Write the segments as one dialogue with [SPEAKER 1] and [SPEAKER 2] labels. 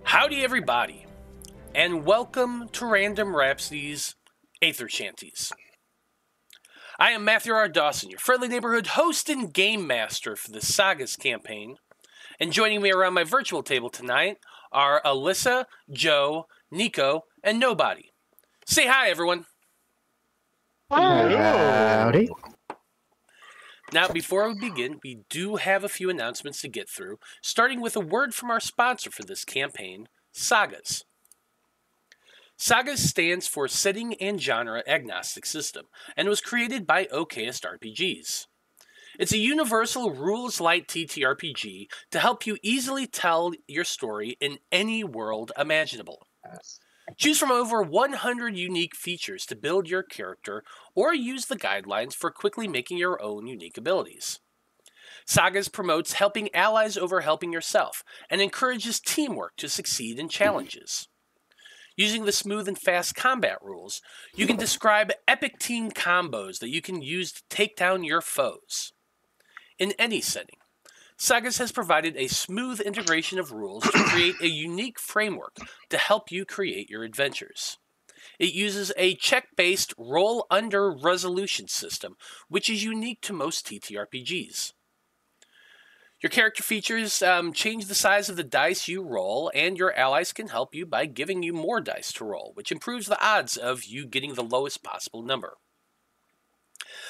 [SPEAKER 1] Howdy everybody, and welcome to Random Rhapsody's Æther-Shanties. I am Matthew R. Dawson, your friendly neighborhood host and game master for the SAGAS campaign, and joining me around my virtual table tonight are Alyssa, Joe, Nico, and Nobody. Say hi, everyone.
[SPEAKER 2] Howdy.
[SPEAKER 1] Now, before we begin, we do have a few announcements to get through, starting with a word from our sponsor for this campaign, SAGAS. SAGAS stands for Setting and Genre Agnostic System, and was created by OKest RPGs. It's a universal rules-light TTRPG to help you easily tell your story in any world imaginable. Choose from over 100 unique features to build your character, or use the guidelines for quickly making your own unique abilities. SAGAS promotes helping allies over helping yourself, and encourages teamwork to succeed in challenges. Using the smooth and fast combat rules, you can describe epic team combos that you can use to take down your foes. In any setting, SAGAS has provided a smooth integration of rules to create a unique framework to help you create your adventures. It uses a check-based roll-under resolution system, which is unique to most TTRPGs. Your character features change the size of the dice you roll, and your allies can help you by giving you more dice to roll, which improves the odds of you getting the lowest possible number.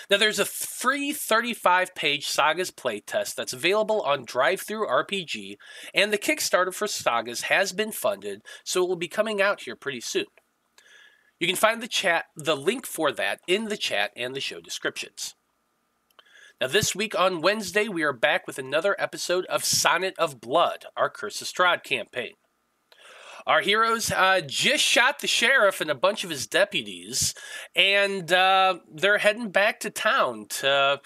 [SPEAKER 1] Now, there's a free 35-page SAGAS playtest that's available on DriveThruRPG, and the Kickstarter for SAGAS has been funded, so it will be coming out here pretty soon. You can find the link for that in the chat and the show descriptions. Now, this week on Wednesday, we are back with another episode of Sonnet of Blood, our Curse of Strahd campaign. Our heroes just shot the sheriff and a bunch of his deputies, and they're heading back to town to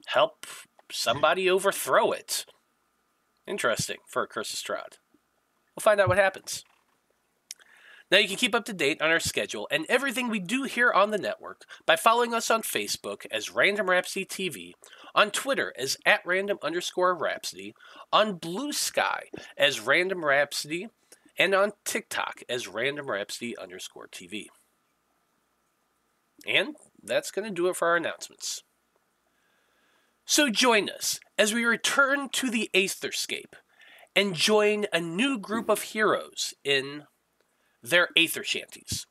[SPEAKER 1] help somebody overthrow it. Interesting for a Curse of Strahd. We'll find out what happens. Now, you can keep up to date on our schedule and everything we do here on the network by following us on Facebook as Random Rhapsody TV, on Twitter as @random_rhapsody, on Blue Sky as Random Rhapsody, and on TikTok as Random Rhapsody_TV. And that's going to do it for our announcements. So join us as we return to the Aetherscape and join a new group of heroes in their Æther-Shanties.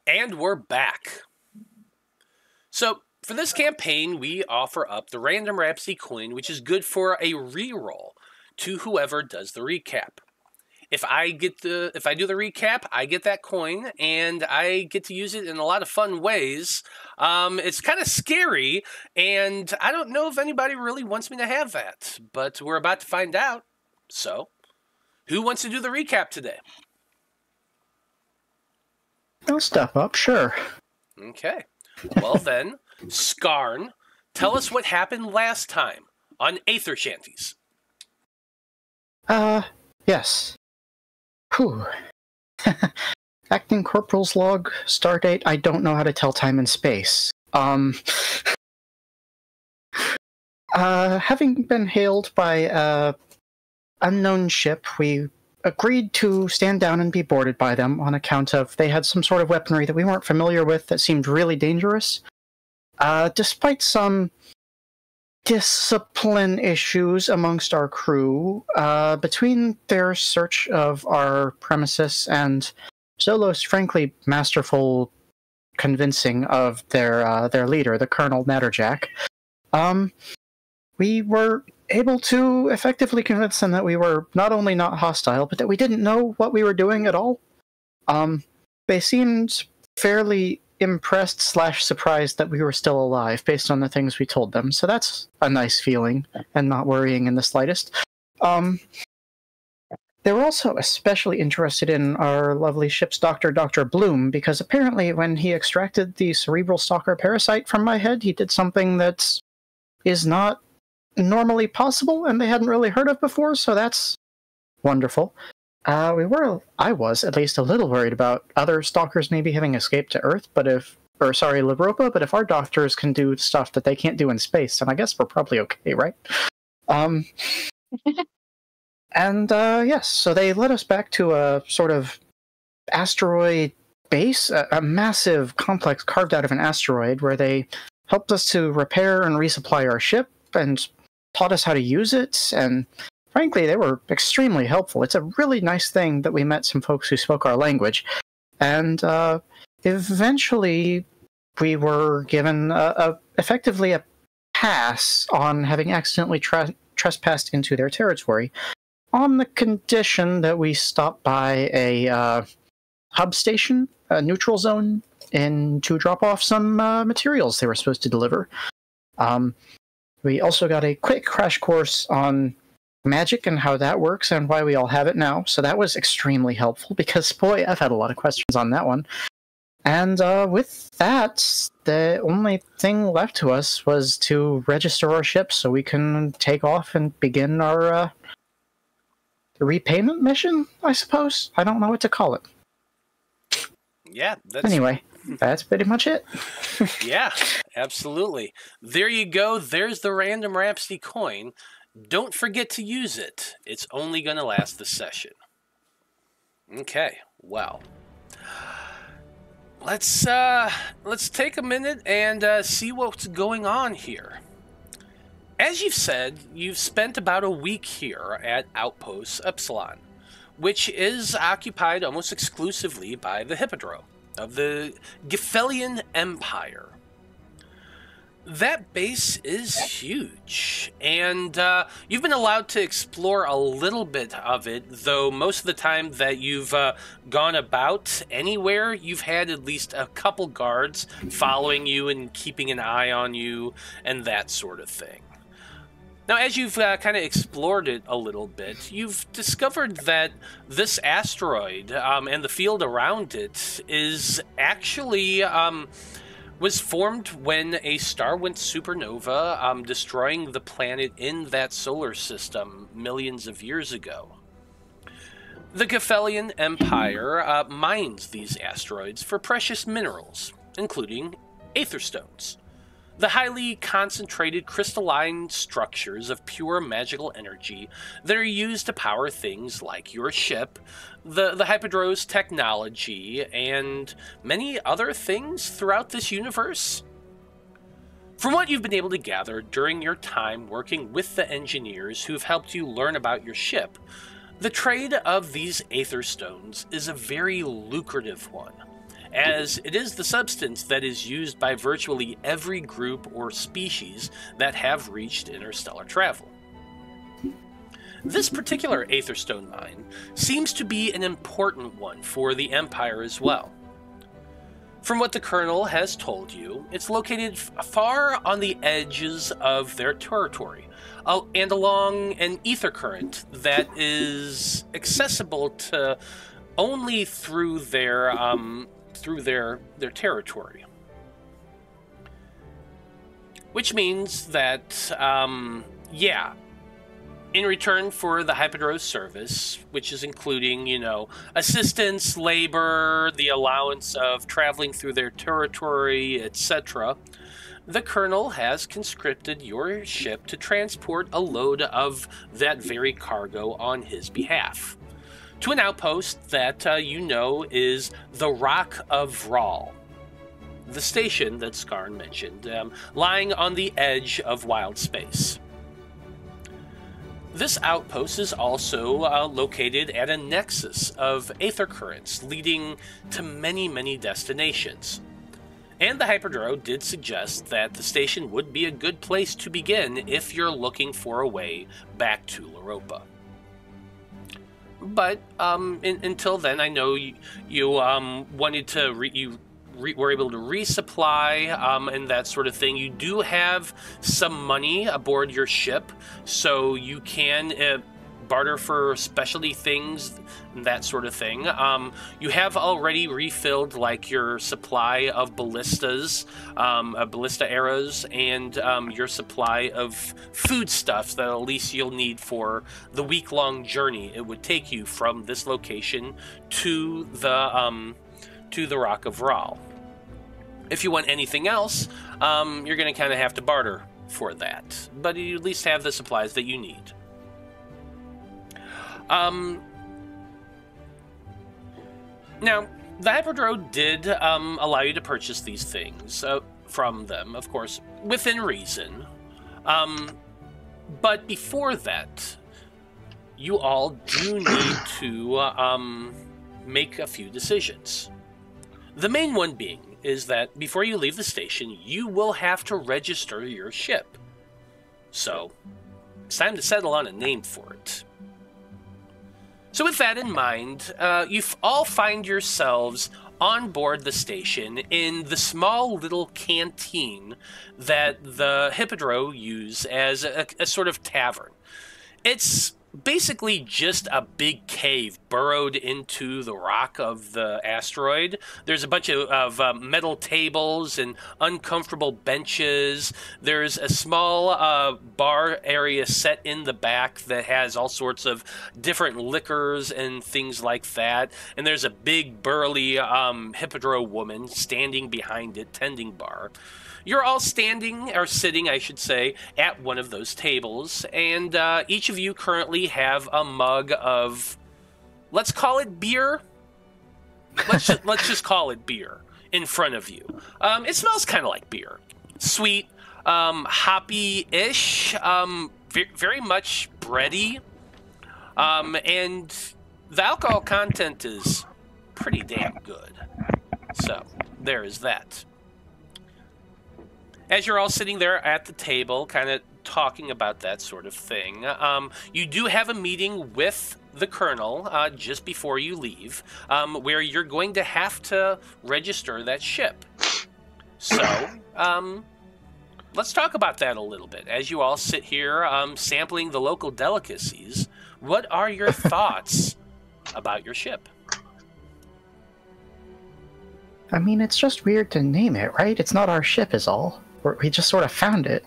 [SPEAKER 1] And we're back. So, for this campaign, we offer up the Random Rhapsody coin, which is good for a reroll to whoever does the recap. If I do the recap, I get that coin, and I get to use it in a lot of fun ways. It's kind of scary, and I don't know if anybody really wants me to have that, but we're about to find out. So, who wants to do the recap today?
[SPEAKER 2] I'll step up, sure.
[SPEAKER 1] Okay. Well then, Skarn, tell us what happened last time on Æther-Shanties.
[SPEAKER 2] Yes. Whew. Acting Corporal's log, stardate, I don't know how to tell time and space. Having been hailed by a unknown ship, we agreed to stand down and be boarded by them on account of they had some sort of weaponry that we weren't familiar with that seemed really dangerous. Despite some discipline issues amongst our crew, between their search of our premises and Zolos' frankly masterful convincing of their leader, the Colonel Natterjack, we were able to effectively convince them that we were not only not hostile, but that we didn't know what we were doing at all. They seemed fairly impressed / surprised that we were still alive based on the things we told them, so that's a nice feeling and not worrying in the slightest. They were also especially interested in our lovely ship's doctor, Dr. Bloom, because apparently when he extracted the cerebral stalker parasite from my head, he did something that is not normally possible and they hadn't really heard of before, so that's wonderful. I was at least a little worried about other stalkers maybe having escaped to Earth, Loroupa, but if our doctors can do stuff that they can't do in space, then I guess we're probably okay, right? Yes, so they led us back to a sort of asteroid base, a massive complex carved out of an asteroid, where they helped us to repair and resupply our ship and taught us how to use it, and frankly, they were extremely helpful. It's a really nice thing that we met some folks who spoke our language, and eventually we were given effectively a pass on having accidentally trespassed into their territory, on the condition that we stop by a hub station, a neutral zone, and to drop off some materials they were supposed to deliver. We also got a quick crash course on magic and how that works and why we all have it now, so that was extremely helpful because, boy, I've had a lot of questions on that one. And with that, the only thing left to us was to register our ship so we can take off and begin our repayment mission, I suppose? I don't know what to call it.
[SPEAKER 1] Yeah,
[SPEAKER 2] Anyway, that's pretty much it.
[SPEAKER 1] Yeah, absolutely. There you go. There's the Random Rhapsody coin. Don't forget to use it. It's only going to last the session. Okay, well. Let's take a minute and see what's going on here. As you've said, you've spent about a week here at Outpost Epsilon, which is occupied almost exclusively by the Hyppodro of the Gyfferellian Empire. That base is huge, and you've been allowed to explore a little bit of it, though most of the time that you've gone about anywhere, you've had at least a couple guards following you and keeping an eye on you and that sort of thing. Now, as you've kind of explored it a little bit, you've discovered that this asteroid and the field around it is actually was formed when a star went supernova, destroying the planet in that solar system millions of years ago. The Gyfferellian Empire mines these asteroids for precious minerals, including Aether Stones, the highly concentrated crystalline structures of pure magical energy that are used to power things like your ship, the Hyppodro's technology, and many other things throughout this universe. From what you've been able to gather during your time working with the engineers who've helped you learn about your ship, the trade of these Aether Stones is a very lucrative one, as it is the substance that is used by virtually every group or species that have reached interstellar travel. This particular Aether-Stone mine seems to be an important one for the Empire as well. From what the Colonel has told you, it's located far on the edges of their territory, and along an ether current that is accessible to only through their territory. Which means that, In return for the Hyppodro service, which is including, assistance, labor, the allowance of traveling through their territory, etc., the Colonel has conscripted your ship to transport a load of that very cargo on his behalf to an outpost that is the Rock of Vral, the station that Skarn mentioned, lying on the edge of Wildspace. This outpost is also located at a nexus of aether currents leading to many, many destinations. And the Hyppodro did suggest that the station would be a good place to begin if you're looking for a way back to Loroupa. But until then, I know you wanted to were able to resupply and that sort of thing. You do have some money aboard your ship, so you can barter for specialty things, that sort of thing. You have already refilled like your supply of ballistas, ballista arrows, and your supply of foodstuffs that at least you'll need for the week-long journey it would take you from this location to the Rock of Vral. If you want anything else, you're going to kind of have to barter for that, but you at least have the supplies that you need. Now, the Hyppodro did allow you to purchase these things from them, of course, within reason. But before that, you all do need to make a few decisions. The main one being is that before you leave the station, you will have to register your ship. So, it's time to settle on a name for it. So with that in mind, you all find yourselves on board the station in the small little canteen that the Hyppodro use as a sort of tavern. It's basically just a big cave burrowed into the rock of the asteroid. There's a bunch of metal tables and uncomfortable benches. There's a small bar area set in the back that has all sorts of different liquors and things like that. And there's a big burly Hyppodro woman standing behind it, tending bar. You're all standing, or sitting, I should say, at one of those tables, and each of you currently have a mug of, let's call it beer? Let's just call it beer in front of you. It smells kind of like beer. Sweet, hoppy-ish, very much bready, and the alcohol content is pretty damn good. So, there is that. As you're all sitting there at the table, kind of talking about that sort of thing, you do have a meeting with the Colonel just before you leave, where you're going to have to register that ship. So, let's talk about that a little bit. As you all sit here sampling the local delicacies, what are your thoughts about your ship?
[SPEAKER 2] I mean, it's just weird to name it, right? It's not our ship is all. We just sort of found it.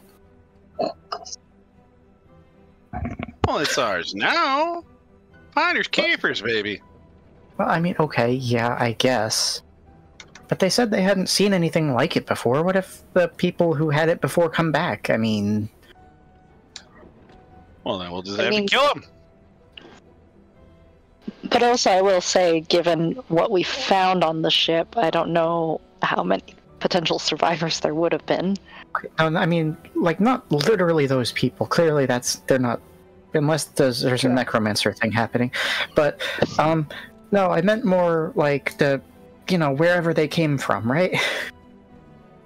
[SPEAKER 3] Well, it's ours now. Finders keepers, baby.
[SPEAKER 2] Well, I mean, okay, yeah, I guess. But they said they hadn't seen anything like it before. What if the people who had it before come back? I mean...
[SPEAKER 3] Well, then we'll just have to kill them.
[SPEAKER 4] But also, I will say, given what we found on the ship, I don't know how many potential survivors there would have been.
[SPEAKER 2] I mean, like, not literally those people. Clearly, they're not, unless there's a necromancer thing happening. But, no, I meant more like wherever they came from, right?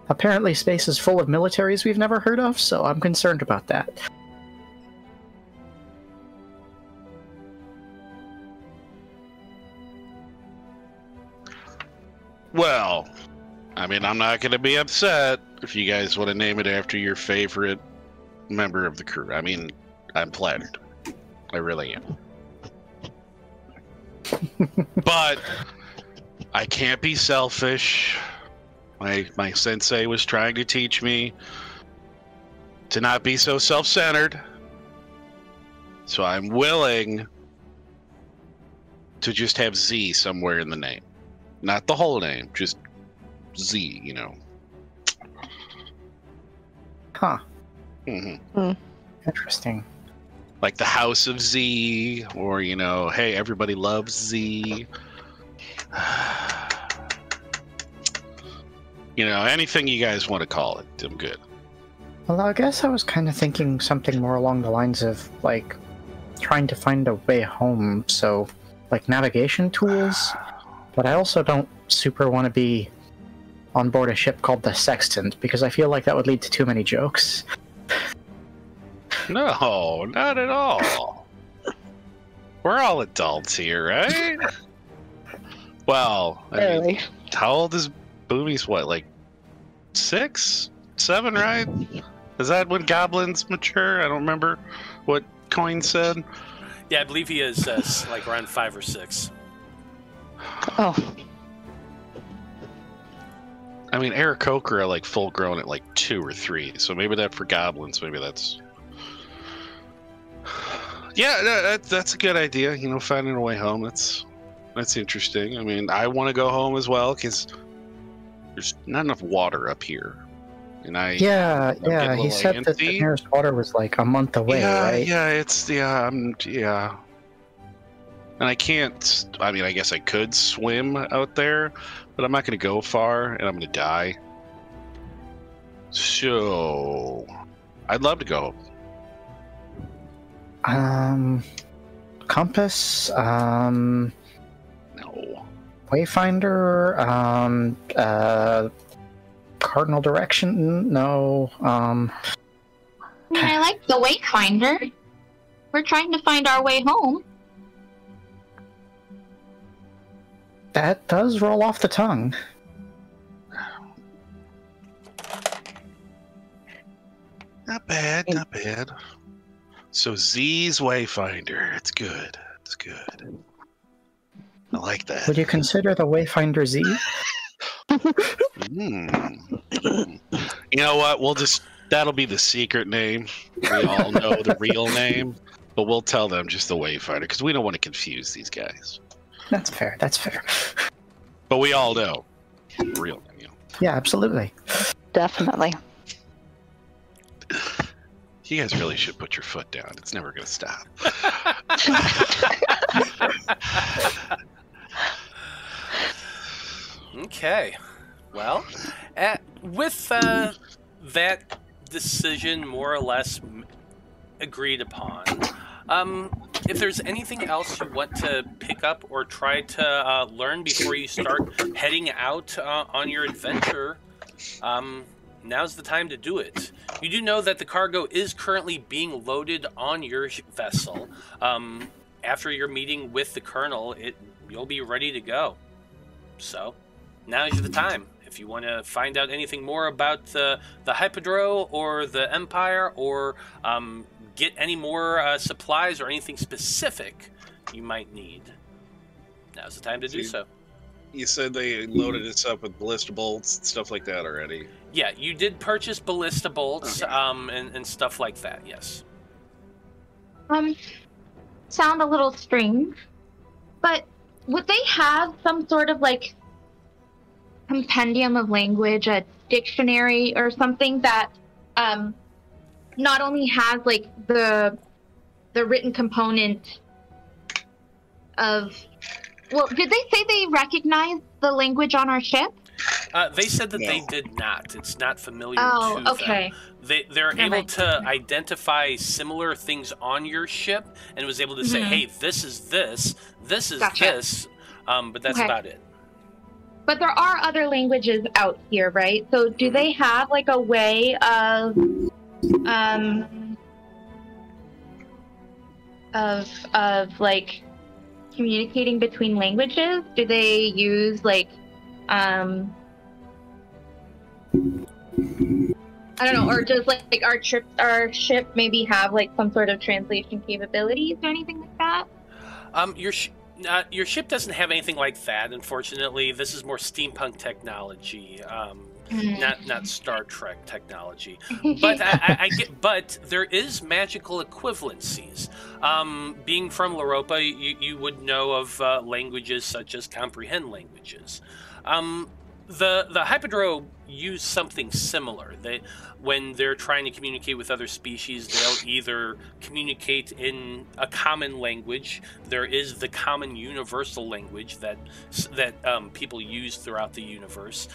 [SPEAKER 2] Apparently, space is full of militaries we've never heard of, so I'm concerned about that.
[SPEAKER 3] Well, I mean, I'm not going to be upset if you guys want to name it after your favorite member of the crew. I mean, I'm flattered. I really am. But I can't be selfish. My sensei was trying to teach me to not be so self-centered. So I'm willing to just have Z somewhere in the name. Not the whole name, just Z, you know.
[SPEAKER 2] Huh.
[SPEAKER 3] Mm-hmm.
[SPEAKER 2] Interesting.
[SPEAKER 3] Like the House of Z, or, you know, hey, everybody loves Z. You know, anything you guys want to call it, I'm good.
[SPEAKER 2] Well, I guess I was kind of thinking something more along the lines of, like, trying to find a way home, so, like, navigation tools. But I also don't super want to be on board a ship called the Sextant, because I feel like that would lead to too many jokes.
[SPEAKER 3] No, not at all. We're all adults here, right? Well, I mean, how old is Boomy's? What, like 6, 7, right? Is that when goblins mature? I don't remember what Coin said.
[SPEAKER 1] Yeah, I believe he is like around 5 or 6.
[SPEAKER 4] Oh.
[SPEAKER 3] I mean, Aarakocra are like full grown at like 2 or 3, so maybe that for goblins, maybe that's. Yeah, that's a good idea. You know, finding a way home. That's interesting. I mean, I want to go home as well because there's not enough water up here, and I'm
[SPEAKER 2] he said that the nearest water was like a month away, right?
[SPEAKER 3] Yeah. And I can't. I mean, I guess I could swim out there, but I'm not going to go far, and I'm going to die. So, I'd love to go.
[SPEAKER 2] Compass,
[SPEAKER 3] No.
[SPEAKER 2] Wayfinder, cardinal direction, no,
[SPEAKER 5] I mean, I like the Wayfinder. We're trying to find our way home.
[SPEAKER 2] That does roll off the tongue.
[SPEAKER 3] Not bad, not bad. So Z's Wayfinder. It's good. It's good. I like that.
[SPEAKER 2] Would you consider the Wayfinder Z?
[SPEAKER 3] You know what? That'll be the secret name. We all know the real name, but we'll tell them just the Wayfinder because we don't want to confuse these guys.
[SPEAKER 2] That's fair. That's fair.
[SPEAKER 3] But we all know the real name. You know.
[SPEAKER 2] Yeah, absolutely.
[SPEAKER 4] Definitely.
[SPEAKER 3] You guys really should put your foot down. It's never going to stop.
[SPEAKER 1] Okay. Well, with that decision more or less agreed upon, if there's anything else you want to pick up or try to learn before you start heading out on your adventure, now's the time to do it. You do know that the cargo is currently being loaded on your vessel. After your meeting with the Colonel, you'll be ready to go. So, now's the time. If you want to find out anything more about the Hyppodro or the Empire, or get any more supplies or anything specific you might need, now's the time to do so.
[SPEAKER 3] You said they loaded us up with ballista bolts and stuff like that already.
[SPEAKER 1] Yeah, you did purchase ballista bolts, okay. and stuff like that, yes.
[SPEAKER 5] Sound a little strange, but would they have some sort of, like, compendium of language, a dictionary or something that not only has, like, the written component of... Well, did they say they recognized the language on our ship?
[SPEAKER 1] They said that they did not. It's not familiar
[SPEAKER 5] to
[SPEAKER 1] them. They're able to identify similar things on your ship and was able to say, hey, this is this is this, but that's about it.
[SPEAKER 5] But there are other languages out here, right? So do they have, like, a way of like, communicating between languages? Do they use, like, I don't know, or does, like our ship maybe have, like, some sort of translation capabilities or anything like that?
[SPEAKER 1] Your ship doesn't have anything like that, unfortunately. This is more steampunk technology, not Star Trek technology. But but there is magical equivalencies. Being from Loroupa, you would know of languages such as comprehend languages. The Hyppodro use something similar. When they're trying to communicate with other species, they'll either communicate in a common language. There is the common universal language that people use throughout the universe,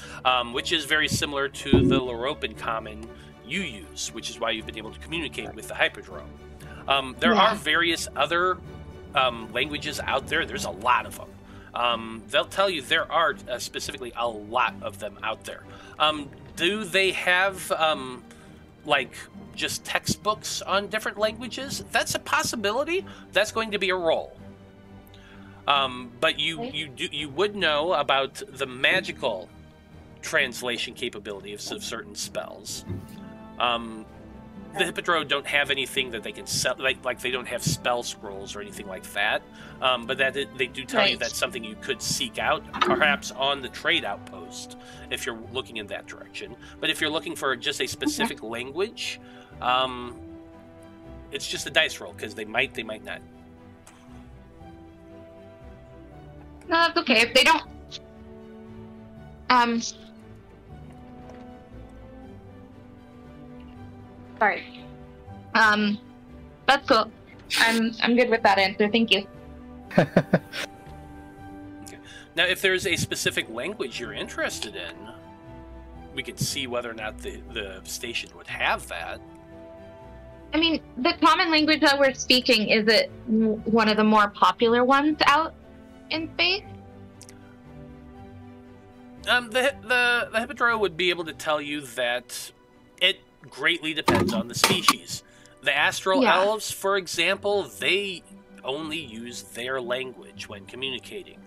[SPEAKER 1] which is very similar to the Loroupan common you use, which is why you've been able to communicate with the Hyppodro. There are various other languages out there. There's a lot of them. They'll tell you there are specifically a lot of them out there. Do they have like just textbooks on different languages? That's a possibility. That's going to be a roll. But you would know about the magical translation capability of certain spells. The Hyppodro don't have anything that they can sell, like they don't have spell scrolls or anything like that. But they do tell you that's something you could seek out, perhaps on the trade outpost, if you're looking in that direction. But if you're looking for just a specific language, it's just a dice roll, because they might not.
[SPEAKER 5] No, that's okay. If they don't... Sorry. That's cool. I'm good with that answer. Thank you.
[SPEAKER 1] Okay. Now, if there's a specific language you're interested in, we could see whether or not the station would have that.
[SPEAKER 5] I mean, the common language that we're speaking, is it one of the more popular ones out in space?
[SPEAKER 1] The Hyppodro would be able to tell you that it greatly depends on the species. The Astral Elves, for example, they only use their language when communicating.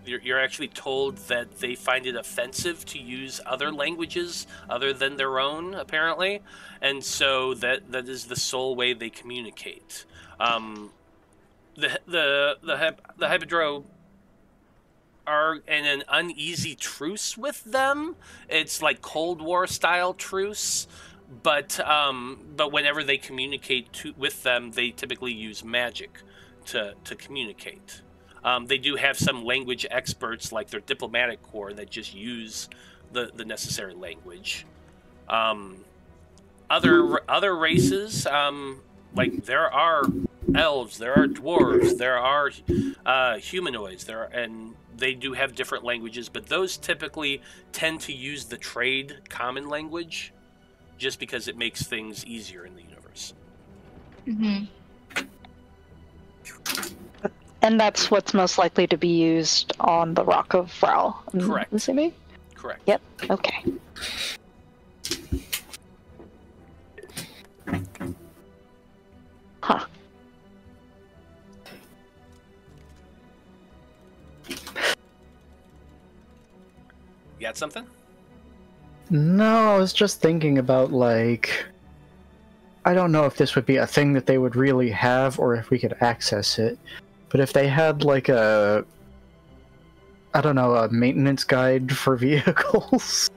[SPEAKER 1] You're actually told that they find it offensive to use other languages other than their own, apparently, and so that is the sole way they communicate. The Hyppodro are in an uneasy truce with them. It's like Cold War style truce, but whenever they communicate with them, they typically use magic to communicate. They do have some language experts, like their diplomatic corps, that just use the necessary language. Other races, like there are elves, there are dwarves, there are humanoids, and they do have different languages, but those typically tend to use the trade common language, just because it makes things easier in the universe.
[SPEAKER 5] Mm-hmm.
[SPEAKER 4] And that's what's most likely to be used on the Rock of Vral.
[SPEAKER 1] Correct.
[SPEAKER 4] Assuming?
[SPEAKER 1] Correct.
[SPEAKER 4] Yep. Okay. Huh.
[SPEAKER 1] You got something?
[SPEAKER 2] No, I was just thinking about, like, I don't know if this would be a thing that they would really have or if we could access it. But if they had, like, a maintenance guide for vehicles.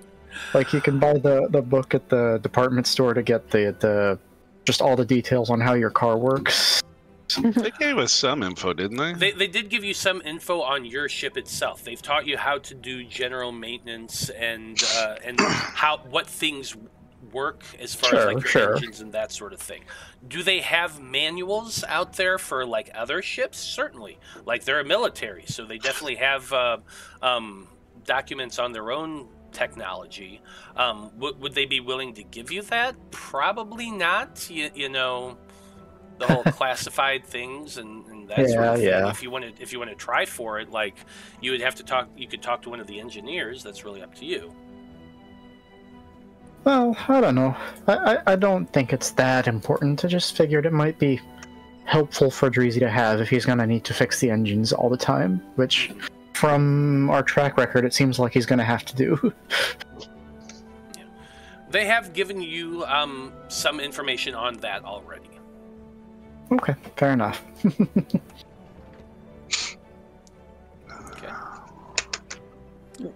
[SPEAKER 2] Like, you can buy the book at the department store to get the just all the details on how your car works.
[SPEAKER 3] They gave us some info, didn't they?
[SPEAKER 1] They did give you some info on your ship itself. They've taught you how to do general maintenance and what things work as far as like your engines and that sort of thing. Do they have manuals out there for like other ships? Certainly. Like they're a military, so they definitely have documents on their own technology. Would they be willing to give you that? Probably not. You know, the whole classified things and that sort of thing.
[SPEAKER 2] Yeah.
[SPEAKER 1] If you want to try for it, like you would have to talk. You could talk to one of the engineers. That's really up to you.
[SPEAKER 2] Well, I don't know. I don't think it's that important. I just figured it might be helpful for Dreezy to have if he's going to need to fix the engines all the time, which, from our track record, it seems like he's going to have to do.
[SPEAKER 1] Yeah. They have given you some information on that already.
[SPEAKER 2] Okay, fair enough.
[SPEAKER 1] Okay.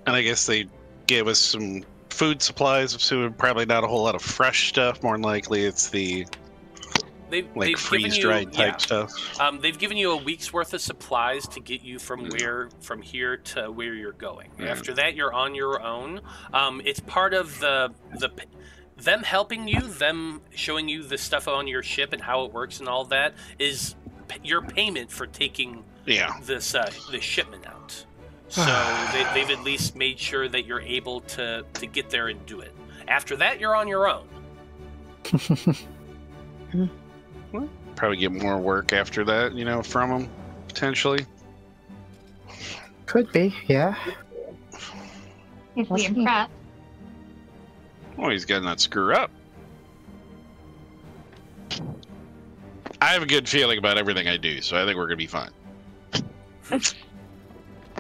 [SPEAKER 3] And I guess they gave us some food supplies, so probably not a whole lot of fresh stuff. More than likely, it's the like
[SPEAKER 1] they've given
[SPEAKER 3] freeze-dried type stuff.
[SPEAKER 1] They've given you a week's worth of supplies to get you from here to where you're going. After that, you're on your own. It's part of them helping you, them showing you the stuff on your ship and how it works and all that is your payment for taking this shipment out. So they've at least made sure that you're able to get there and do it. After that, you're on your own.
[SPEAKER 3] Probably get more work after that, from them, potentially.
[SPEAKER 2] Could be, yeah.
[SPEAKER 5] If we impress.
[SPEAKER 3] Oh, he's got to not screw up. I have a good feeling about everything I do, so I think we're going to be fine.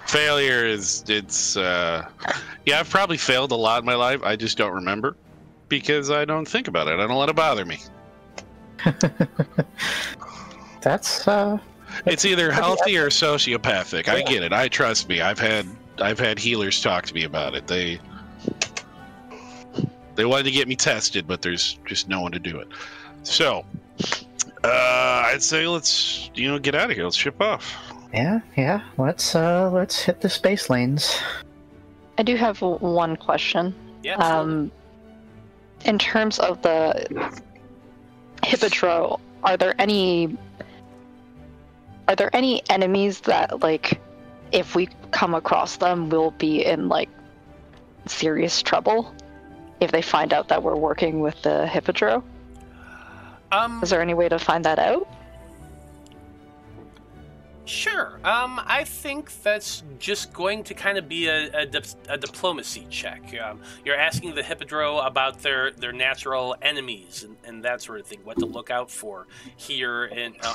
[SPEAKER 3] Failure I've probably failed a lot in my life. I just don't remember because I don't think about it. I don't let it bother me.
[SPEAKER 2] That's
[SPEAKER 3] it's either healthy or sociopathic. I get it. Trust me. I've had healers talk to me about it. They wanted to get me tested, but there's just no one to do it. So, I'd say let's get out of here. Let's ship off.
[SPEAKER 2] Yeah. Let's hit the space lanes.
[SPEAKER 4] I do have one question.
[SPEAKER 1] Yeah.
[SPEAKER 4] In terms of the Hyppodro, are there any enemies that, like, if we come across them, we'll be in, like, serious trouble if they find out that we're working with the Hyppodro? Is there any way to find that out?
[SPEAKER 1] Sure. I think that's just going to kind of be a diplomacy check. You're asking the Hyppodro about their natural enemies and that sort of thing, what to look out for here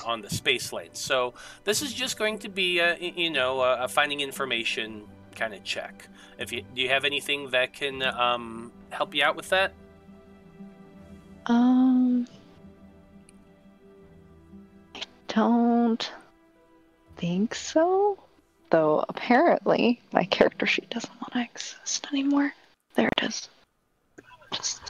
[SPEAKER 1] on the space lane. So this is just going to be a finding information kind of check. Do you have anything that can help you out with that?
[SPEAKER 4] I don't think so, though apparently my character sheet doesn't want to exist anymore. There it is.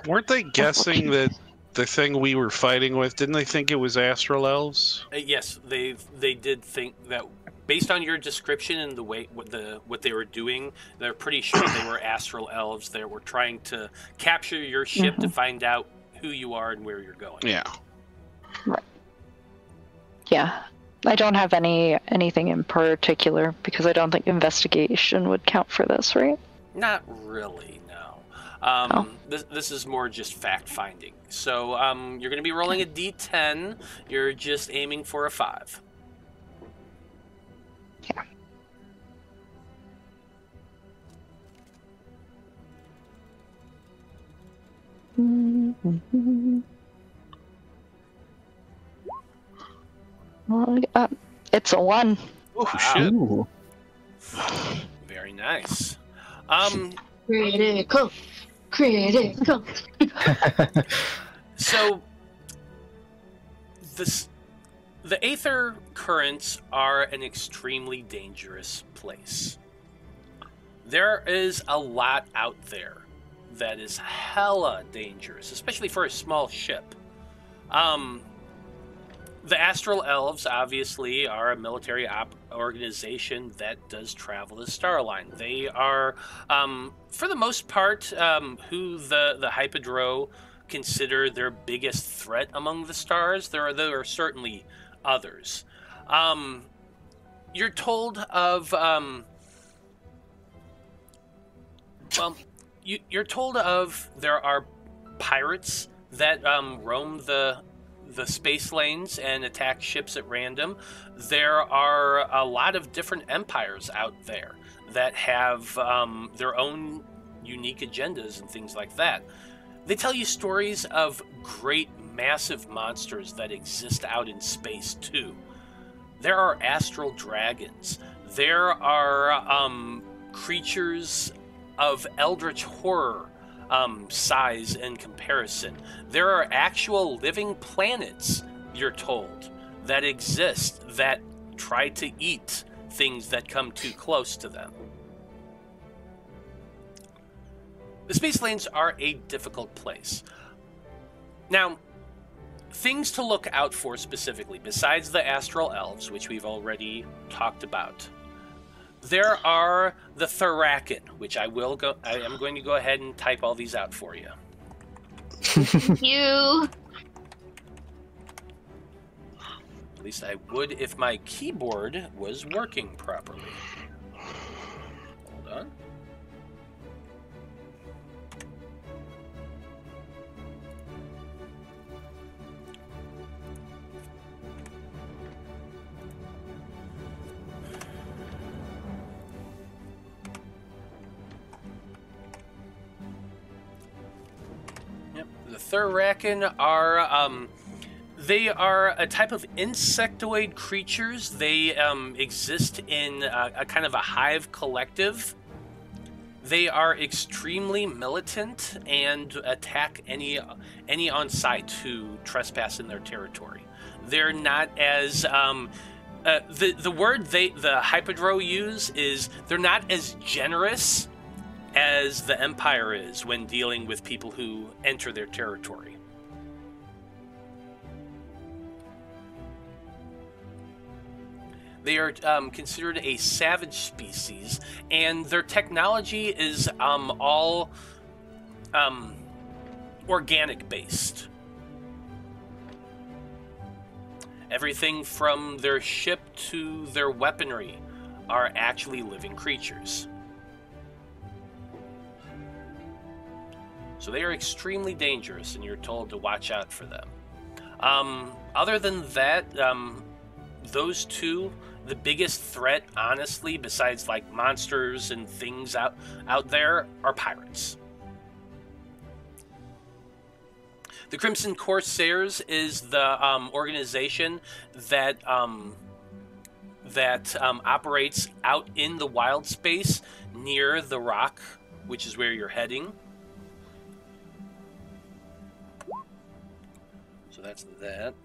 [SPEAKER 3] Weren't they guessing that the thing we were fighting with, didn't they think it was astral elves?
[SPEAKER 1] Yes, they did think that. Based on your description and the way what they were doing, they're pretty sure they were astral elves. They were trying to capture your ship to find out who you are and where you're going.
[SPEAKER 3] Yeah.
[SPEAKER 4] Right. Yeah. I don't have anything in particular because I don't think investigation would count for this, right?
[SPEAKER 1] Not really, no. This is more just fact finding. So you're going to be rolling a D10. You're just aiming for a 5.
[SPEAKER 4] Yeah. It's a 1.
[SPEAKER 3] Oh, shit.
[SPEAKER 2] Ooh.
[SPEAKER 1] Very nice.
[SPEAKER 5] Critical.
[SPEAKER 1] So the Aether currents are an extremely dangerous place. There is a lot out there that is hella dangerous, especially for a small ship. The Astral Elves, obviously, are a military organization that does travel the Starline. They are, for the most part, who the Hyppodro consider their biggest threat among the stars. There are certainly others. You're told of... you're told of there are pirates that roam the space lanes and attack ships at random. There are a lot of different empires out there that have their own unique agendas and things like that. They tell you stories of great, massive monsters that exist out in space, too. There are astral dragons. There are creatures of eldritch horror size and comparison. There are actual living planets, you're told, that exist that try to eat things that come too close to them. The space lanes are a difficult place. Now, things to look out for specifically, besides the astral elves, which we've already talked about. There are the Thraken, which I am going to go ahead and type all these out for you.
[SPEAKER 5] Thank you.
[SPEAKER 1] At least I would if my keyboard was working properly. Hold on. The Thraken are, they are a type of insectoid creatures. They exist in a kind of a hive collective. They are extremely militant and attack any on sight who trespass in their territory. They're not as the word the Hyppodro use is they're not as generous as the Empire is when dealing with people who enter their territory. They are considered a savage species, and their technology is all organic-based. Everything from their ship to their weaponry are actually living creatures. So they are extremely dangerous, and you're told to watch out for them. Other than that, those two, the biggest threat, honestly, besides like monsters and things out there, are pirates. The Crimson Corsairs is the organization that operates out in the Wildspace near the rock, which is where you're heading. So that's that.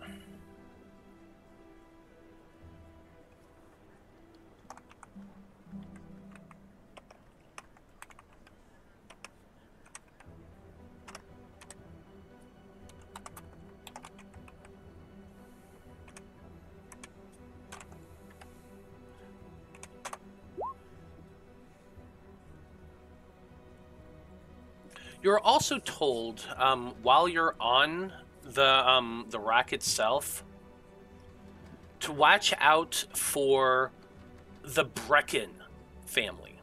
[SPEAKER 1] You're also told while you're on the rock itself to watch out for the Brecken family.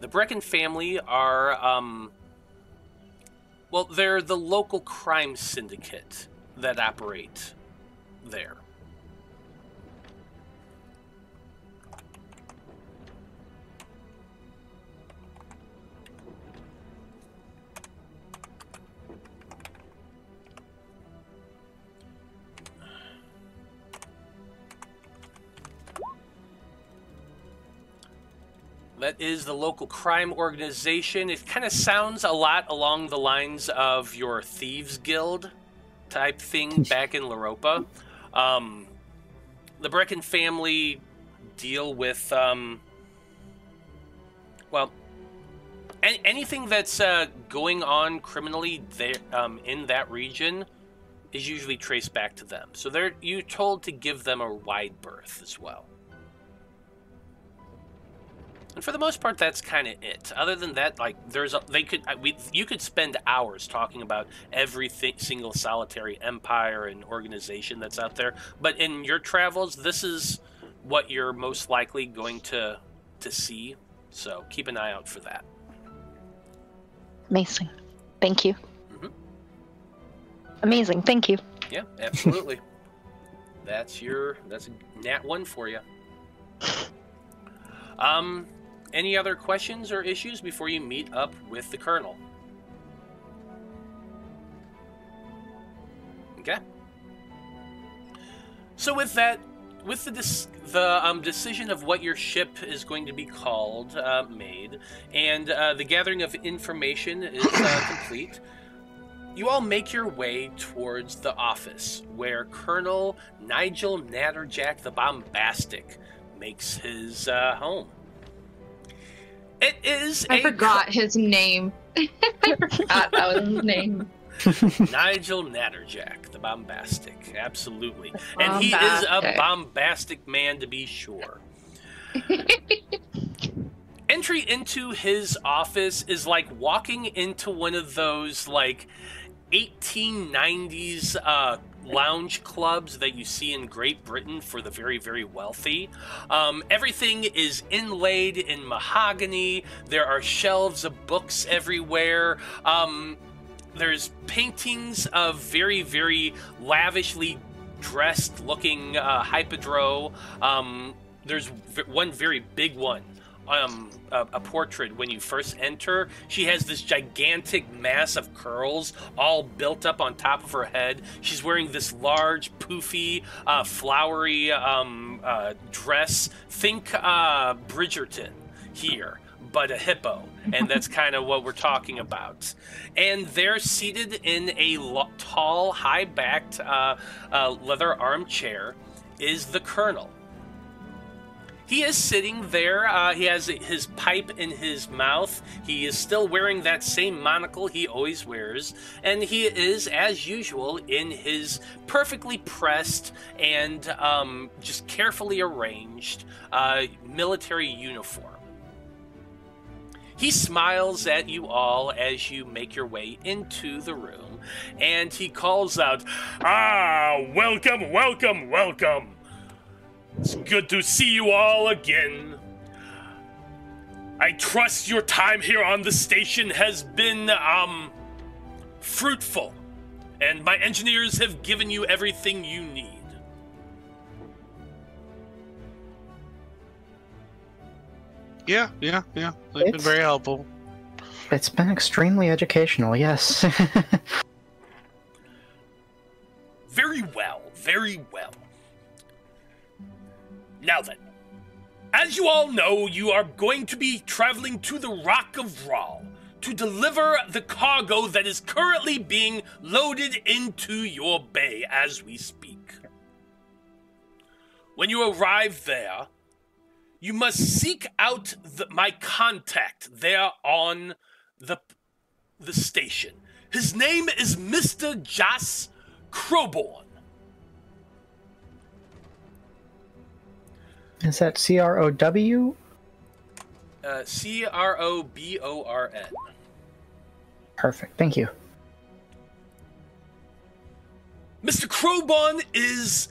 [SPEAKER 1] The Brecken family are well, they're the local crime syndicate that operate there. That is the local crime organization. It kind of sounds a lot along the lines of your Thieves Guild type thing back in Loroupa. The Brecken family deal with, well, anything that's going on criminally there in that region is usually traced back to them. So you're told to give them a wide berth as well. And for the most part, that's kind of it. Other than that, like you could spend hours talking about every single solitary empire and organization that's out there. But in your travels, this is what you're most likely going to see. So keep an eye out for that.
[SPEAKER 4] Amazing. Thank you.
[SPEAKER 1] Mm-hmm.
[SPEAKER 4] Amazing. Thank you.
[SPEAKER 1] Yeah, absolutely. That's a nat 1 for you. Any other questions or issues before you meet up with the Colonel? Okay. So with that, with the decision of what your ship is going to be called made, and the gathering of information is complete, you all make your way towards the office where Colonel Nigel Natterjack the Bombastic makes his home. It is
[SPEAKER 5] I forgot his name. I forgot that was his name.
[SPEAKER 1] Nigel Natterjack, the bombastic, absolutely. And he is a bombastic man to be sure. Entry into his office is like walking into one of those, like, 1890s lounge clubs that you see in Great Britain for the very, very wealthy. Everything is inlaid in mahogany. There are shelves of books everywhere. There's paintings of very, very lavishly dressed looking Hyppodro. There's one very big one. A portrait when you first enter. She has this gigantic mass of curls all built up on top of her head. She's wearing this large, poofy, flowery dress. Think Bridgerton here, but a hippo. And that's kind of what we're talking about. And they're seated in a tall, high-backed leather armchair is the Colonel. He is sitting there. He has his pipe in his mouth. He is still wearing that same monocle he always wears. And he is, as usual, in his perfectly pressed and just carefully arranged military uniform. He smiles at you all as you make your way into the room. And he calls out, welcome, welcome, welcome. It's good to see you all again. I trust your time here on the station has been, fruitful. And my engineers have given you everything you need.
[SPEAKER 3] Yeah. They've been very helpful.
[SPEAKER 2] It's been extremely educational, yes.
[SPEAKER 1] Very well, very well. Now then, as you all know, you are going to be traveling to the Rock of Rahl to deliver the cargo that is currently being loaded into your bay as we speak. When you arrive there, you must seek out my contact there on the station. His name is Mr. Jas Croborn.
[SPEAKER 2] Is that C-R-O-W?
[SPEAKER 1] C-R-O-B-O-R-N.
[SPEAKER 2] Perfect, thank you.
[SPEAKER 1] Mr. Croborn is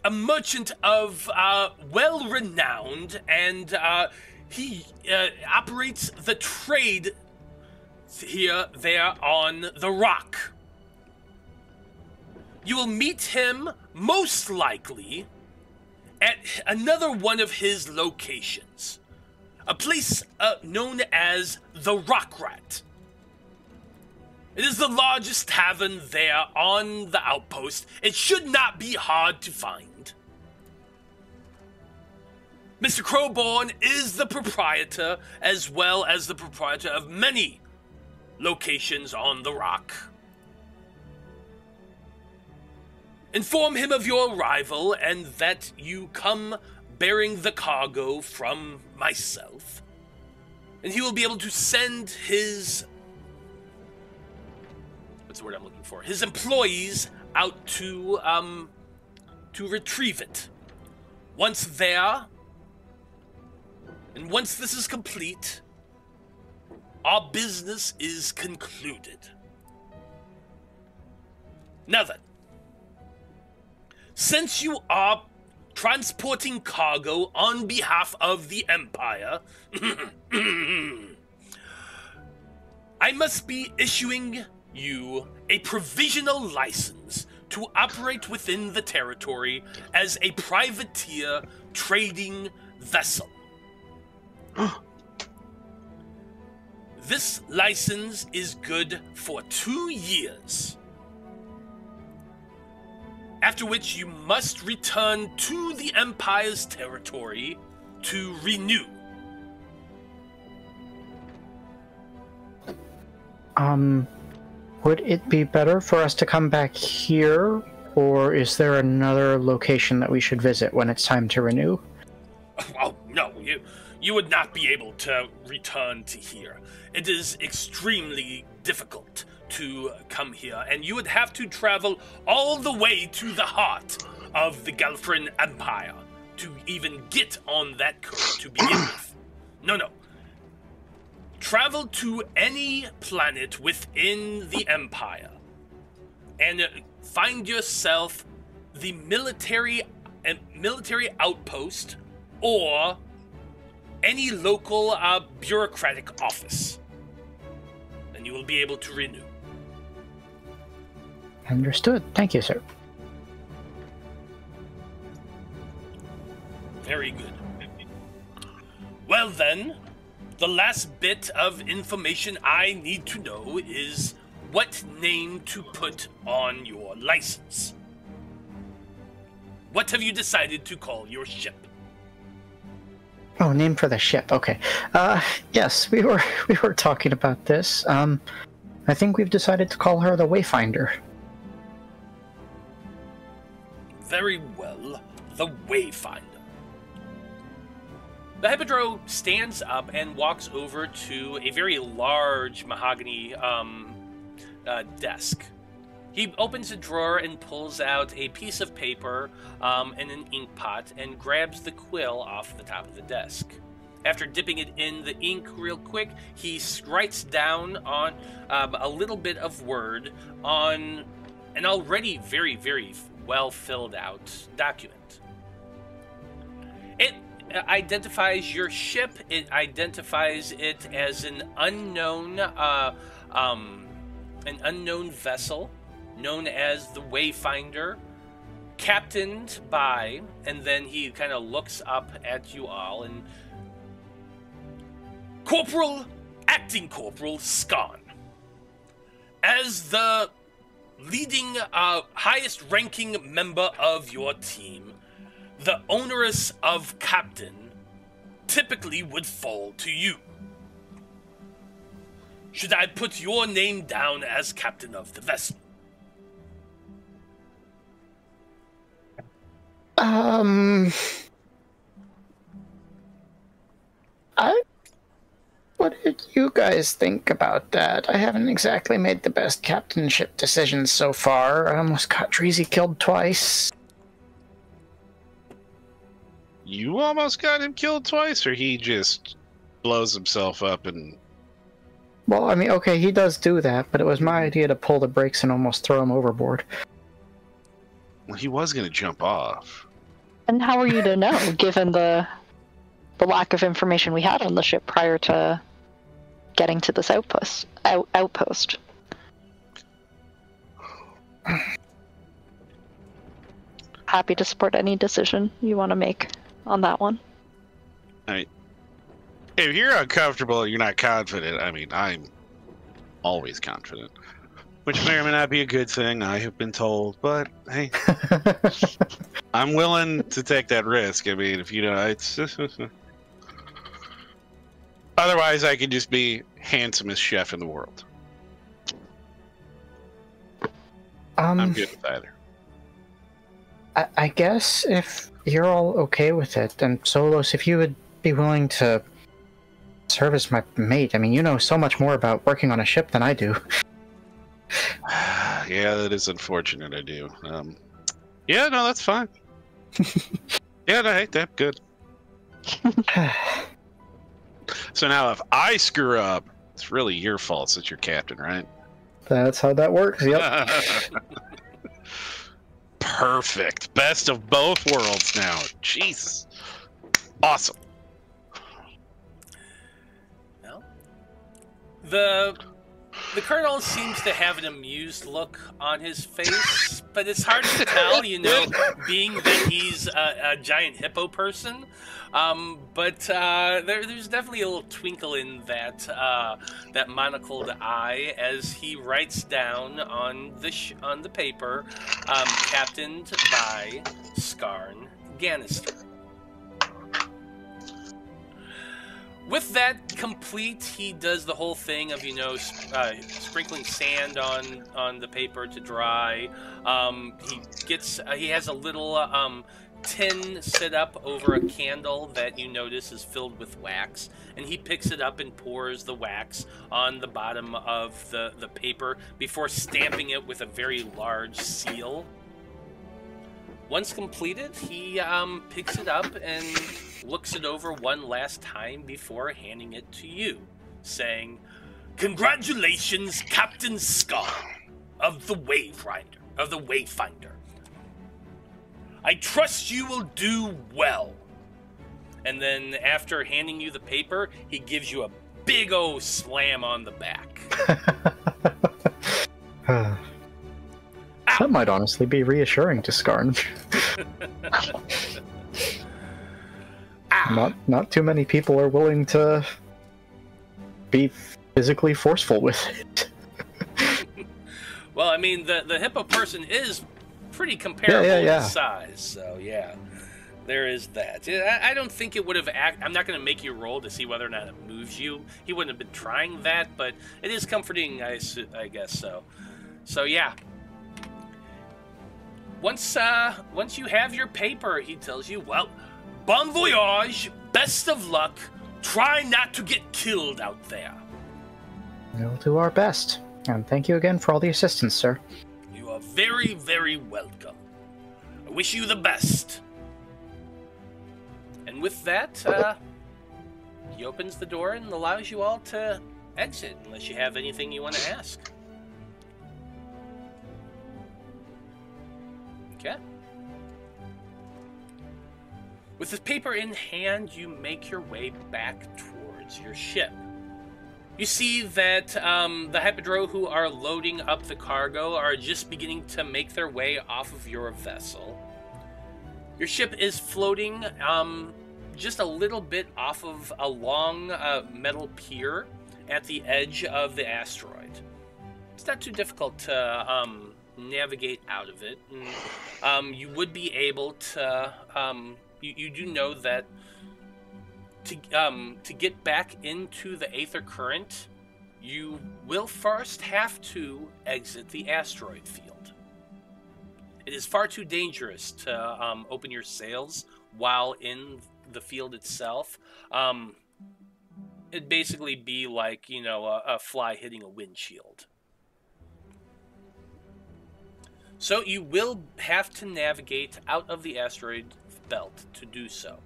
[SPEAKER 1] a merchant of well-renowned, and he operates the trade there on the Rock. You will meet him, most likely, at another one of his locations. A place known as the Rock Rat. It is the largest tavern there on the outpost. It should not be hard to find. Mr. Croborn is the proprietor, as well as the proprietor of many locations on the Rock. Inform him of your arrival and that you come bearing the cargo from myself. And he will be able to send his... what's the word I'm looking for? His employees out to retrieve it. Once there, and once this is complete, our business is concluded. Now then, since you are transporting cargo on behalf of the Empire, I must be issuing you a provisional license to operate within the territory as a privateer trading vessel. This license is good for 2 years. After which you must return to the Empire's territory to renew.
[SPEAKER 2] Would it be better for us to come back here, or is there another location that we should visit when it's time to renew?
[SPEAKER 1] Oh, no, you would not be able to return to here. It is extremely difficult to come here, and you would have to travel all the way to the heart of the Gyfferellian Empire to even get on that current to begin with. No. Travel to any planet within the Empire and find yourself the military outpost or any local bureaucratic office. And you will be able to renew.
[SPEAKER 2] Understood. Thank you, sir.
[SPEAKER 1] Very good. Well then, the last bit of information I need to know is what name to put on your license. What have you decided to call your ship?
[SPEAKER 2] Oh, name for the ship. Okay. Yes, we were talking about this. I think we've decided to call her the Wayfinder.
[SPEAKER 1] Very well, the Wayfinder. The Hyppodro stands up and walks over to a very large mahogany desk. He opens a drawer and pulls out a piece of paper and an ink pot and grabs the quill off the top of the desk. After dipping it in the ink real quick, he writes down on a little bit of word on an already very, very well filled out document. It identifies your ship. It identifies it as an unknown vessel known as the Wayfinder, captained by, and then he kind of looks up at you all, and Acting Corporal Skarn. As the leading, highest-ranking member of your team, the onerous of captain typically would fall to you. Should I put your name down as captain of the vessel?
[SPEAKER 2] What did you guys think about that? I haven't exactly made the best captainship decisions so far. I almost got Dreezy killed twice.
[SPEAKER 3] You almost got him killed twice, or he just blows himself up and...
[SPEAKER 2] Well, I mean, okay, he does do that, but it was my idea to pull the brakes and almost throw him overboard.
[SPEAKER 3] Well, he was going to jump off.
[SPEAKER 4] And how are you to know, given the lack of information we had on the ship prior to getting to this outpost? Happy to support any decision you want to make on that one.
[SPEAKER 3] I mean, if you're uncomfortable, you're not confident. I mean, I'm always confident, which may or may not be a good thing, I have been told, but hey, I'm willing to take that risk. I mean, if you know, it's otherwise I could just be handsomest chef in the world. I'm good with either.
[SPEAKER 2] I guess if you're all okay with it, then Zolos, if you would be willing to serve as my mate. I mean, you know so much more about working on a ship than I do.
[SPEAKER 3] Yeah, that is unfortunate, I do. Yeah, no, that's fine. Yeah, no, hey, that's good. So now if I screw up, it's really your fault since you're captain, right?
[SPEAKER 2] That's how that works, yep.
[SPEAKER 3] Perfect. Best of both worlds now. Jesus. Awesome.
[SPEAKER 1] Well, the colonel seems to have an amused look on his face, but it's hard to tell, you know, being that he's a giant hippo person. But there's definitely a little twinkle in that that monocled eye as he writes down on the paper, captained by Skarn Ganister. With that complete, he does the whole thing of, you know, sprinkling sand on the paper to dry. He has a little tin sit up over a candle that you notice is filled with wax, and he picks it up and pours the wax on the bottom of the paper before stamping it with a very large seal. Once completed, he picks it up and looks it over one last time before handing it to you, saying, "Congratulations, Captain Skarn of the Wayfinder. I trust you will do well." And then after handing you the paper, he gives you a big old slam on the back.
[SPEAKER 2] That might honestly be reassuring to Skarn. Not too many people are willing to be physically forceful with it.
[SPEAKER 1] Well, I mean, the hippo person is pretty comparable in size, so yeah, there is that. I don't think it would have I'm not going to make you roll to see whether or not it moves you. He wouldn't have been trying that, but it is comforting, I guess so. So yeah. Once you have your paper, he tells you, "Well, bon voyage, best of luck. Try not to get killed out there."
[SPEAKER 2] We'll do our best. And thank you again for all the assistance, sir.
[SPEAKER 1] You are very, very welcome. I wish you the best. And with that, he opens the door and allows you all to exit, unless you have anything you want to ask. Okay. With the paper in hand, you make your way back towards your ship. You see that the Hyppodro who are loading up the cargo are just beginning to make their way off of your vessel. Your ship is floating just a little bit off of a long metal pier at the edge of the asteroid. It's not too difficult to navigate out of it. And, you would be able to... you do know that to get back into the Aether current, you will first have to exit the asteroid field. It is far too dangerous to open your sails while in the field itself. It'd basically be like, you know, a fly hitting a windshield. So you will have to navigate out of the asteroid belt to do so.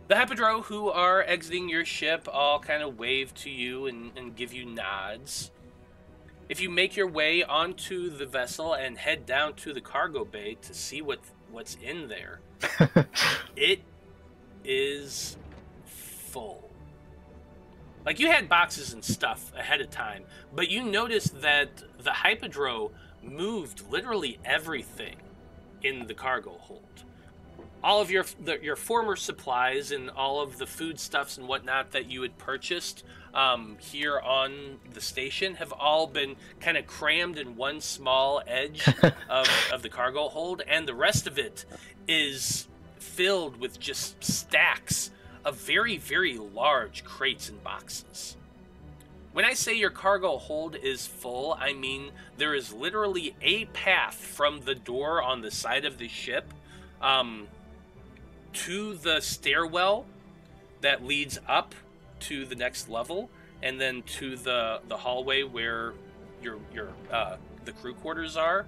[SPEAKER 1] The Hyppodro who are exiting your ship all kind of wave to you and give you nods. If you make your way onto the vessel and head down to the cargo bay to see what's in there, it is full. Like, you had boxes and stuff ahead of time, but you noticed that the Hyppodro moved literally everything in the cargo hold. All of your former supplies and all of the foodstuffs and whatnot that you had purchased here on the station have all been kind of crammed in one small edge of the cargo hold, and the rest of it is filled with just stacks of very, very large crates and boxes. When I say your cargo hold is full, I mean there is literally a path from the door on the side of the ship to the stairwell that leads up to the next level, and then to the hallway where the crew quarters are.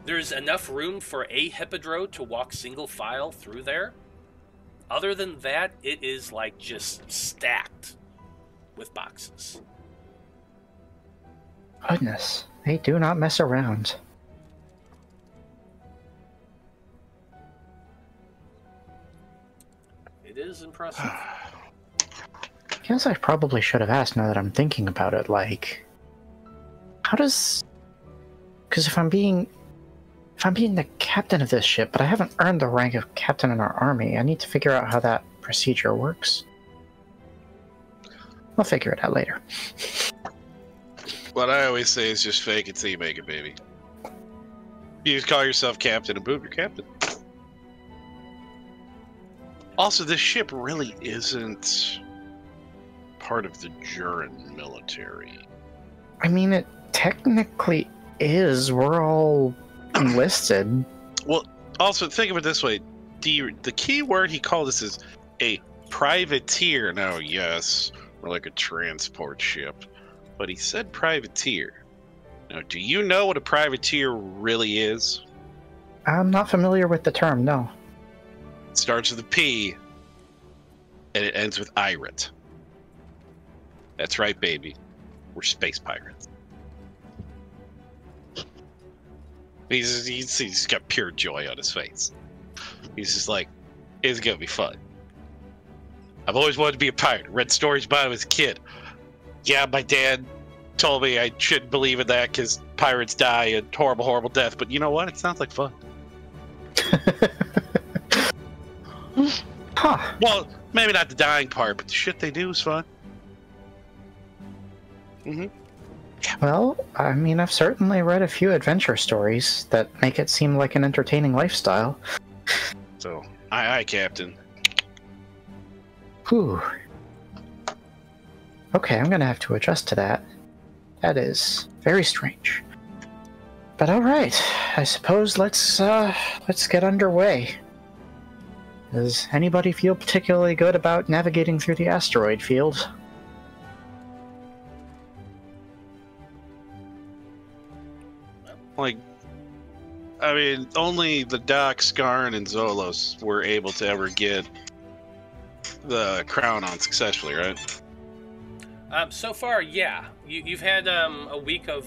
[SPEAKER 1] There's enough room for a Hyppodro to walk single file through there. Other than that, it is like just stacked with boxes.
[SPEAKER 2] Goodness, they do not mess around.
[SPEAKER 1] It is impressive.
[SPEAKER 2] I guess I probably should have asked, now that I'm thinking about it, like, how does... Because if I'm being the captain of this ship, but I haven't earned the rank of captain in our army, I need to figure out how that procedure works. I'll figure it out later.
[SPEAKER 3] What I always say is just fake it till you make it, baby. You just call yourself captain and boom, you're captain. Also, this ship really isn't part of the Juran military.
[SPEAKER 2] I mean, it technically is. We're all enlisted.
[SPEAKER 3] Well, Also, think of it this way: the key word he called us is a privateer. Now, yes, we're like a transport ship, but he said privateer. Now, do you know what a privateer really is?
[SPEAKER 2] I'm not familiar with the term, no.
[SPEAKER 3] It starts with a P, and it ends with Irat. That's right, baby. We're space pirates. He's got pure joy on his face. He's just like, it's gonna be fun. I've always wanted to be a pirate. Read stories about him as a kid. Yeah, my dad told me I shouldn't believe in that because pirates die a horrible, horrible death. But you know what? It sounds like fun.
[SPEAKER 2] Huh.
[SPEAKER 3] Well, maybe not the dying part, but the shit they do is fun. Mm-hmm.
[SPEAKER 2] Well, I mean, I've certainly read a few adventure stories that make it seem like an entertaining lifestyle.
[SPEAKER 3] So, aye, Captain.
[SPEAKER 2] Whew. Okay, I'm gonna have to adjust to that. That is very strange. But alright, I suppose let's get underway. Does anybody feel particularly good about navigating through the asteroid field?
[SPEAKER 3] Like, I mean, only the Doc, Skarn, and Zolos were able to ever get the crown on successfully, right?
[SPEAKER 1] So far, yeah. You've had a week of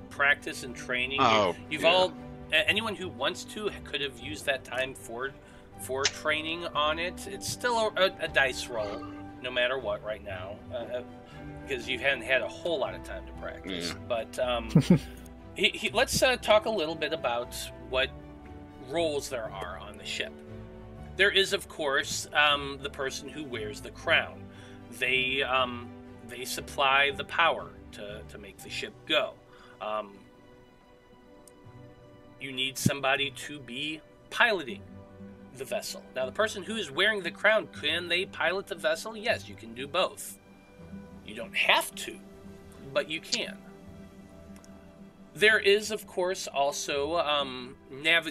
[SPEAKER 1] practice and training.
[SPEAKER 3] Oh,
[SPEAKER 1] You've
[SPEAKER 3] yeah.
[SPEAKER 1] all anyone who wants to could have used that time for training on it. It's still a dice roll, no matter what, right now, because you hadn't had a whole lot of time to practice.
[SPEAKER 3] Yeah.
[SPEAKER 1] But let's talk a little bit about what roles there are on the ship. There is, of course, the person who wears the crown. They supply the power to make the ship go. You need somebody to be piloting the vessel. Now, the person who is wearing the crown, can they pilot the vessel? Yes, you can do both. You don't have to, but you can. There is, of course, also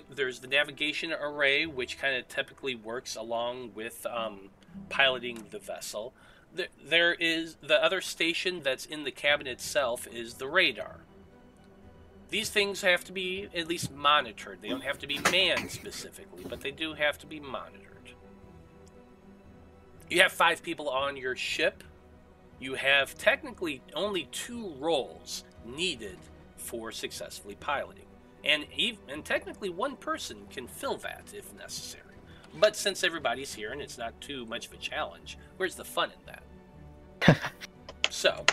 [SPEAKER 1] there's the navigation array, which kind of typically works along with piloting the vessel. There is the other station that's in the cabin itself is the radar. These things have to be at least monitored. They don't have to be manned specifically, but they do have to be monitored. You have 5 people on your ship. You have technically only 2 roles needed for successfully piloting. And technically 1 person can fill that if necessary. But since everybody's here and it's not too much of a challenge, where's the fun in that? So,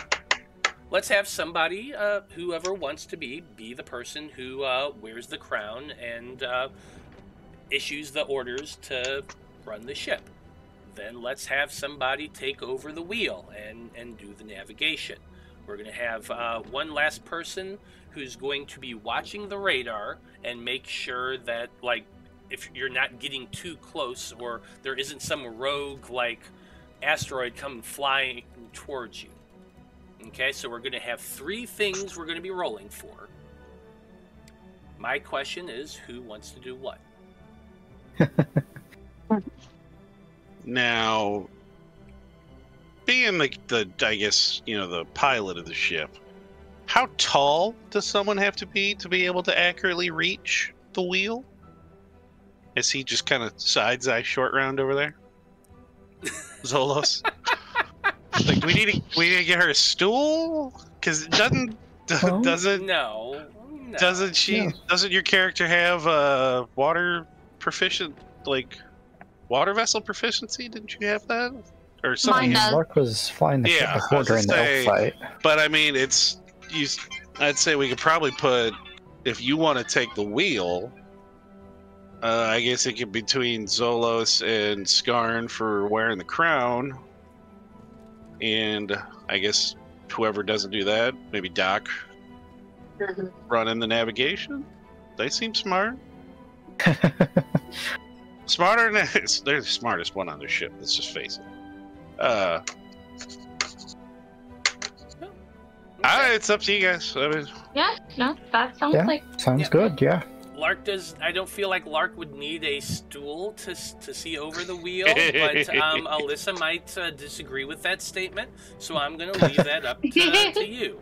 [SPEAKER 1] let's have somebody, whoever wants to be the person who wears the crown and issues the orders to run the ship. Then let's have somebody take over the wheel and do the navigation. We're going to have one last person who's going to be watching the radar and make sure that, like, if you're not getting too close or there isn't some rogue, like, asteroid coming flying towards you. Okay, so we're going to have 3 things we're going to be rolling for. My question is, who wants to do what?
[SPEAKER 3] Now, being the I guess, the pilot of the ship, how tall does someone have to be able to accurately reach the wheel? Is he just kind of side's eye short round over there? Zolos? Like, we need to get her a stool? Because it doesn't
[SPEAKER 1] No.
[SPEAKER 3] doesn't your character have water vessel proficiency? Didn't you have that? Or something?
[SPEAKER 5] Mine does.
[SPEAKER 2] Mark was flying the ship before during the elf fight.
[SPEAKER 3] But I mean, I'd say we could probably put, if you want to take the wheel, I guess it could be between Zolos and Skarn for wearing the crown. And I guess whoever doesn't do that, maybe Doc running the navigation. They seem smart. Smarter than they're the smartest one on their ship. Let's just face it. It's up to you guys. I mean,
[SPEAKER 5] Yeah, no, that sounds like
[SPEAKER 2] Sounds
[SPEAKER 1] Yeah.
[SPEAKER 2] good, yeah.
[SPEAKER 1] I don't feel like Lark would need a stool to see over the wheel, but Alyssa might disagree with that statement, so I'm going to leave that up to you.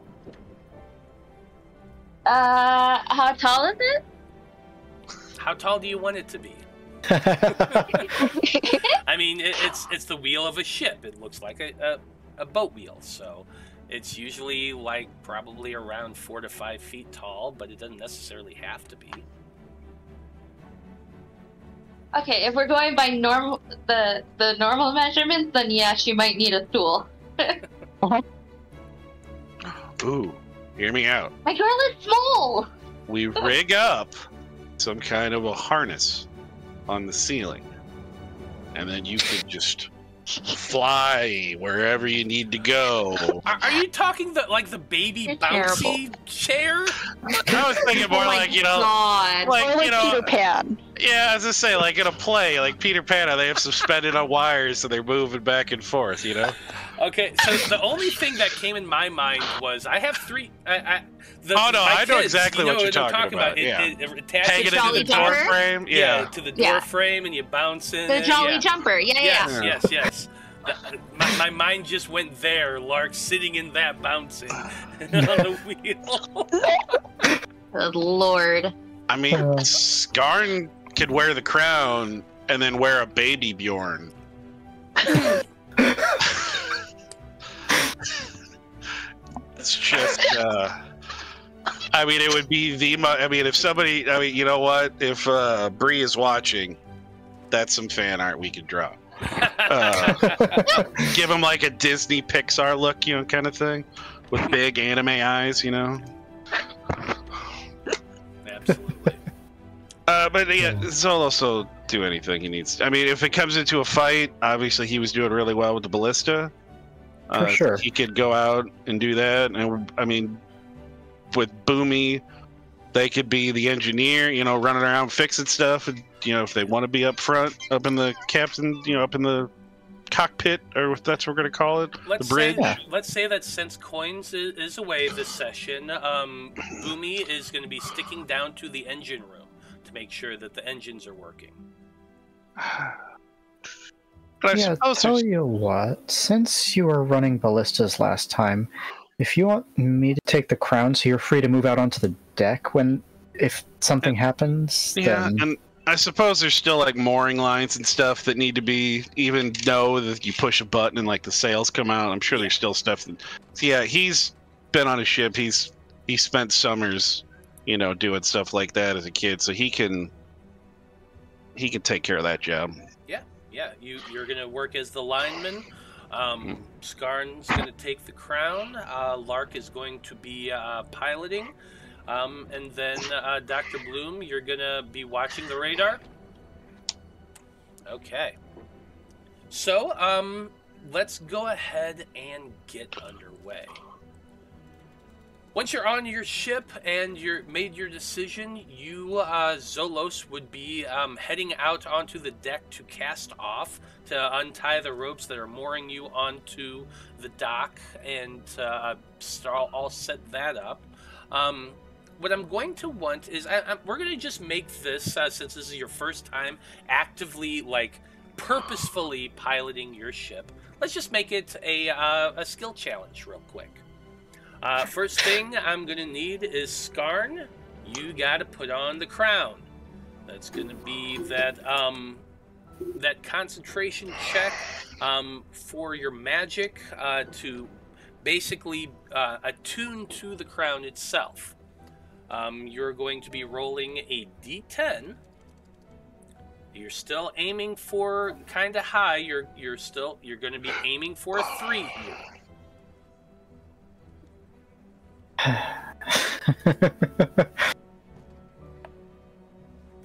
[SPEAKER 5] How tall is it?
[SPEAKER 1] How tall do you want it to be? I mean, it's the wheel of a ship. It looks like a boat wheel, so it's usually like probably around 4 to 5 feet tall, but it doesn't necessarily have to be.
[SPEAKER 5] Okay, if we're going by the normal measurements, then yeah, she might need a stool.
[SPEAKER 3] Ooh, hear me out.
[SPEAKER 5] My girl is small.
[SPEAKER 3] We rig up some kind of a harness on the ceiling, and then you could just fly wherever you need to go.
[SPEAKER 1] Are you talking the baby
[SPEAKER 5] You're
[SPEAKER 1] bouncy chair?
[SPEAKER 3] I was thinking more like, you know,
[SPEAKER 5] God.
[SPEAKER 3] like,
[SPEAKER 4] Or like
[SPEAKER 3] you know,
[SPEAKER 4] Peter Pan.
[SPEAKER 3] yeah, as I say, like in a play, like Peter Pan, how they have suspended on wires, so they're moving back and forth, you know?
[SPEAKER 1] Okay, so the only thing that came in my mind was I have 3.
[SPEAKER 3] I know exactly what you're talking about.
[SPEAKER 1] It attaches
[SPEAKER 3] Hang it
[SPEAKER 1] to
[SPEAKER 3] into
[SPEAKER 1] the
[SPEAKER 3] the
[SPEAKER 1] door
[SPEAKER 3] door frame?
[SPEAKER 1] Yeah,
[SPEAKER 3] Yeah.
[SPEAKER 1] to the door frame, and you bounce in.
[SPEAKER 5] The Jolly
[SPEAKER 1] yeah.
[SPEAKER 5] Jumper. Yeah.
[SPEAKER 1] Yes. My mind just went there, Lark, sitting in that, bouncing on the wheel.
[SPEAKER 5] Good Lord.
[SPEAKER 3] I mean, Skarn could wear the crown and then wear a baby Bjorn. It's just, I mean, it would be if somebody, you know what? If Bree is watching, that's some fan art we could draw. Give him like a Disney Pixar look, you know, kind of thing, with big anime eyes, you know.
[SPEAKER 1] Absolutely.
[SPEAKER 3] But yeah, Zolos will do anything he needs. I mean, if it comes into a fight, obviously he was doing really well with the ballista.
[SPEAKER 2] For sure.
[SPEAKER 3] He could go out and do that. And I mean, with Boomy, they could be the engineer, you know, running around fixing stuff. And, you know, if they want to be up front, up in the captain, you know, up in the cockpit, or if that's what we're going to call it, the bridge.
[SPEAKER 1] Let's say that since Coins is away this session, Boomy is going to be sticking down to the engine room to make sure that the engines are working.
[SPEAKER 3] But
[SPEAKER 2] Yeah, tell you what, since you were running ballistas last time, if you want me to take the crown, so you're free to move out onto the deck if something happens.
[SPEAKER 3] Yeah,
[SPEAKER 2] then...
[SPEAKER 3] and I suppose there's still like mooring lines and stuff that need to be know that you push a button and like the sails come out. I'm sure there's still stuff. Yeah, he's been on a ship. He spent summers, you know, doing stuff like that as a kid, so he can take care of that job.
[SPEAKER 1] Yeah, you're going to work as the lineman. Skarn's going to take the crown. Lark is going to be piloting. And then Dr. Bloom, you're going to be watching the radar. Okay. So, let's go ahead and get underway. Once you're on your ship and you're made your decision, you, Zolos, would be heading out onto the deck to cast off, to untie the ropes that are mooring you onto the dock, and all set that up. What I'm going to want is, we're going to just make this, since this is your first time actively, like, purposefully piloting your ship, let's just make it a skill challenge real quick. First thing I'm going to need is Skarn. You got to put on the crown. That's going to be that concentration check for your magic to basically attune to the crown itself. You're going to be rolling a d10. You're still aiming for kind of high. You're going to be aiming for a 3 here.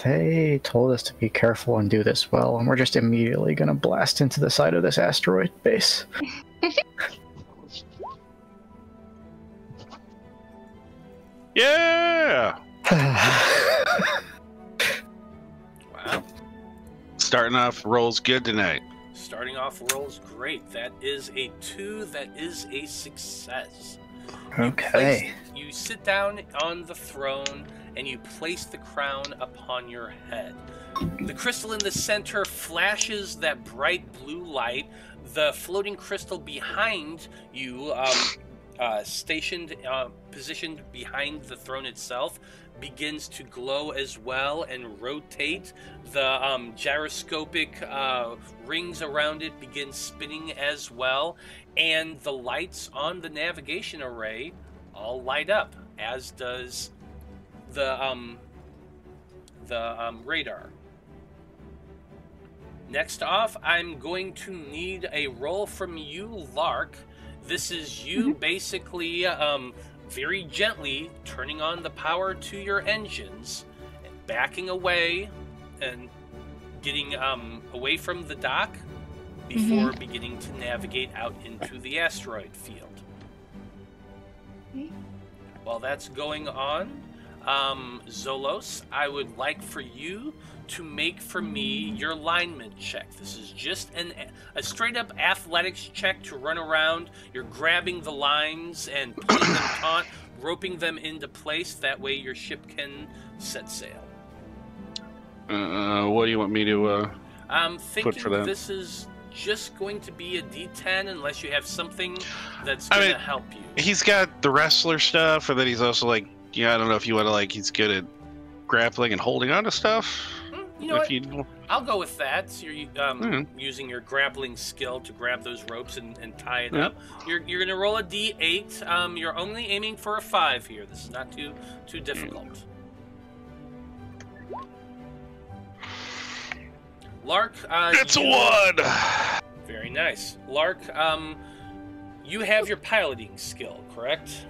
[SPEAKER 2] They told us to be careful and do this well, and we're just immediately going to blast into the side of this asteroid base.
[SPEAKER 3] Yeah!
[SPEAKER 1] Wow.
[SPEAKER 3] Starting off rolls good tonight.
[SPEAKER 1] Starting off rolls great. That is a 2. That is a success.
[SPEAKER 2] Okay.
[SPEAKER 1] You sit down on the throne, and you place the crown upon your head. The crystal in the center flashes that bright blue light. The floating crystal behind you, positioned behind the throne itself, begins to glow as well and rotate. The gyroscopic rings around it begin spinning as well, and the lights on the navigation array all light up, as does the radar. Next off, I'm going to need a roll from you, Lark. This is you basically very gently turning on the power to your engines, and backing away and getting away from the dock before beginning to navigate out into the asteroid field. While that's going on, Zolos, I would like for you to make for me your lineman check. This is just a straight-up athletics check to run around. You're grabbing the lines and pulling them taut, roping them into place. That way your ship can set sail.
[SPEAKER 3] What do you want me to
[SPEAKER 1] I'm
[SPEAKER 3] put for
[SPEAKER 1] thinking
[SPEAKER 3] that?
[SPEAKER 1] this is just going to be a D10 unless you have something that's going to help you.
[SPEAKER 3] He's got the wrestler stuff, and then he's also like, I don't know if you want to he's good at grappling and holding on to stuff.
[SPEAKER 1] You know what? I'll go with that. So you're using your grappling skill to grab those ropes and tie it up. You're going to roll a D8. You're only aiming for a 5 here. This is not too difficult. Lark,
[SPEAKER 3] It's a 1!
[SPEAKER 1] Very nice. Lark, you have your piloting skill, correct?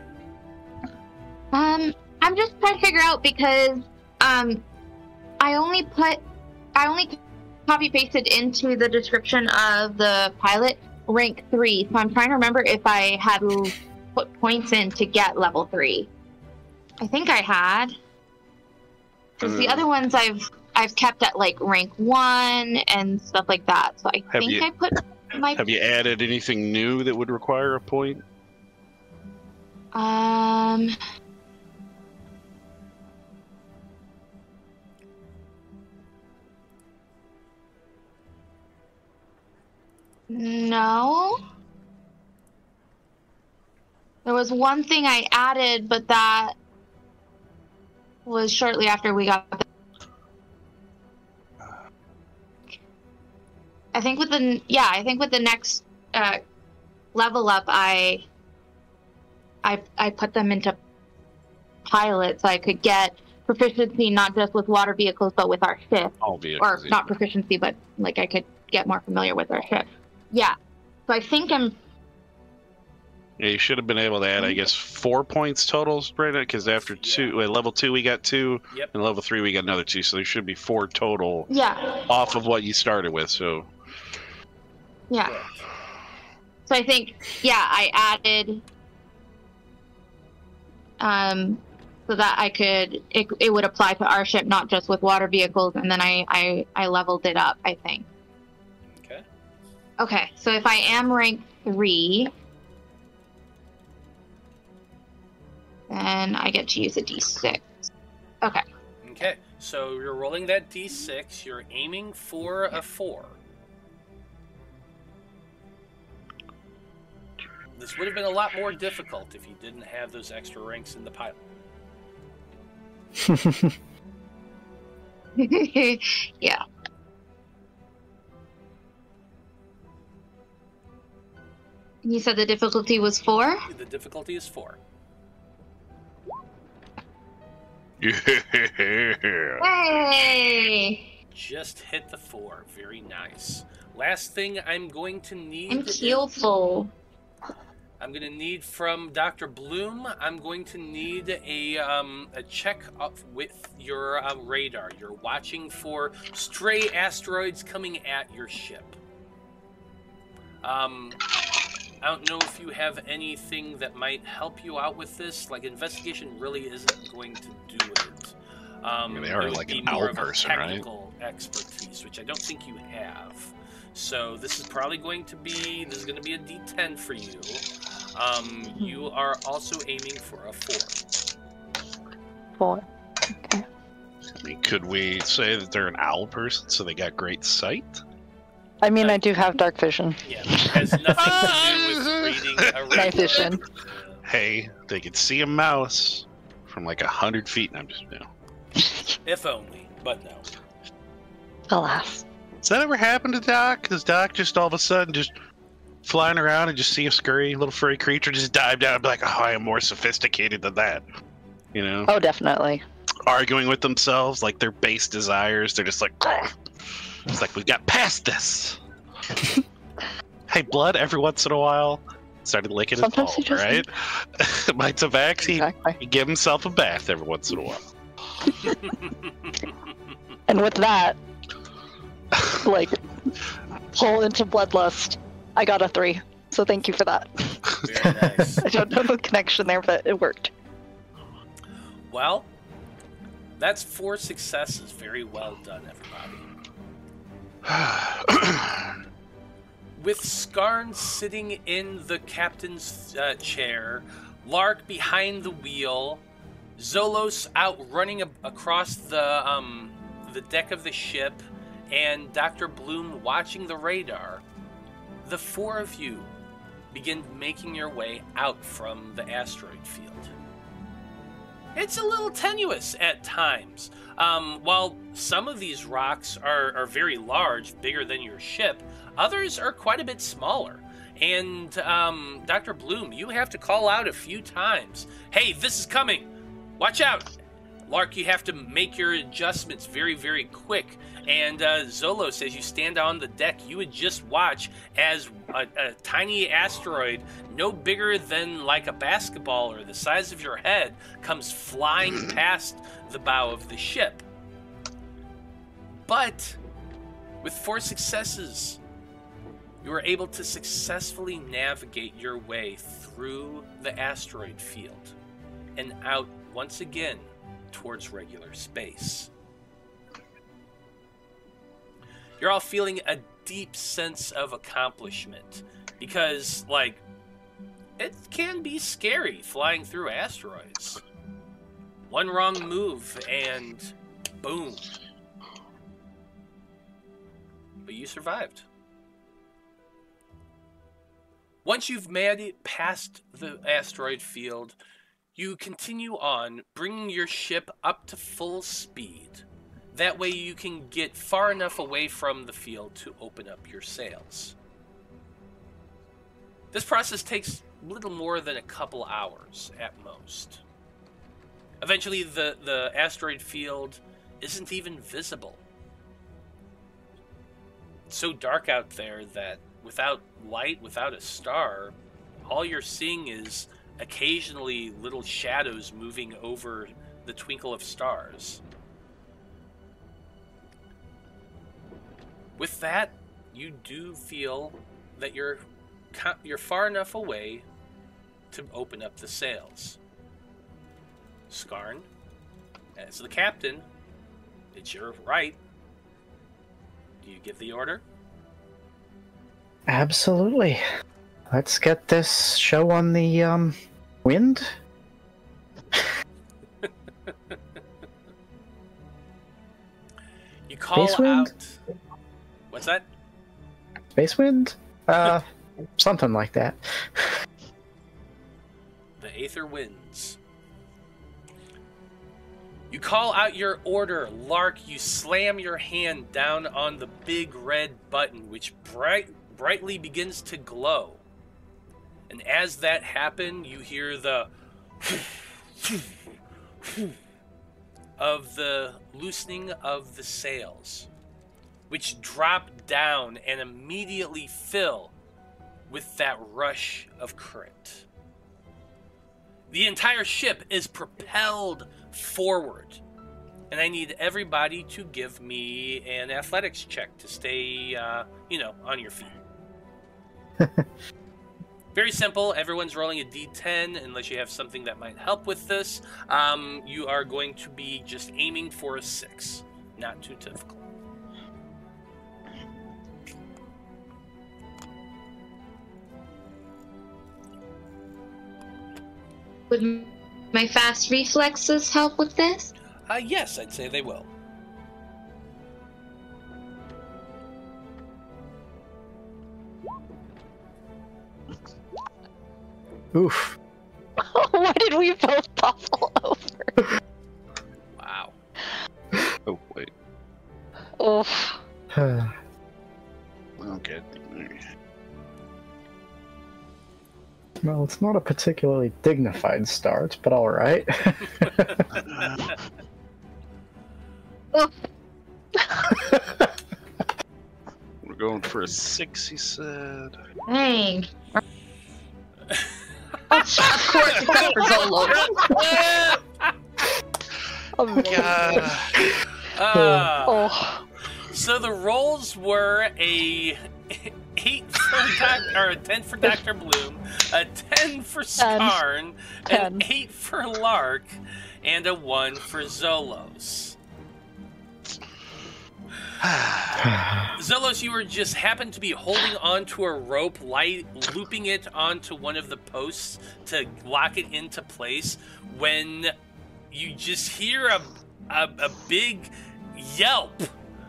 [SPEAKER 5] I'm just trying to figure out because I only copy pasted into the description of the pilot rank 3, so I'm trying to remember if I had put points in to get level 3. I think I had, because the other ones I've kept at rank 1 and stuff like that. So I think I put my.
[SPEAKER 3] Have you added anything new that would require a point?
[SPEAKER 5] No. There was one thing I added, but that was shortly after we got the... I think with the next level up, I put them into pilot so I could get proficiency not just with water vehicles but with our ship.
[SPEAKER 3] All vehicles.
[SPEAKER 5] Or not proficiency, but I could get more familiar with our ship. Yeah. So I think I'm...
[SPEAKER 3] Yeah, you should have been able to add, I guess, 4 points total, right? Because after level 2 we got 2, and level 3 we got another 2, so there should be 4 total.
[SPEAKER 5] Yeah.
[SPEAKER 3] Off of what you started with, so.
[SPEAKER 5] Yeah. So I think, I added, so that I could, it would apply to our ship, not just with water vehicles, and then I leveled it up, I think.
[SPEAKER 1] Okay.
[SPEAKER 5] Okay, so if I am rank 3, then I get to use a D6. Okay.
[SPEAKER 1] Okay, so you're rolling that D6. You're aiming for a 4. This would have been a lot more difficult if you didn't have those extra ranks in the pilot.
[SPEAKER 5] Yeah. You said the difficulty was 4?
[SPEAKER 1] The difficulty is 4.
[SPEAKER 3] Yeah.
[SPEAKER 5] Hey!
[SPEAKER 1] Just hit the 4. Very nice. Last thing I'm going to need...
[SPEAKER 5] I'm keelful.
[SPEAKER 1] I'm going to need from Dr. Bloom, I'm going to need a check up with your radar. You're watching for stray asteroids coming at your ship. I don't know if you have anything that might help you out with this. Investigation really isn't going to do it.
[SPEAKER 3] They are like an owl person, right?
[SPEAKER 1] Technical expertise, which I don't think you have. So this is probably going to be a D10 for you. You are also aiming for a 4.
[SPEAKER 4] 4.
[SPEAKER 3] I mean, could we say that they're an owl person, so they got great sight?
[SPEAKER 4] I mean, I do have dark vision.
[SPEAKER 1] Yeah, it has nothing to do with reading a
[SPEAKER 4] Night
[SPEAKER 1] radio.
[SPEAKER 4] vision.
[SPEAKER 3] Hey, they could see a mouse from like 100 feet. I'm just,
[SPEAKER 1] If only, but no.
[SPEAKER 4] Alas.
[SPEAKER 3] Does that ever happen to Doc? Does Doc just all of a sudden just flying around and just see a scurry little furry creature just dive down and be like, oh, I am more sophisticated than that? You know?
[SPEAKER 4] Oh, definitely.
[SPEAKER 3] Arguing with themselves, like their base desires. They're just like, "Grr." It's like, we got past this. Hey, Blood, every once in a while, started licking his
[SPEAKER 4] Sometimes
[SPEAKER 3] balls,
[SPEAKER 4] he just
[SPEAKER 3] right? My Tabax,
[SPEAKER 4] Exactly.
[SPEAKER 3] he give himself a bath every once in a while.
[SPEAKER 4] And with that, like, pull into Bloodlust. I got a 3. So thank you for that.
[SPEAKER 1] Very nice.
[SPEAKER 4] I don't know the connection there, but it worked.
[SPEAKER 1] Well, that's 4 successes. Very well done, everybody. With Skarn sitting in the captain's chair, Lark behind the wheel, Zolos out running across the deck of the ship, and Dr. Bloom watching the radar, the 4 of you begin making your way out from the asteroid field. It's a little tenuous at times. While some of these rocks are very large, bigger than your ship, others are quite a bit smaller. And Dr. Bloom, you have to call out a few times, hey, this is coming, watch out. Lark, you have to make your adjustments very, very quick. And Zolos, as you stand on the deck, you would just watch as a tiny asteroid, no bigger than like a basketball or the size of your head, comes flying past the bow of the ship. But with 4 successes, you were able to successfully navigate your way through the asteroid field and out once again towards regular space. You're all feeling a deep sense of accomplishment because, like, it can be scary flying through asteroids. One wrong move and boom. But you survived. Once you've made it past the asteroid field, you continue on, bringing your ship up to full speed. That way you can get far enough away from the field to open up your sails. This process takes little more than a couple hours at most. Eventually the asteroid field isn't even visible. It's so dark out there that without light, without a star, all you're seeing is occasionally little shadows moving over the twinkle of stars. With that, you do feel that you're far enough away to open up the sails. Skarn, as the captain, it's your right. Do you give the order?
[SPEAKER 2] Absolutely. Let's get this show on the wind.
[SPEAKER 1] You call
[SPEAKER 2] Space wind?
[SPEAKER 1] out. What's that?
[SPEAKER 2] Space wind? Something like that.
[SPEAKER 1] The Aether winds. You call out your order, Lark. You slam your hand down on the big red button, which brightly begins to glow. And as that happens, you hear the of the loosening of the sails, which drop down and immediately fill with that rush of current. The entire ship is propelled forward, and I need everybody to give me an athletics check to stay, on your feet. Very simple. Everyone's rolling a d10 unless you have something that might help with this. You are going to be just aiming for a 6. Not too difficult.
[SPEAKER 5] Would my fast reflexes help with this?
[SPEAKER 1] Yes, I'd say they will.
[SPEAKER 2] Oof.
[SPEAKER 4] Why did we both topple over?
[SPEAKER 1] Wow.
[SPEAKER 3] Oh, wait.
[SPEAKER 4] Oof.
[SPEAKER 3] Okay.
[SPEAKER 2] Well, it's not a particularly dignified start, but all right.
[SPEAKER 5] Oof.
[SPEAKER 3] We're going for a 6, he said.
[SPEAKER 5] Dang.
[SPEAKER 4] Of course, except for Zolos.
[SPEAKER 3] Oh, God.
[SPEAKER 4] Oh.
[SPEAKER 1] So the rolls were a 8 for a 10 for Dr. Bloom, a 10 for Skarn, an 8 for Lark, and a 1 for Zolos. Zolos, you were just happened to be holding onto a rope, looping it onto one of the posts to lock it into place, when you just hear a big yelp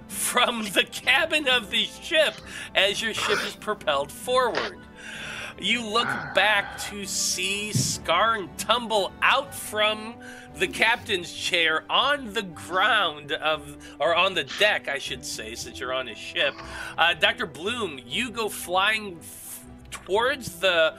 [SPEAKER 1] from the cabin of the ship as your ship is propelled forward. You look back to see Skarn tumble out from the captain's chair on the ground or on the deck, I should say, since you're on his ship. Dr. Bloom, you go flying towards the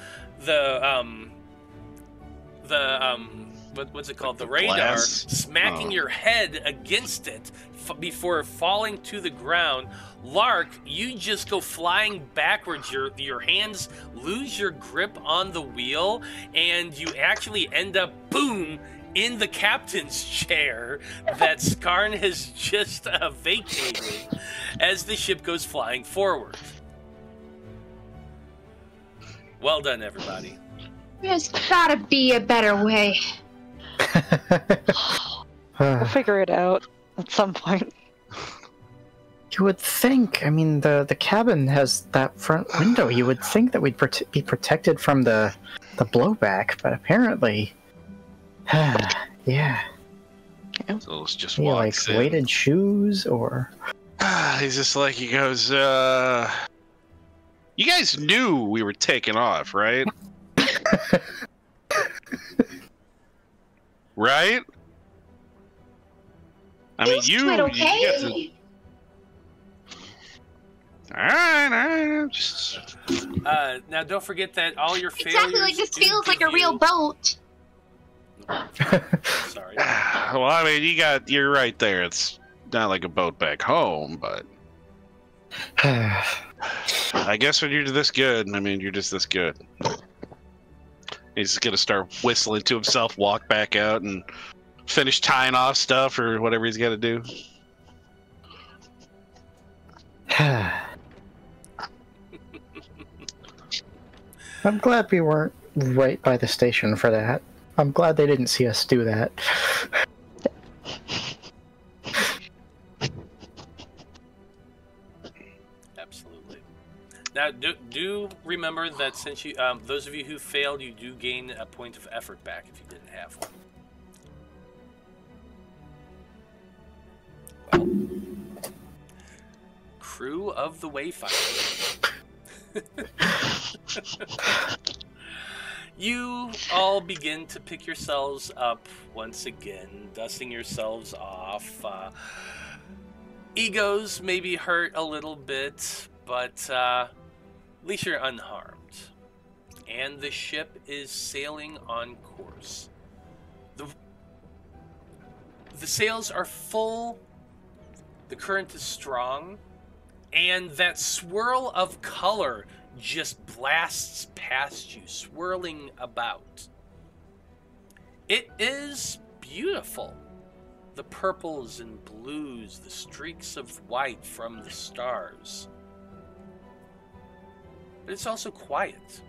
[SPEAKER 1] what's it called? The radar,
[SPEAKER 3] glass?
[SPEAKER 1] smacking your head against it before falling to the ground. Lark, you just go flying backwards. Your hands lose your grip on the wheel, and you actually end up, boom, in the captain's chair that Skarn has just vacated as the ship goes flying forward. Well done, everybody.
[SPEAKER 5] There's gotta be a better way.
[SPEAKER 4] We'll figure it out at some point.
[SPEAKER 2] You would think, I mean, the cabin has that front window. You would think that we'd be protected from the blowback, but apparently, yeah.
[SPEAKER 3] So it's just
[SPEAKER 2] Yeah, like
[SPEAKER 3] walks in.
[SPEAKER 2] weighted shoes or...
[SPEAKER 3] He's just like, he goes, you guys knew we were taking off, right? Right? I mean, you
[SPEAKER 5] It
[SPEAKER 3] got
[SPEAKER 5] okay?
[SPEAKER 3] to... All right, just...
[SPEAKER 1] Now, don't forget that all your failures...
[SPEAKER 5] Exactly, like this
[SPEAKER 1] do
[SPEAKER 5] feels like
[SPEAKER 1] give
[SPEAKER 5] a real
[SPEAKER 1] you-
[SPEAKER 5] boat.
[SPEAKER 1] Sorry.
[SPEAKER 3] Well, I mean, you're right there. It's not like a boat back home, but I guess when you're this good, I mean, you're just this good. He's just gonna start whistling to himself, walk back out, and finish tying off stuff or whatever he's got to do.
[SPEAKER 2] I'm glad we weren't right by the station for that. I'm glad they didn't see us do that.
[SPEAKER 1] Absolutely. Now, do remember that since you, those of you who failed, you do gain a point of effort back if you didn't have one. Crew of the Wayfinder. You all begin to pick yourselves up once again, dusting yourselves off. Egos maybe hurt a little bit, but at least you're unharmed. And the ship is sailing on course. The sails are full, the current is strong, and that swirl of color just blasts past you, swirling about. It is beautiful. The purples and blues, the streaks of white from the stars. But it's also quiet.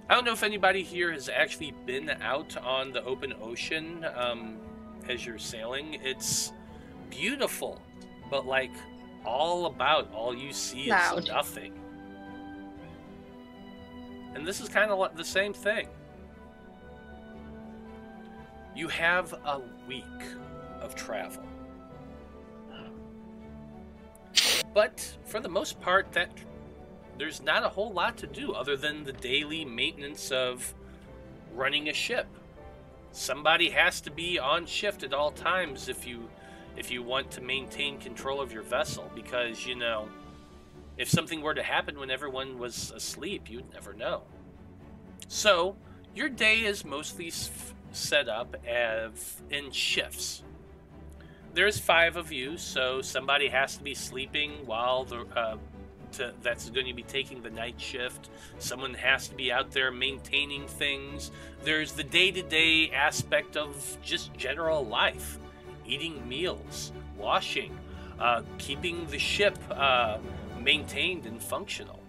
[SPEAKER 1] I don't know if anybody here has actually been out on the open ocean as you're sailing. It's beautiful, but like all you see is
[SPEAKER 5] Loud.
[SPEAKER 1] nothing. And this is kind of the same thing. You have a week of travel. But for the most part, there's not a whole lot to do other than the daily maintenance of running a ship. Somebody has to be on shift at all times if you want to maintain control of your vessel, because, you know, if something were to happen when everyone was asleep, you'd never know. So, your day is mostly set up in shifts. There's 5 of you, so somebody has to be sleeping while that's going to be taking the night shift. Someone has to be out there maintaining things. There's the day-to-day aspect of just general life. Eating meals, washing, keeping the ship maintained and functional.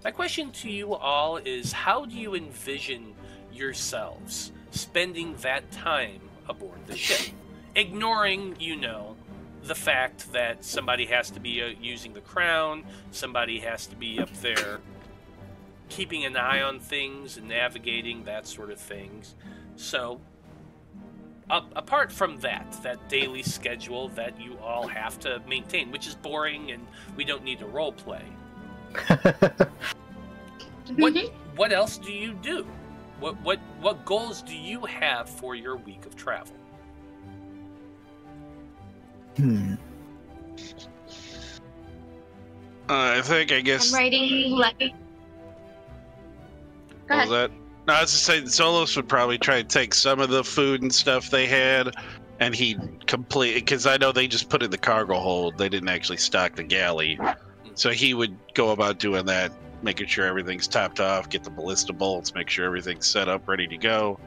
[SPEAKER 1] My question to you all is, how do you envision yourselves spending that time aboard the ship? Ignoring, you know, the fact that somebody has to be using the crown, somebody has to be up there keeping an eye on things and navigating that sort of things. So, apart from that daily schedule that you all have to maintain, which is boring and we don't need to role play. What else do you do? What goals do you have for your week of travel?
[SPEAKER 3] I guess.
[SPEAKER 5] I'm writing letters. Go
[SPEAKER 3] What was
[SPEAKER 5] ahead.
[SPEAKER 3] that? No, I was just saying, Zolos would probably try to take some of the food and stuff they had, and he'd complete, because I know they just put it in the cargo hold. They didn't actually stock the galley. So he would go about doing that, making sure everything's topped off, get the ballista bolts, make sure everything's set up, ready to go.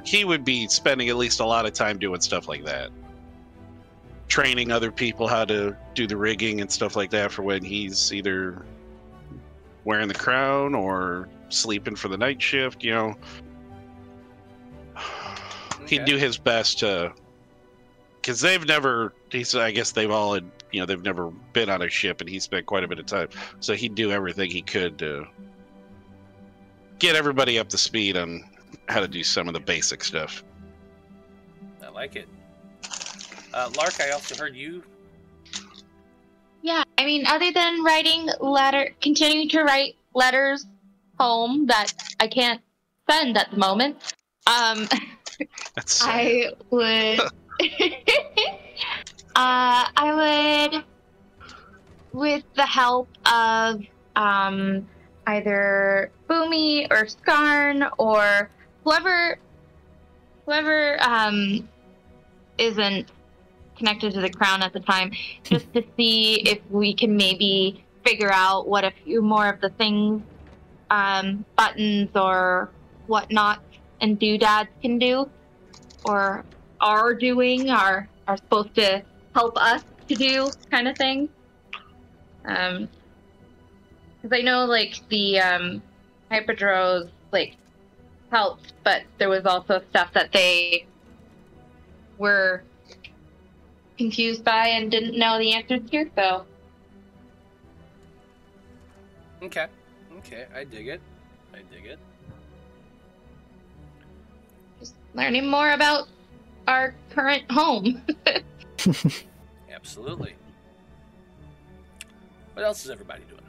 [SPEAKER 3] He would be spending at least a lot of time doing stuff like that. Training other people how to do the rigging and stuff like that for when he's either wearing the crown or sleeping for the night shift, you know. He'd do his best to, because I guess they've all had, you know, they've never been on a ship, and he spent quite a bit of time. So he'd do everything he could to get everybody up to speed on how to do some of the basic stuff.
[SPEAKER 1] I like it. Lark, I also heard you.
[SPEAKER 5] Yeah, I mean, other than continuing to write letters home that I can't send at the moment,
[SPEAKER 3] That's sad.
[SPEAKER 5] I would, I would, with the help of either Boomy or Skarn or whoever isn't connected to the crown at the time, just to see if we can maybe figure out what a few more of the things, buttons or whatnot and doodads can do, or are doing, are supposed to help us to do, kind of thing. Because I know, like, the Hyppodros, like, helped, but there was also stuff that they were confused by and didn't know the answers to, so.
[SPEAKER 1] Okay, I dig it.
[SPEAKER 5] Just learning more about our current home.
[SPEAKER 1] Absolutely. What else is everybody doing?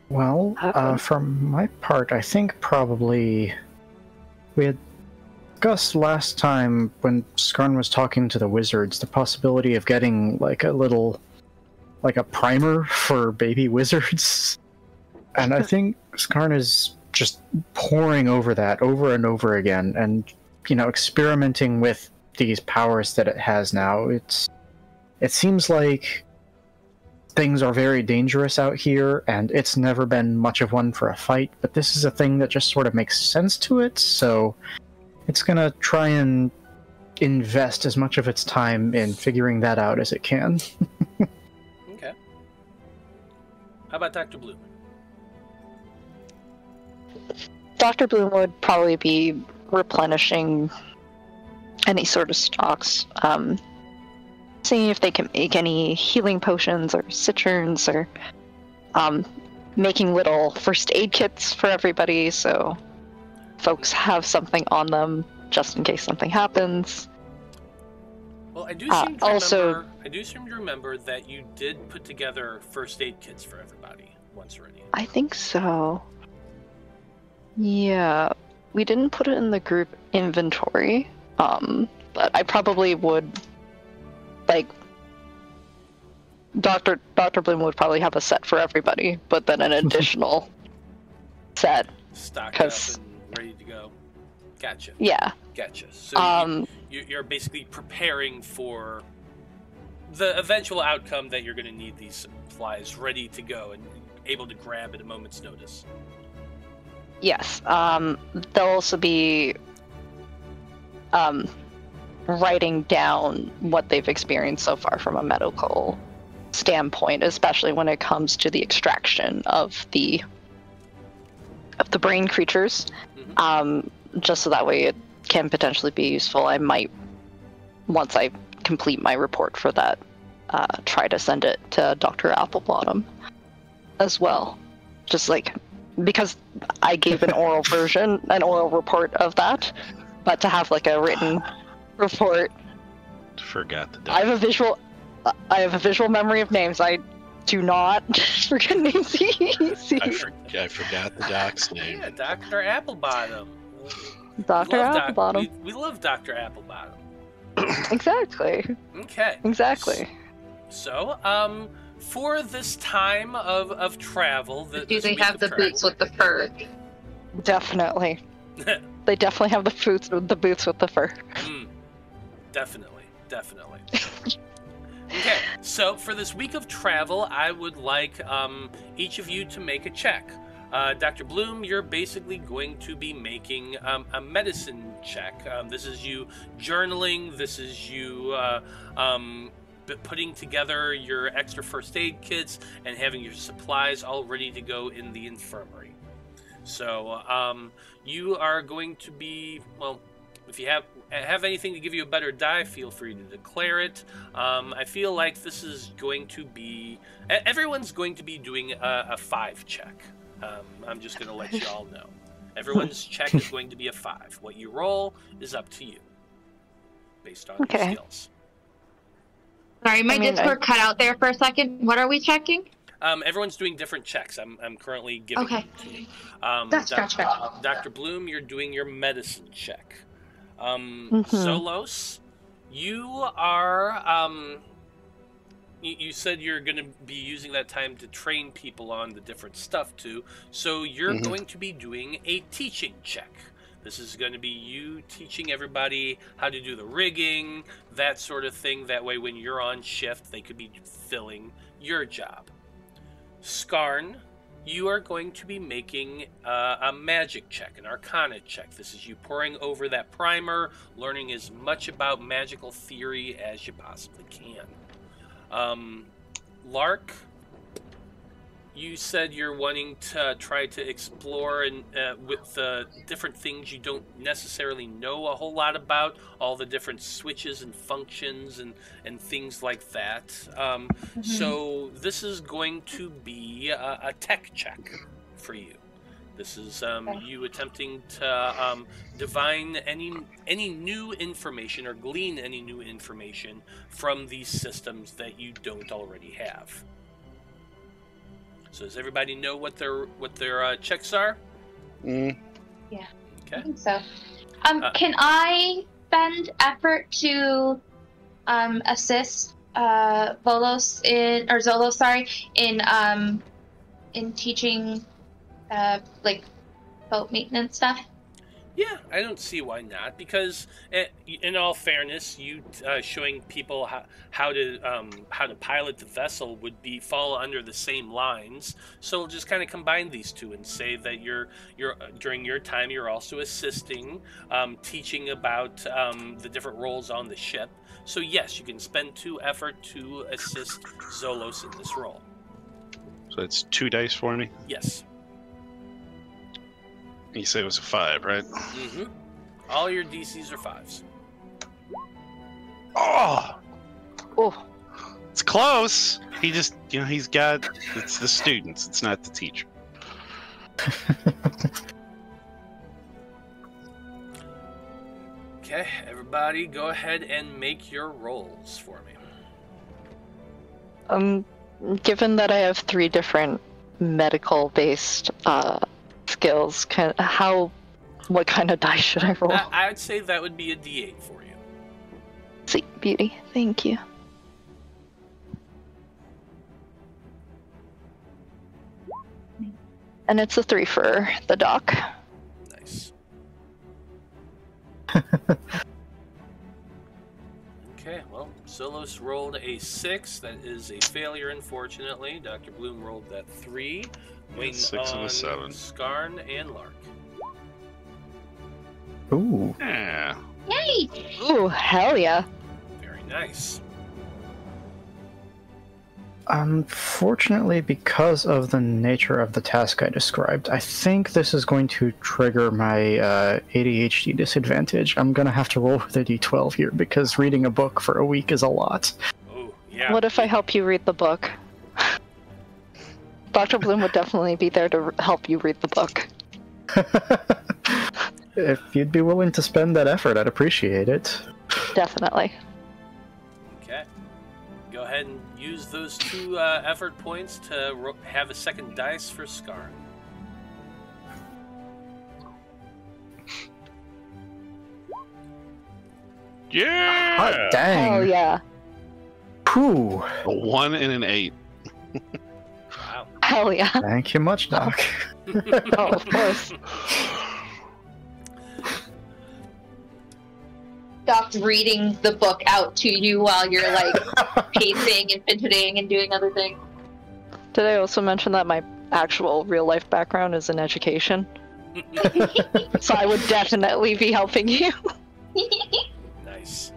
[SPEAKER 2] Well, from my part, I think probably we had discussed last time when Skarn was talking to the wizards the possibility of getting like a primer for baby wizards. And I think Skarn is just poring over that over and over again and, you know, experimenting with these powers that it has now. It seems like things are very dangerous out here, and it's never been much of one for a fight, but this is a thing that just sort of makes sense to it, so it's gonna try and invest as much of its time in figuring that out as it can.
[SPEAKER 1] Okay. How about Dr. Bloom?
[SPEAKER 4] Dr. Bloom would probably be replenishing any sort of stocks, seeing if they can make any healing potions or citrons or making little first aid kits for everybody, so folks have something on them just in case something happens.
[SPEAKER 1] Well, I do seem to remember that you did put together first aid kits for everybody once already.
[SPEAKER 4] I think so. Yeah, we didn't put it in the group inventory, but I probably would, like, Dr. Bloom would probably have a set for everybody, but then an additional set.
[SPEAKER 1] Stocked up and ready to go. Gotcha.
[SPEAKER 4] Yeah.
[SPEAKER 1] Gotcha. So you're basically preparing for the eventual outcome that you're going to need these supplies ready to go and able to grab at a moment's notice.
[SPEAKER 4] Yes. They'll also be writing down what they've experienced so far from a medical standpoint, especially when it comes to the extraction of the brain creatures.
[SPEAKER 1] Mm-hmm.
[SPEAKER 4] Just so that way it can potentially be useful. I might, once I complete my report for that, try to send it to Dr. Applebottom as well. Just like, because I gave an oral report of that, but to have like a written report.
[SPEAKER 3] Forgot the
[SPEAKER 4] I have a visual memory of names. I do not forget names easy.
[SPEAKER 3] I forgot the doc's name.
[SPEAKER 1] Yeah, Dr. Applebottom.
[SPEAKER 4] Dr. Applebottom.
[SPEAKER 1] We love Dr. Applebottom.
[SPEAKER 4] Exactly.
[SPEAKER 1] Okay.
[SPEAKER 4] Exactly.
[SPEAKER 1] So, for this time of travel...
[SPEAKER 5] Do they have the boots with the fur?
[SPEAKER 4] Definitely. They definitely have the boots with the fur.
[SPEAKER 1] Definitely. Okay, so for this week of travel, I would like each of you to make a check. Dr. Bloom, you're basically going to be making a medicine check. This is you journaling. This is you putting together your extra first aid kits and having your supplies all ready to go in the infirmary. So you are going to be, well, if you have anything to give you a better die, feel free to declare it. I feel like this is going to be... Everyone's going to be doing a 5 check. I'm just going to let you all know. Everyone's check is going to be a 5. What you roll is up to you, based on your skills.
[SPEAKER 5] Sorry, my Discord cut out there for a second. What are we checking?
[SPEAKER 1] Everyone's doing different checks. I'm currently giving them to you.
[SPEAKER 5] Gotcha.
[SPEAKER 1] Dr. Bloom, you're doing your medicine check. Zolos, you are... You said you're going to be using that time to train people on the different stuff too, so you're going to be doing a teaching check. This is going to be you teaching everybody how to do the rigging, that sort of thing. That way when you're on shift, they could be filling your job. Skarn, you are going to be making a magic check, an arcana check. This is you pouring over that primer, learning as much about magical theory as you possibly can. Lark, you said you're wanting to try to explore and with the different things you don't necessarily know a whole lot about, all the different switches and functions and things like that. So this is going to be a tech check for you. This is you attempting to divine any new information or glean any new information from these systems that you don't already have. So does everybody know what their checks are?
[SPEAKER 5] Yeah.
[SPEAKER 1] Okay.
[SPEAKER 5] I think so. Can I spend effort to assist Zolos in teaching like boat maintenance stuff?
[SPEAKER 1] Yeah, I don't see why not, because in all fairness, you showing people how to pilot the vessel would fall under the same lines. So we'll just kind of combine these two and say that you're during your time you're also assisting, teaching about the different roles on the ship. So yes, you can spend 2 effort to assist Zolos in this role.
[SPEAKER 3] So it's 2 dice for me?
[SPEAKER 1] Yes.
[SPEAKER 3] You said it was a 5, right?
[SPEAKER 1] All your DCs are 5s.
[SPEAKER 3] Oh! It's close. He just, he's got. It's the students. It's not the teacher.
[SPEAKER 1] Okay, everybody, go ahead and make your rolls for me.
[SPEAKER 4] Given that I have 3 different medical-based skills, what kind of die should I roll?
[SPEAKER 1] I would say that would be a D8 for you.
[SPEAKER 4] Sweet beauty, thank you. And it's a 3 for the doc.
[SPEAKER 1] Nice. Okay, well, Zolos rolled a 6. That is a failure, unfortunately. Dr. Bloom rolled that 3. Waiting
[SPEAKER 3] 6 and a 7.
[SPEAKER 1] Skarn and Lark.
[SPEAKER 2] Ooh.
[SPEAKER 3] Yeah.
[SPEAKER 5] Yay!
[SPEAKER 4] Ooh, hell yeah.
[SPEAKER 1] Very nice.
[SPEAKER 2] Unfortunately, because of the nature of the task I described, I think this is going to trigger my ADHD disadvantage. I'm going to have to roll with a d12 here, because reading a book for a week is a lot.
[SPEAKER 1] Oh, yeah.
[SPEAKER 4] What if I help you read the book? Dr. Bloom would definitely be there to help you read the book.
[SPEAKER 2] If you'd be willing to spend that effort, I'd appreciate it.
[SPEAKER 4] Definitely.
[SPEAKER 1] Okay. Go ahead and use those 2 effort points to have a second dice for Skarn.
[SPEAKER 3] Yeah.
[SPEAKER 2] Hot dang.
[SPEAKER 4] Hell yeah.
[SPEAKER 2] Whew.
[SPEAKER 3] A 1 and an 8.
[SPEAKER 1] Wow.
[SPEAKER 4] Hell yeah.
[SPEAKER 2] Thank you much, Doc.
[SPEAKER 4] Oh, of course.
[SPEAKER 5] Doc's reading the book out to you while you're like pacing and fidgeting and doing other things.
[SPEAKER 4] Did I also mention that my actual real life background is in education? So I would definitely be helping you.
[SPEAKER 1] Nice.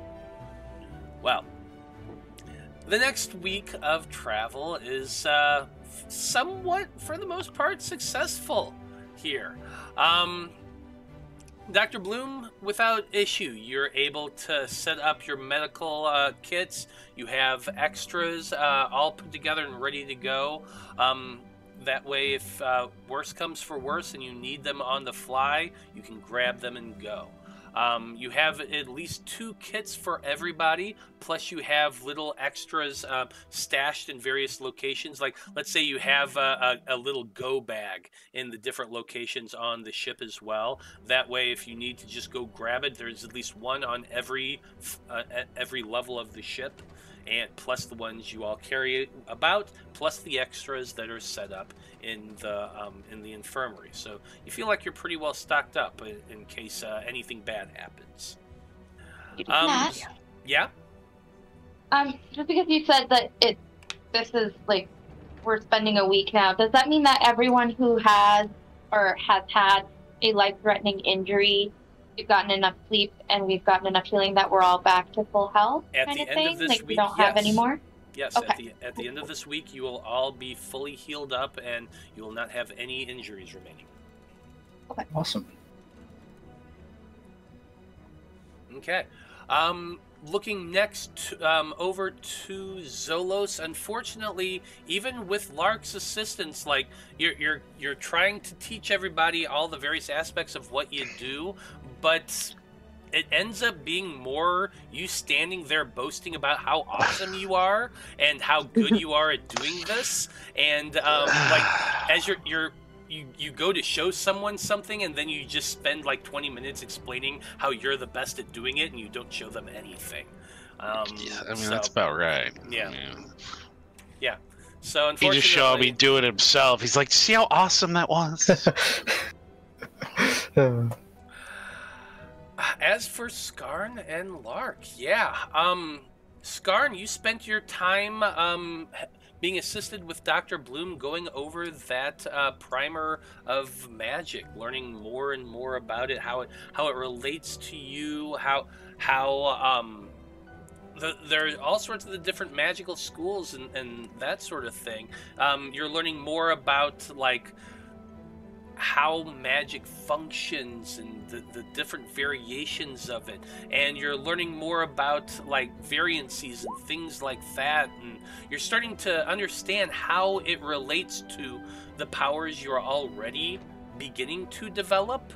[SPEAKER 1] Well, the next week of travel is somewhat, for the most part, successful here. Dr. Bloom, without issue, you're able to set up your medical kits. You have extras all put together and ready to go. That way, if worse comes for worse and you need them on the fly, you can grab them and go. You have at least 2 kits for everybody, plus you have little extras stashed in various locations. Like, let's say you have a little go bag in the different locations on the ship as well. That way, if you need to just go grab it, there's at least one on every level of the ship, and plus the ones you all carry about, plus the extras that are set up in the infirmary. So you feel like you're pretty well stocked up in case anything bad happens.
[SPEAKER 5] Matt?
[SPEAKER 1] Yeah.
[SPEAKER 5] Just because you said that this is like we're spending a week now, does that mean that everyone who has or has had a life-threatening injury, we've gotten enough sleep and we've gotten enough healing that we're all back to full health?
[SPEAKER 1] At
[SPEAKER 5] kind
[SPEAKER 1] the
[SPEAKER 5] of
[SPEAKER 1] end
[SPEAKER 5] thing?
[SPEAKER 1] of this
[SPEAKER 5] like
[SPEAKER 1] week,
[SPEAKER 5] we don't have
[SPEAKER 1] yes.
[SPEAKER 5] any more?
[SPEAKER 1] Yes,
[SPEAKER 5] Okay.
[SPEAKER 1] at the end of this week, you will all be fully healed up, and you will not have any injuries remaining.
[SPEAKER 2] Awesome.
[SPEAKER 1] Okay. Looking next over to Zolos. Unfortunately, even with Lark's assistance, like you're trying to teach everybody all the various aspects of what you do, but it ends up being more you standing there boasting about how awesome you are and how good you are at doing this. And like as you go to show someone something, and then you just spend like 20 minutes explaining how you're the best at doing it, and you don't show them anything.
[SPEAKER 3] Yeah, I mean, that's about right.
[SPEAKER 1] Yeah.
[SPEAKER 3] I mean,
[SPEAKER 1] Yeah. So
[SPEAKER 3] he
[SPEAKER 1] unfortunately,
[SPEAKER 3] just showed me do it himself. He's like, see how awesome that was?
[SPEAKER 1] As for Skarn and Lark, yeah. Skarn, you spent your time being assisted with Dr. Bloom going over that primer of magic, learning more and more about it, how it relates to you, how there are all sorts of the different magical schools and that sort of thing. You're learning more about like how magic functions and the different variations of it, and you're learning more about like variances and things like that, and you're starting to understand how it relates to the powers you're already beginning to develop,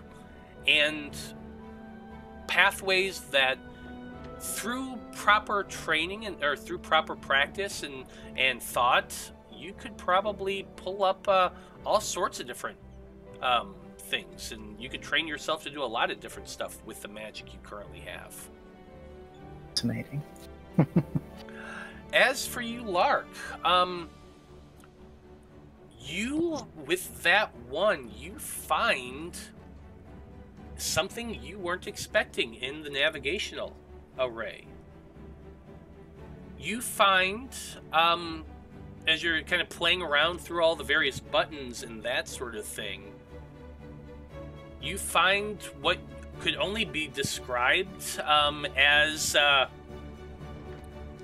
[SPEAKER 1] and pathways that through proper training or through proper practice and thought, you could probably pull up all sorts of different things, and you could train yourself to do a lot of different stuff with the magic you currently have.
[SPEAKER 2] Fascinating.
[SPEAKER 1] As for you, Lark, you, with that one, you find something you weren't expecting in the navigational array. You find, as you're kind of playing around through all the various buttons and that sort of thing, you find what could only be described as the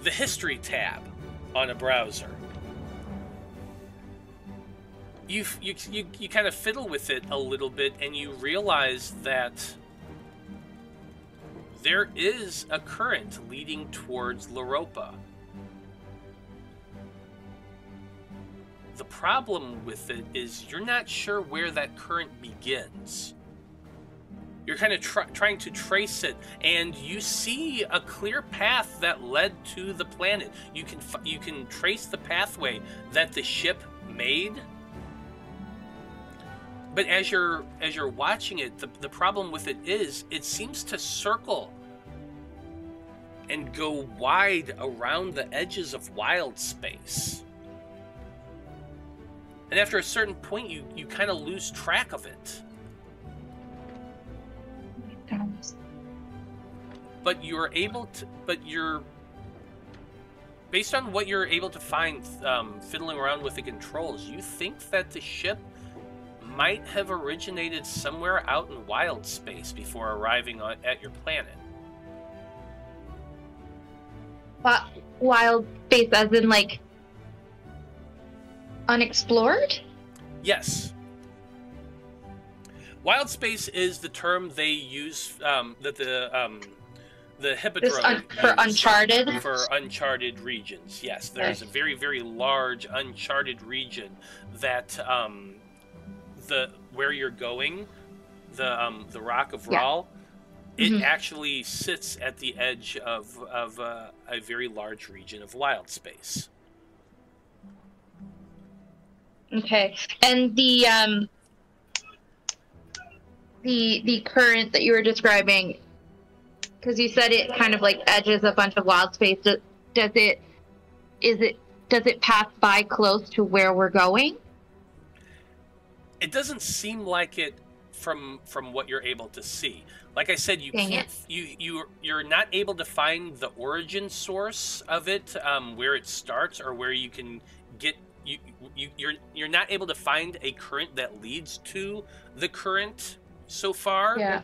[SPEAKER 1] history tab on a browser. You kind of fiddle with it a little bit, and you realize that there is a current leading towards Loroupa. The problem with it is you're not sure where that current begins. You're kind of trying to trace it, and you see a clear path that led to the planet. You can trace the pathway that the ship made. But as you're watching it, the problem with it is it seems to circle and go wide around the edges of Wildspace. And after a certain point, you kind of lose track of it. But you're able to. Based on what you're able to find, fiddling around with the controls, you think that the ship might have originated somewhere out in Wildspace before arriving at your planet.
[SPEAKER 5] Wildspace, as in like unexplored?
[SPEAKER 1] Yes. Wildspace is the term they use that the Hyppodro
[SPEAKER 5] for uncharted?
[SPEAKER 1] For uncharted regions. Yes, there's a very, very large uncharted region that where you're going, the Rock of Ral, it actually sits at the edge of a very large region of Wildspace.
[SPEAKER 5] Okay, and the current that you were describing, because you said it kind of like edges a bunch of Wildspace. Does it pass by close to where we're going?
[SPEAKER 1] It doesn't seem like it from what you're able to see. Like I said, you're not able to find the origin source of it, where it starts or where you can get. You're not able to find a current that leads to the current so far.
[SPEAKER 5] Yeah.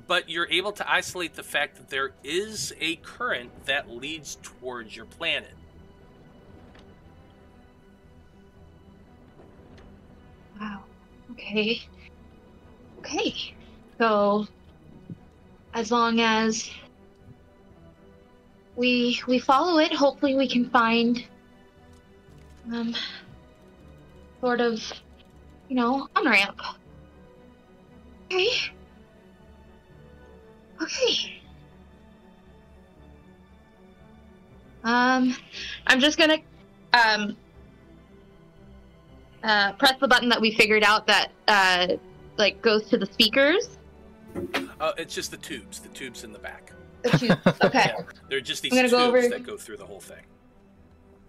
[SPEAKER 1] But you're able to isolate the fact that there is a current that leads towards your planet.
[SPEAKER 5] Wow. Okay. So, as long as we follow it, hopefully we can find sort of, on-ramp. Okay. I'm just gonna press the button that we figured out that goes to the speakers.
[SPEAKER 1] It's just the tubes in the back.
[SPEAKER 5] The tubes. Okay.
[SPEAKER 1] Yeah, they're just these tubes that go through the whole thing.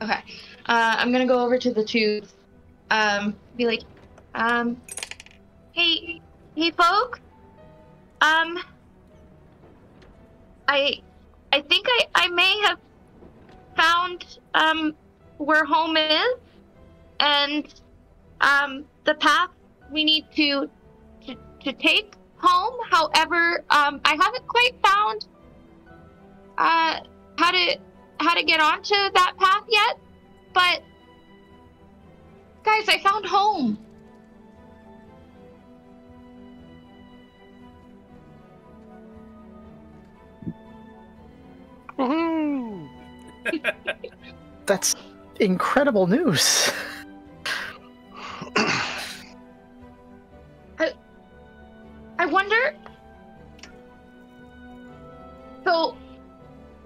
[SPEAKER 5] Okay. I'm gonna go over to the tubes. Be like, hey folks. I think I may have found where home is, and the path we need to take home. However, I haven't quite found how to get onto that path yet. But guys, I found home.
[SPEAKER 2] That's incredible news.
[SPEAKER 5] I wonder. So,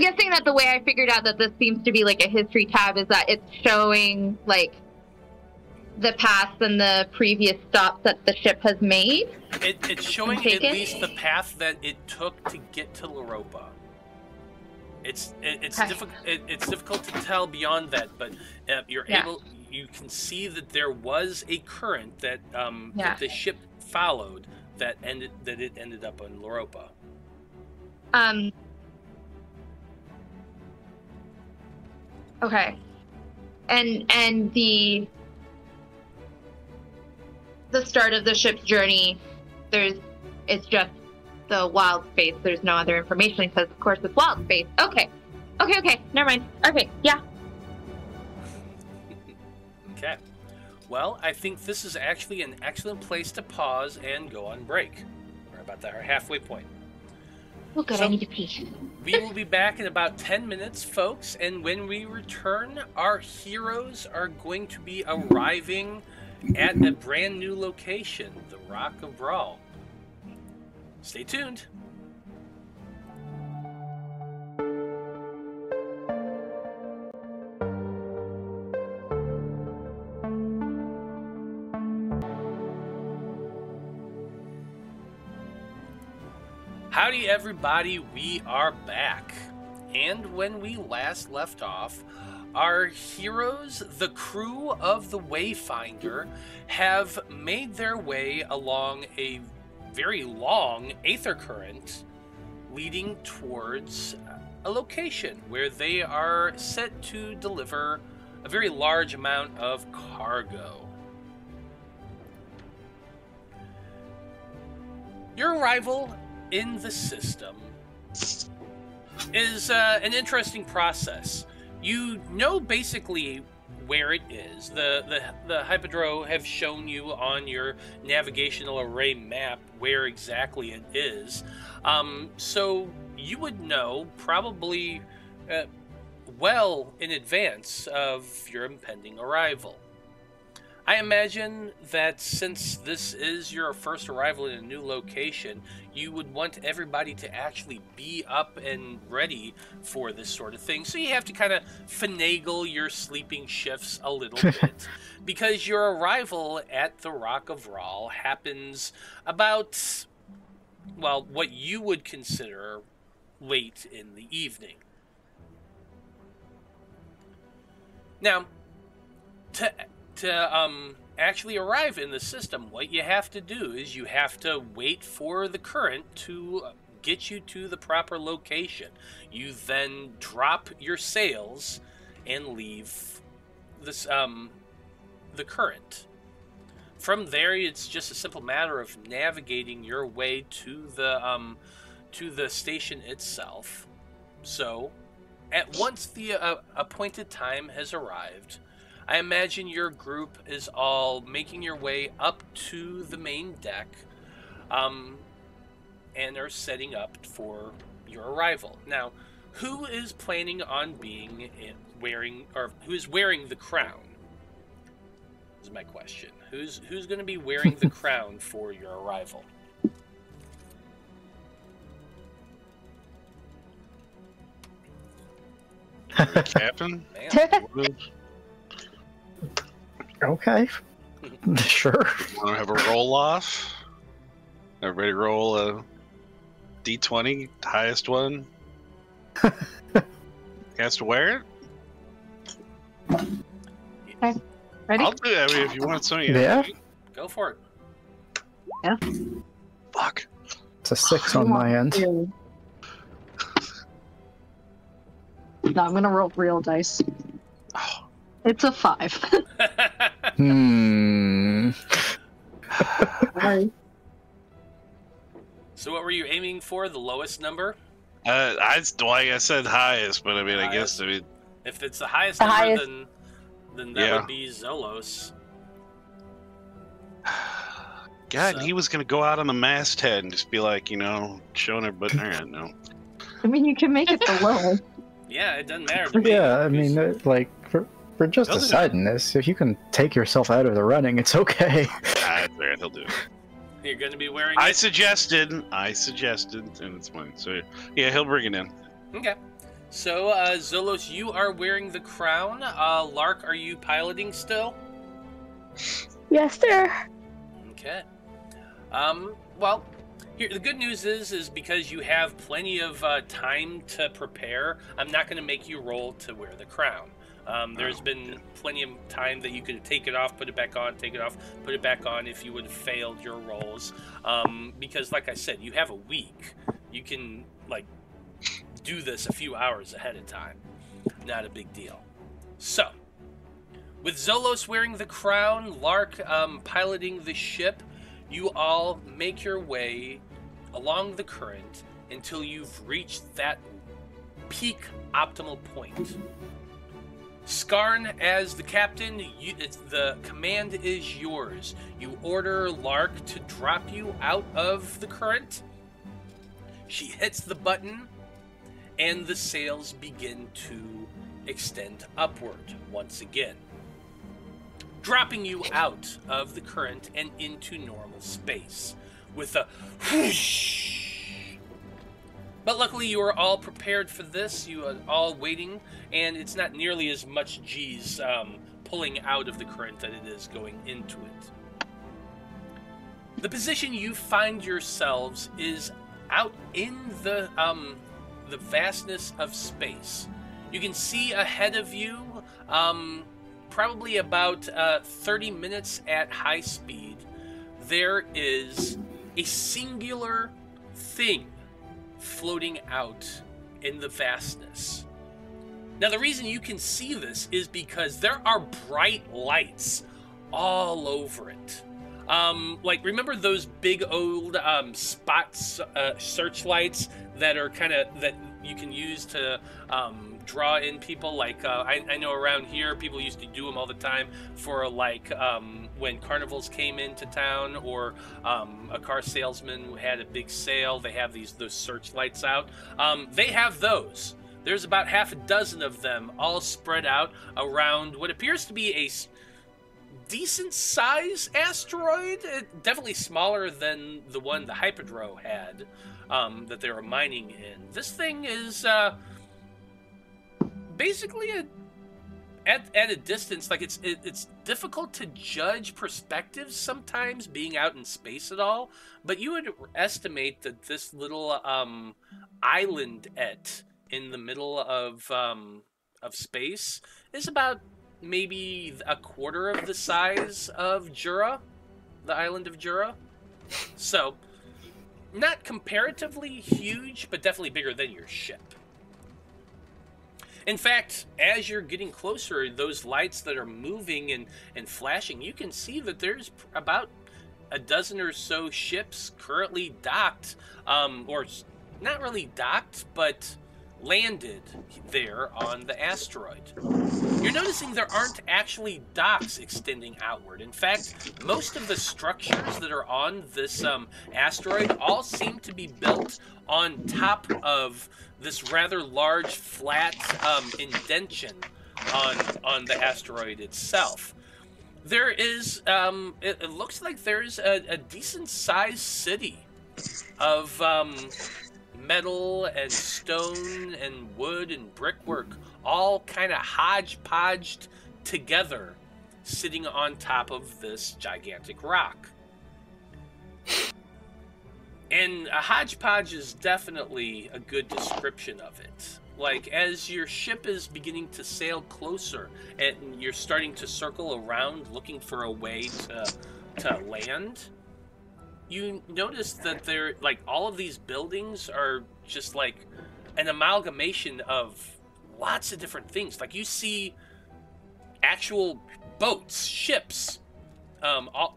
[SPEAKER 5] guessing that the way I figured out that this seems to be like a history tab is that it's showing like the past and the previous stops that the ship has made.
[SPEAKER 1] It's showing at least the path that it took to get to Loroupa. It's difficult to tell beyond that, but you can see that there was a current that that the ship followed that it ended up on Loroupa.
[SPEAKER 5] Okay. And the start of the ship's journey, it's just the wild space. There's no other information because, of course, it's wild space. Okay. Never mind. Okay, yeah.
[SPEAKER 1] Okay. Well, I think this is actually an excellent place to pause and go on break. We're about our halfway point.
[SPEAKER 5] Oh, good. I need to pee.
[SPEAKER 1] We will be back in about 10 minutes, folks, and when we return, our heroes are going to be arriving at a brand new location, the Rock of Brawl. Stay tuned. Howdy everybody, we are back. And when we last left off, our heroes, the crew of the Wayfinder, have made their way along a very long aether current leading towards a location where they are set to deliver a very large amount of cargo. Your arrival in the system is an interesting process. You know basically where it is. The Hyppodro have shown you on your navigational array map where exactly it is. So you would know probably well in advance of your impending arrival. I imagine that since this is your first arrival in a new location, you would want everybody to actually be up and ready for this sort of thing. So you have to kind of finagle your sleeping shifts a little bit. Because your arrival at the Rock of Brawl happens about, well, what you would consider late in the evening. Now, to actually arrive in the system, what you have to do is you have to wait for the current to get you to the proper location. You then drop your sails and leave this the current. From there, it's just a simple matter of navigating your way to the station itself. So, once the appointed time has arrived, I imagine your group is all making your way up to the main deck, and are setting up for your arrival. Now, who is planning on being who is wearing the crown? Is my question. Who's going to be wearing the crown for your arrival?
[SPEAKER 3] Captain?
[SPEAKER 2] Okay. Sure.
[SPEAKER 3] Want to have a roll off? Everybody roll a d20, highest one. Has to wear it?
[SPEAKER 4] Okay. Ready?
[SPEAKER 3] I'll do it. I mean, if you want some,
[SPEAKER 2] Yeah.
[SPEAKER 1] Go for it.
[SPEAKER 4] Yeah.
[SPEAKER 3] Fuck.
[SPEAKER 2] It's a 6 on my end.
[SPEAKER 4] No, I'm gonna roll real dice.
[SPEAKER 3] Oh.
[SPEAKER 4] It's a 5. Sorry.
[SPEAKER 1] So what were you aiming for? The lowest number?
[SPEAKER 3] I said highest, but I mean,
[SPEAKER 1] Highest.
[SPEAKER 3] I guess,
[SPEAKER 1] If it's the highest
[SPEAKER 4] The
[SPEAKER 1] number,
[SPEAKER 4] highest.
[SPEAKER 1] then that
[SPEAKER 3] Yeah.
[SPEAKER 1] would be Zolos.
[SPEAKER 3] God,
[SPEAKER 1] So-
[SPEAKER 3] he was gonna go out on the masthead and just be like, showing everybody. All right, no.
[SPEAKER 4] I mean, you can make it the low.
[SPEAKER 1] Yeah, it doesn't matter to me.
[SPEAKER 2] Yeah, I mean, like, we're just
[SPEAKER 3] He'll do
[SPEAKER 2] deciding this. If you can take yourself out of the running, it's okay.
[SPEAKER 3] That's fair. He'll do it.
[SPEAKER 1] You're going to be wearing
[SPEAKER 3] I
[SPEAKER 1] it?
[SPEAKER 3] suggested, and it's mine. So yeah, he'll bring it in.
[SPEAKER 1] Okay. So, Zolos, you are wearing the crown. Lark, are you piloting still?
[SPEAKER 6] Yes, sir.
[SPEAKER 1] Okay. Well, here the good news is because you have plenty of time to prepare, I'm not going to make you roll to wear the crown. There's been plenty of time that you could take it off, put it back on, take it off, put it back on if you would have failed your rolls. Because, like I said, you have a week. You can, like, do this a few hours ahead of time. Not a big deal. So, with Zolos wearing the crown, Lark piloting the ship, you all make your way along the current until you've reached that peak optimal point. Skarn, as the captain, the command is yours. You order Lark to drop you out of the current. She hits the button, and the sails begin to extend upward once again, dropping you out of the current and into normal space with a whoosh. But luckily you are all prepared for this. You are all waiting, and it's not nearly as much G's pulling out of the current that it is going into it. The position you find yourselves is out in the vastness of space. You can see ahead of you, probably about 30 minutes at high speed, there is a singular thing floating out in the vastness. Now, the reason you can see this is because there are bright lights all over it. Like, remember those big old spots, searchlights that are that you can use to draw in people? Like, I know around here people used to do them all the time for, like, when carnivals came into town, or a car salesman had a big sale. They have those searchlights out. They have those. There's about half a dozen of them all spread out around what appears to be a decent size asteroid. Definitely smaller than the one the Hyppodro had that they were mining in. This thing is basically at a distance. Like, it's difficult to judge perspectives sometimes being out in space at all, but you would estimate that this little island in the middle of space is about maybe a quarter of the size of Jura, the island of Jura. So, not comparatively huge, but definitely bigger than your ship. In fact, as you're getting closer, those lights that are moving and flashing, you can see that there's about a dozen or so ships currently docked, or not really docked, but landed there on the asteroid. You're noticing there aren't actually docks extending outward. In fact, most of the structures that are on this asteroid all seem to be built on top of this rather large flat indention on the asteroid itself. There is, it looks like there's a decent sized city of metal and stone and wood and brickwork, all kind of hodgepodged together, sitting on top of this gigantic rock. And a hodgepodge is definitely a good description of it. Like, as your ship is beginning to sail closer and you're starting to circle around looking for a way to land, you notice that all of these buildings are just like an amalgamation of lots of different things. Like, you see actual boats, ships, all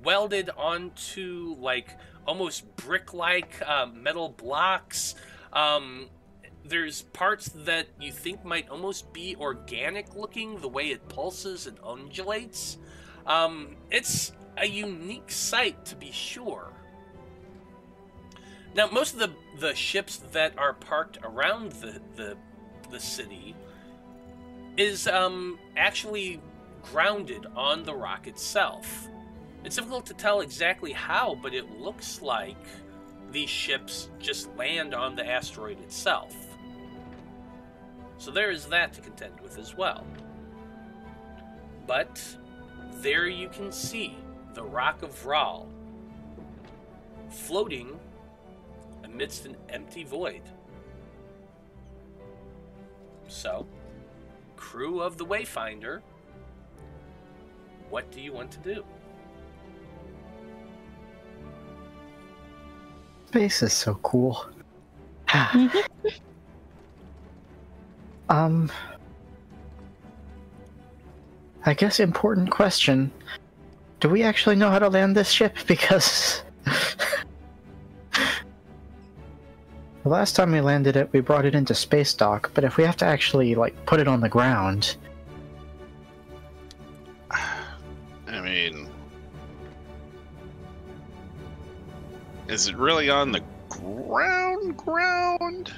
[SPEAKER 1] welded onto, like, almost brick-like metal blocks. There's parts that you think might almost be organic looking, the way it pulses and undulates. It's a unique sight, to be sure. Now, most of the ships that are parked around the city is actually grounded on the rock itself. It's difficult to tell exactly how, but it looks like these ships just land on the asteroid itself. So there is that to contend with as well. But there you can see the Rock of Ral floating amidst an empty void. So, crew of the Wayfinder, what do you want to do?
[SPEAKER 2] Space is so cool. I guess important question. Do we actually know how to land this ship? Because the last time we landed it, we brought it into space dock, but if we have to actually, like, put it on the ground...
[SPEAKER 3] I mean... Is it really on the ground?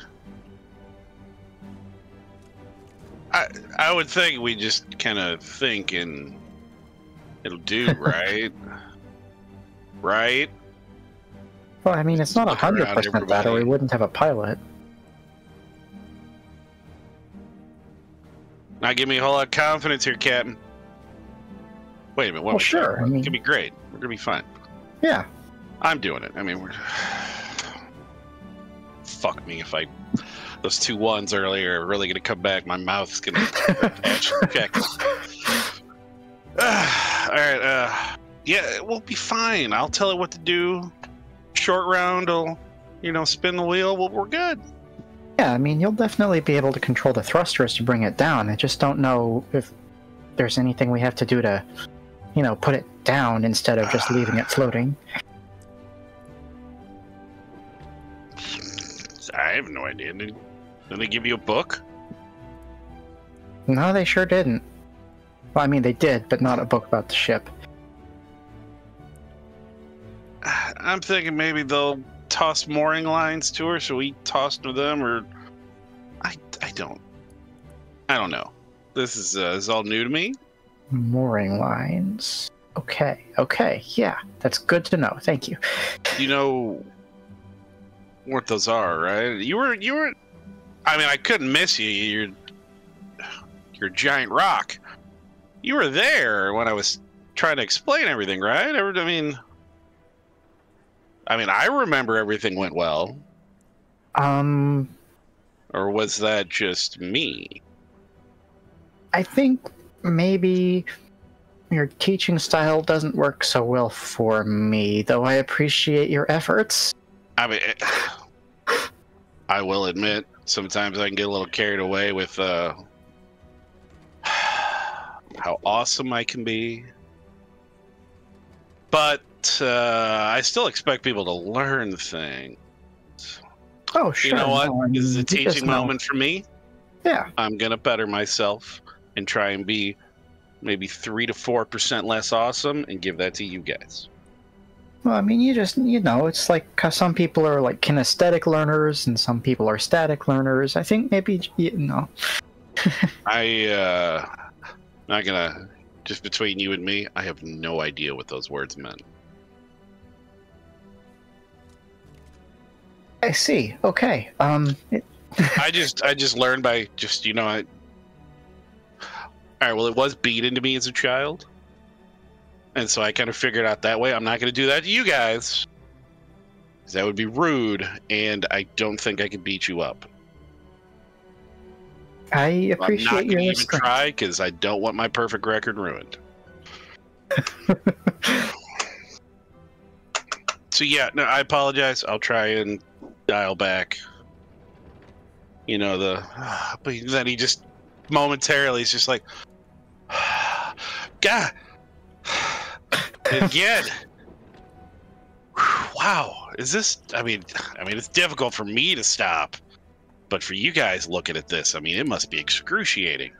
[SPEAKER 3] I would think we just kind of think and it'll do, right? Right?
[SPEAKER 2] Well, I mean, it's not
[SPEAKER 3] Look around
[SPEAKER 2] 100% that, or we wouldn't have a pilot.
[SPEAKER 3] Now give me a whole lot of confidence here, Captain. Wait a minute, what
[SPEAKER 2] Well,
[SPEAKER 3] was
[SPEAKER 2] sure,
[SPEAKER 3] that?
[SPEAKER 2] I mean-
[SPEAKER 3] It's gonna be great. We're gonna be fine.
[SPEAKER 2] Yeah.
[SPEAKER 3] I'm doing it. I mean, we're... Fuck me if I... Those 2 1s earlier are really gonna come back. My mouth's gonna... Okay. Alright, yeah, we'll be fine. I'll tell it what to do. Short round will, spin the wheel. Well, we're good.
[SPEAKER 2] Yeah, I mean, you'll definitely be able to control the thrusters to bring it down. I just don't know if there's anything we have to do to, put it down instead of just leaving it floating.
[SPEAKER 3] I have no idea. Did they give you a book?
[SPEAKER 2] No, they sure didn't. Well, I mean, they did, but not a book about the ship.
[SPEAKER 3] I'm thinking maybe they'll toss mooring lines to her, so we toss to them, or I don't know. This is all new to me.
[SPEAKER 2] Mooring lines. Okay, yeah, that's good to know. Thank you.
[SPEAKER 3] You know what those are, right? You were. I mean, I couldn't miss you. You're a giant rock. You were there when I was trying to explain everything, right? I mean, I remember everything went well. Or was that just me?
[SPEAKER 2] I think maybe your teaching style doesn't work so well for me, though I appreciate your efforts.
[SPEAKER 3] I mean, I will admit, sometimes I can get a little carried away with how awesome I can be. But I still expect people to learn things.
[SPEAKER 2] Oh, sure.
[SPEAKER 3] You know what?
[SPEAKER 2] No, I
[SPEAKER 3] This is a
[SPEAKER 2] mean,
[SPEAKER 3] teaching moment for me.
[SPEAKER 2] Yeah.
[SPEAKER 3] I'm going to better myself and try and be maybe 3 to 4% less awesome and give that to you guys.
[SPEAKER 2] Well, I mean, it's like how some people are like kinesthetic learners and some people are static learners. I think maybe,
[SPEAKER 3] Not gonna, just between you and me, I have no idea what those words meant.
[SPEAKER 2] I see. Okay.
[SPEAKER 3] I just learned by just, Alright, well, it was beat into me as a child. And so I kind of figured out that way. I'm not going to do that to you guys. Because that would be rude, and I don't think I could beat you up.
[SPEAKER 2] I appreciate
[SPEAKER 3] I'm not
[SPEAKER 2] your
[SPEAKER 3] going to even
[SPEAKER 2] restraint.
[SPEAKER 3] try, because I don't want my perfect record ruined. So yeah, no, I apologize. I'll try and dial back. But then he just momentarily is just like, God, again. Wow, is this? I mean, it's difficult for me to stop, but for you guys looking at this, I mean, it must be excruciating.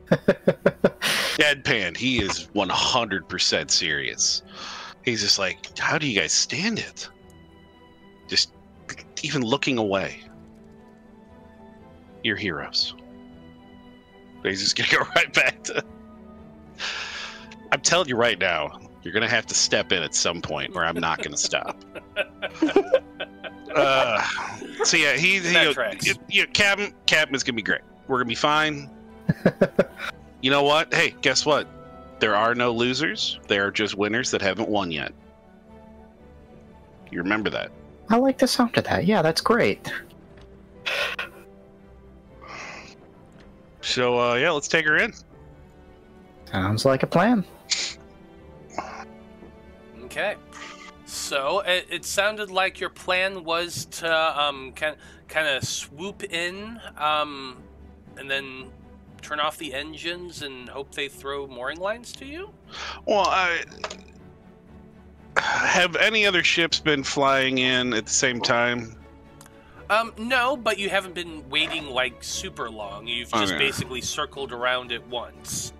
[SPEAKER 3] Deadpan, he is 100% serious. He's just like, how do you guys stand it? just even looking away. You're heroes. He's just gonna go right back to... I'm telling you right now, you're gonna have to step in at some point, or I'm not gonna stop. So yeah, Captain is gonna be great. We're gonna be fine. You know what? Hey, guess what? There are no losers. There are just winners that haven't won yet. You remember that?
[SPEAKER 2] I like the sound of that. Yeah, that's great.
[SPEAKER 3] So yeah, let's take her in.
[SPEAKER 2] Sounds like a plan.
[SPEAKER 1] Okay. So it sounded like your plan was to kind of swoop in and then turn off the engines and hope they throw mooring lines to you?
[SPEAKER 3] Well, have any other ships been flying in at the same time?
[SPEAKER 1] No, but you haven't been waiting like super long. You've just basically circled around it once.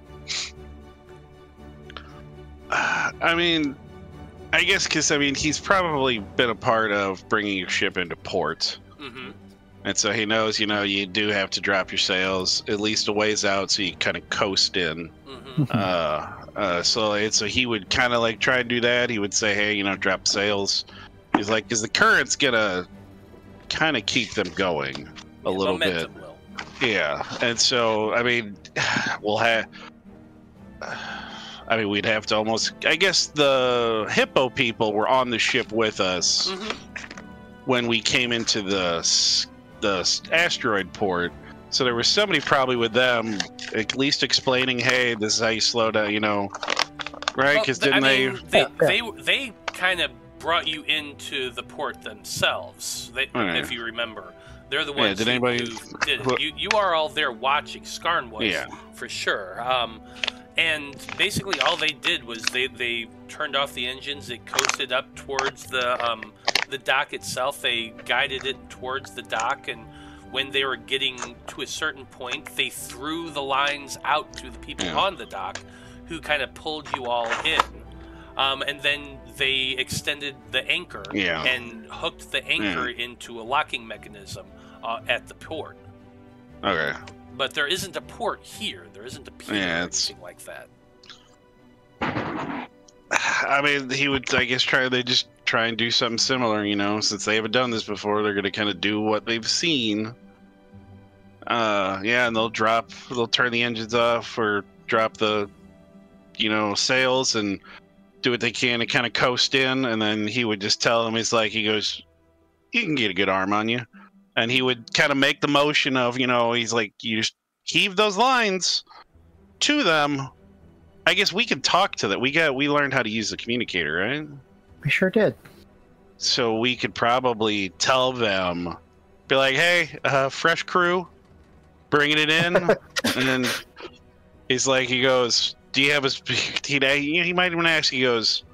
[SPEAKER 3] I mean, I guess because, I mean, he's probably been a part of bringing your ship into port.
[SPEAKER 1] Mm-hmm.
[SPEAKER 3] And so he knows, you know, you do have to drop your sails at least a ways out so you kind of coast in.
[SPEAKER 1] Mm-hmm.
[SPEAKER 3] So he would kind of like try and do that. He would say, hey, you know, drop sails. He's like, because the current's going to kind of keep them going a little bit.
[SPEAKER 1] Will.
[SPEAKER 3] Yeah. And so, I mean, we'd have to almost... I guess the Hippo people were on the ship with us when we came into the asteroid port. So there was somebody probably with them at least explaining, hey, this is how you slow down, you know, right? Because
[SPEAKER 1] they kind of brought you into the port themselves, if you remember. They're the ones who did it. You are all there watching. Skarn was, for sure. And basically all they did was they turned off the engines. They coasted up towards the dock itself. They guided it towards the dock, and when they were getting to a certain point, they threw the lines out to the people on the dock, who kind of pulled you all in. And then they extended the anchor and hooked the anchor into a locking mechanism at the port.
[SPEAKER 3] Okay.
[SPEAKER 1] But there isn't a port here. There isn't a pier or anything like that.
[SPEAKER 3] I mean, I guess, they just try and do something similar, you know, since they haven't done this before. They're going to kind of do what they've seen. And they'll turn the engines off or drop the, you know, sails and do what they can to kind of coast in. And then he would just tell them, he goes, you can get a good arm on you. And he would kind of make the motion of, you know, he's like, you just heave those lines to them. I guess we could talk to that. We learned how to use the communicator, right?
[SPEAKER 2] We sure did.
[SPEAKER 3] So we could probably tell them, be like, hey, fresh crew, bringing it in. And then he goes, do you have he might even ask, he goes,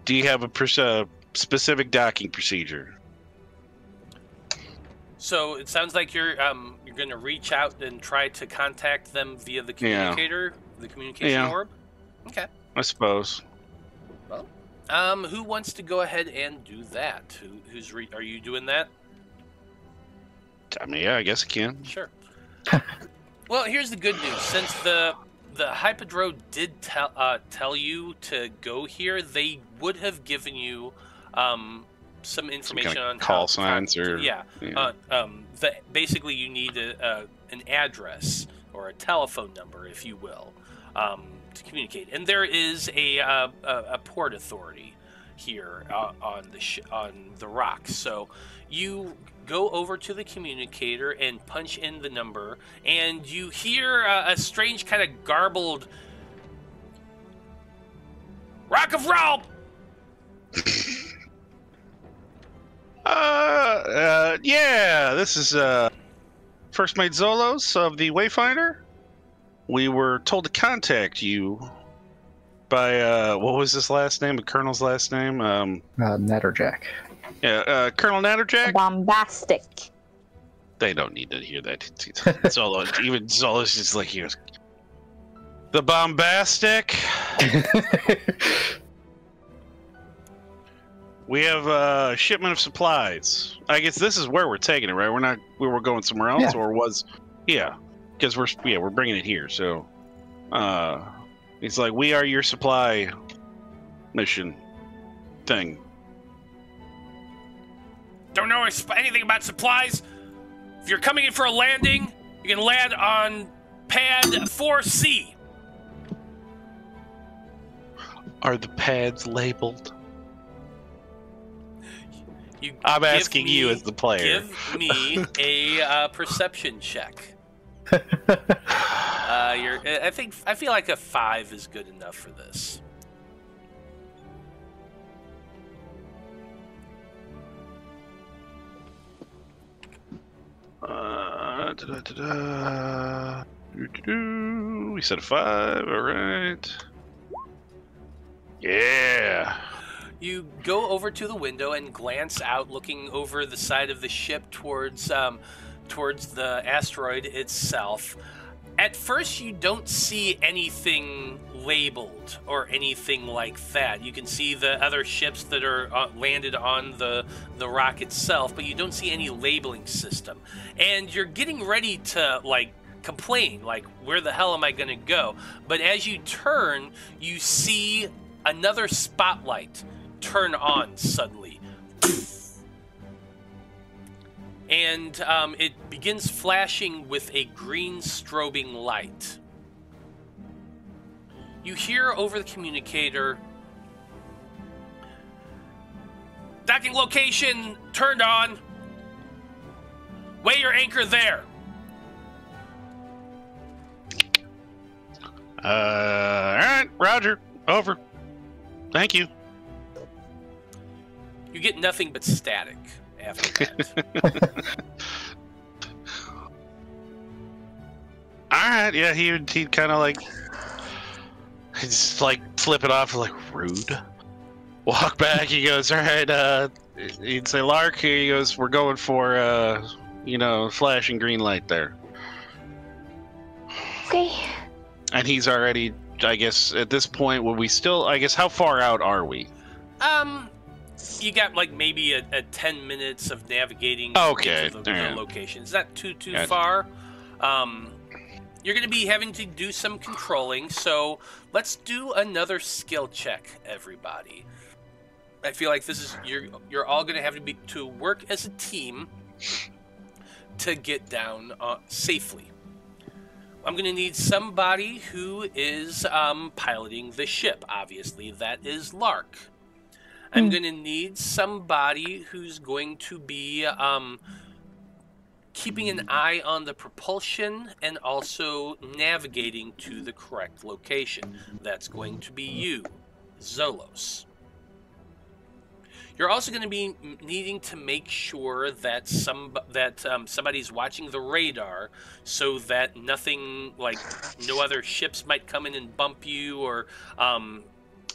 [SPEAKER 3] do you have a specific docking procedure?
[SPEAKER 1] So it sounds like you're going to reach out and try to contact them via the communicator, the communication orb. Okay.
[SPEAKER 3] I suppose.
[SPEAKER 1] Well, who wants to go ahead and do that? Are you doing that?
[SPEAKER 3] I mean, yeah, I guess I can.
[SPEAKER 1] Sure. Well, here's the good news. Since the Hyppodro did tell you to go here, they would have given you some information on
[SPEAKER 3] call signs
[SPEAKER 1] basically you need an address or a telephone number, if you will, to communicate. And there is a port authority here on the rock. So you go over to the communicator and punch in the number, and you hear a strange kind of garbled Rock of Roll.
[SPEAKER 3] This is First Mate Zolos of the Wayfinder. We were told to contact you by what was his last name? The Colonel's last name?
[SPEAKER 2] Natterjack.
[SPEAKER 3] Yeah, Colonel Natterjack.
[SPEAKER 6] Bombastic.
[SPEAKER 3] They don't need to hear that. Zolos, even Zolos is like, he goes, the bombastic. We have a shipment of supplies. I guess this is where we're taking it, right? We were going somewhere else,
[SPEAKER 2] Yeah.
[SPEAKER 3] or was, yeah, because we're bringing it here. So, it's like we are your supply mission thing.
[SPEAKER 1] Don't know anything about supplies? If you're coming in for a landing, you can land on pad 4C.
[SPEAKER 3] Are the pads labeled?
[SPEAKER 1] I'm
[SPEAKER 3] asking you as the player.
[SPEAKER 1] Give me a perception check. I feel like a 5 is good enough for this.
[SPEAKER 3] We said a 5. All right. Yeah.
[SPEAKER 1] You go over to the window and glance out, looking over the side of the ship towards the asteroid itself. At first, you don't see anything labeled or anything like that. You can see the other ships that are landed on the rock itself, but you don't see any labeling system. And you're getting ready to, like, complain, like, where the hell am I going to go? But as you turn, you see another spotlight turn on suddenly. And it begins flashing with a green strobing light. You hear over the communicator, "Docking location turned on. Weigh your anchor there."
[SPEAKER 3] All right, Roger. Over. Thank you.
[SPEAKER 1] You get nothing but static after that.
[SPEAKER 3] All right, yeah, he'd kind of like, just like flip it off, like rude. Walk back. He goes, all right. He'd say, Lark. He goes, we're going for flashing green light there.
[SPEAKER 6] Okay.
[SPEAKER 3] And he's already, I guess, at this point, would we still? I guess, how far out are we?
[SPEAKER 1] You got like maybe a 10 minutes of navigating
[SPEAKER 3] okay.
[SPEAKER 1] into the location. Is that too
[SPEAKER 3] Gotcha.
[SPEAKER 1] far? You're going to be having to do some controlling, so let's do another skill check, everybody. I feel like this is you're all going to have to work as a team to get down safely. I'm going to need somebody who is piloting the ship. Obviously, that is Lark. I'm going to need somebody who's going to be keeping an eye on the propulsion and also navigating to the correct location. That's going to be you, Zolos. You're also going to be needing to make sure that somebody's watching the radar so that nothing, like no other ships might come in and bump you, or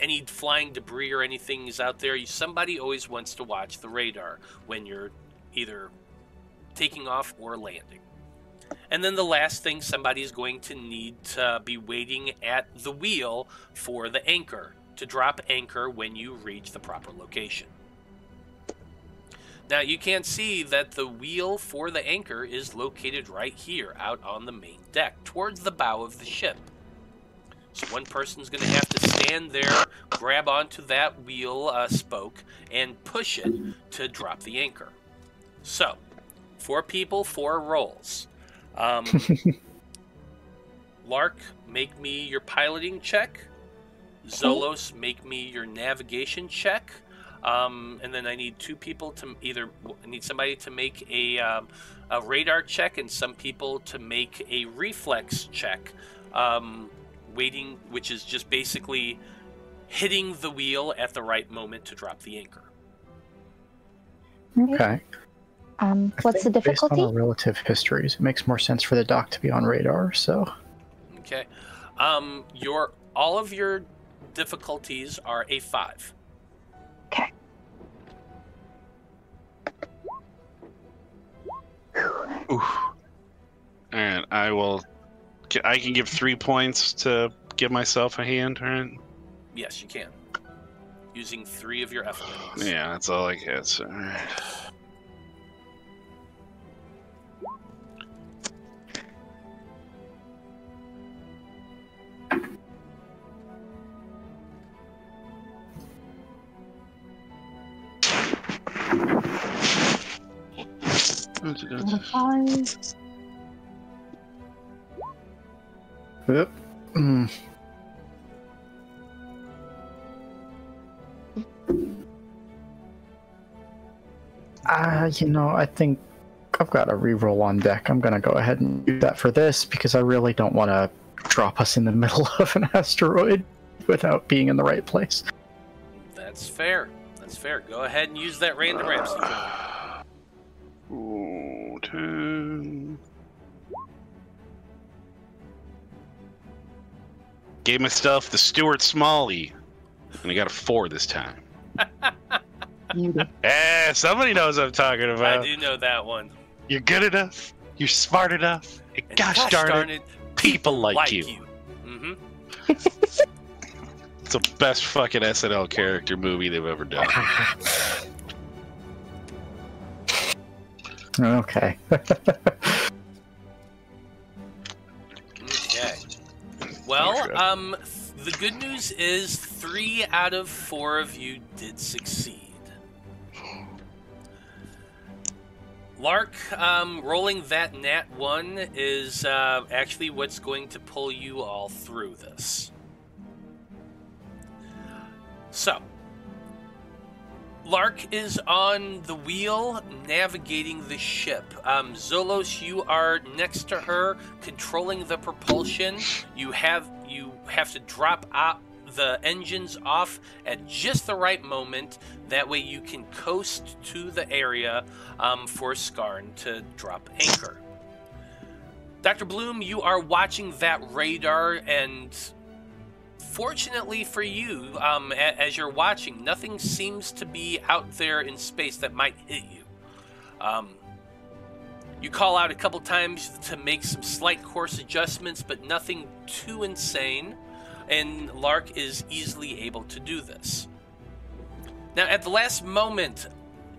[SPEAKER 1] any flying debris or anything is out there. Somebody always wants to watch the radar when you're either taking off or landing. And then the last thing, somebody's going to need to be waiting at the wheel for the anchor, to drop anchor when you reach the proper location. Now, you can see that the wheel for the anchor is located right here out on the main deck, towards the bow of the ship. So one person's going to have to stand there, grab onto that wheel spoke, and push it to drop the anchor. So, 4 people, 4 rolls. Lark, make me your piloting check. Zolos, make me your navigation check. And then I need 2 people to I need somebody to make a radar check and some people to make a reflex check. Waiting, which is just basically hitting the wheel at the right moment to drop the anchor.
[SPEAKER 2] Okay.
[SPEAKER 6] What's the difficulty?
[SPEAKER 2] Based on our relative histories, it makes more sense for the dock to be on radar, so...
[SPEAKER 1] Okay. All of your difficulties are a 5.
[SPEAKER 6] Okay.
[SPEAKER 3] Oof. And I can give 3 points to give myself a hand, right?
[SPEAKER 1] Yes, you can. using 3 of your effort points.
[SPEAKER 3] Yeah, that's all I get. So.
[SPEAKER 2] Yep. Mm. I think I've got a reroll on deck. I'm gonna go ahead and do that for this because I really don't want to drop us in the middle of an asteroid without being in the right place.
[SPEAKER 1] That's fair. That's fair. Go ahead and use that random ramps.
[SPEAKER 3] Ooh, 10. Gave myself the Stuart Smalley, and I got a 4 this time. Somebody knows what I'm talking about.
[SPEAKER 1] I do know that one.
[SPEAKER 3] You're good enough. You're smart enough. And gosh darn it, people like you.
[SPEAKER 1] Mm-hmm.
[SPEAKER 3] It's the best fucking SNL character movie they've ever done.
[SPEAKER 2] Okay.
[SPEAKER 1] Okay. Well, the good news is 3 out of 4 of you did succeed. Lark, rolling that nat 1 is actually what's going to pull you all through this. So, Lark is on the wheel, navigating the ship. Zolos, you are next to her, controlling the propulsion. You have to drop the engines off at just the right moment. That way you can coast to the area for Skarn to drop anchor. Dr. Bloom, you are watching that radar, and fortunately for you, as you're watching, nothing seems to be out there in space that might hit you. You call out a couple times to make some slight course adjustments, but nothing too insane, and Lark is easily able to do this. Now, at the last moment,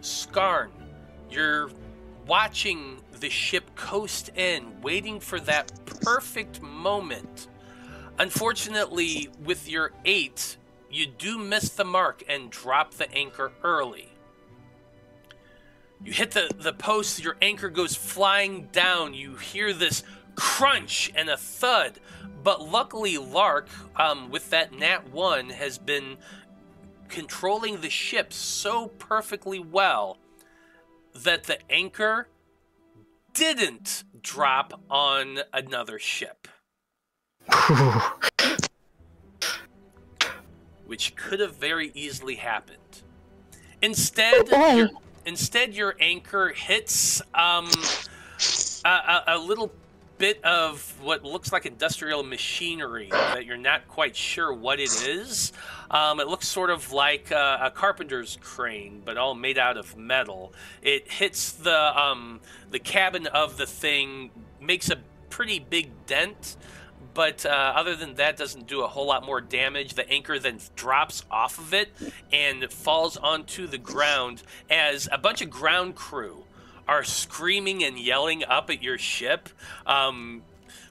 [SPEAKER 1] Skarn, you're watching the ship coast in, waiting for that perfect moment. Unfortunately, with your 8, you do miss the mark and drop the anchor early. You hit the post, your anchor goes flying down. You hear this crunch and a thud, but luckily Lark, with that nat 1, has been controlling the ship so perfectly well that the anchor didn't drop on another ship. Which could have very easily happened. Instead, your anchor hits a little bit of what looks like industrial machinery that you're not quite sure what it is. It looks sort of like a carpenter's crane, but all made out of metal. It hits the cabin of the thing, makes a pretty big dent, but other than that, doesn't do a whole lot more damage. The anchor then drops off of it and falls onto the ground as a bunch of ground crew are screaming and yelling up at your ship.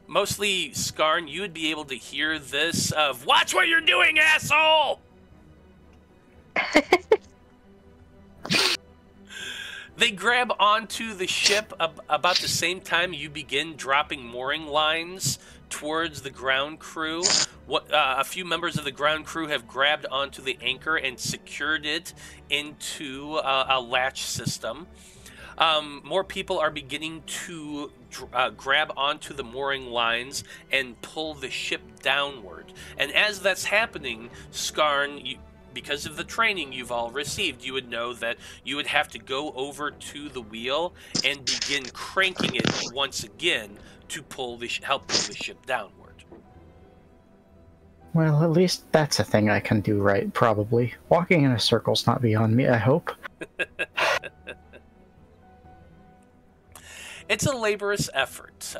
[SPEAKER 1] Mostly, Skarn, you would be able to hear this of, "Watch what you're doing, asshole!" They grab onto the ship about the same time you begin dropping mooring lines towards the ground crew. A few members of the ground crew have grabbed onto the anchor and secured it into a latch system. More people are beginning to grab onto the mooring lines and pull the ship downward. And as that's happening, Skarn, because of the training you've all received, you would know that you would have to go over to the wheel and begin cranking it once again to help pull the ship downward.
[SPEAKER 2] Well, at least that's a thing I can do right, probably. Walking in a circle's not beyond me, I hope.
[SPEAKER 1] It's a laborious effort.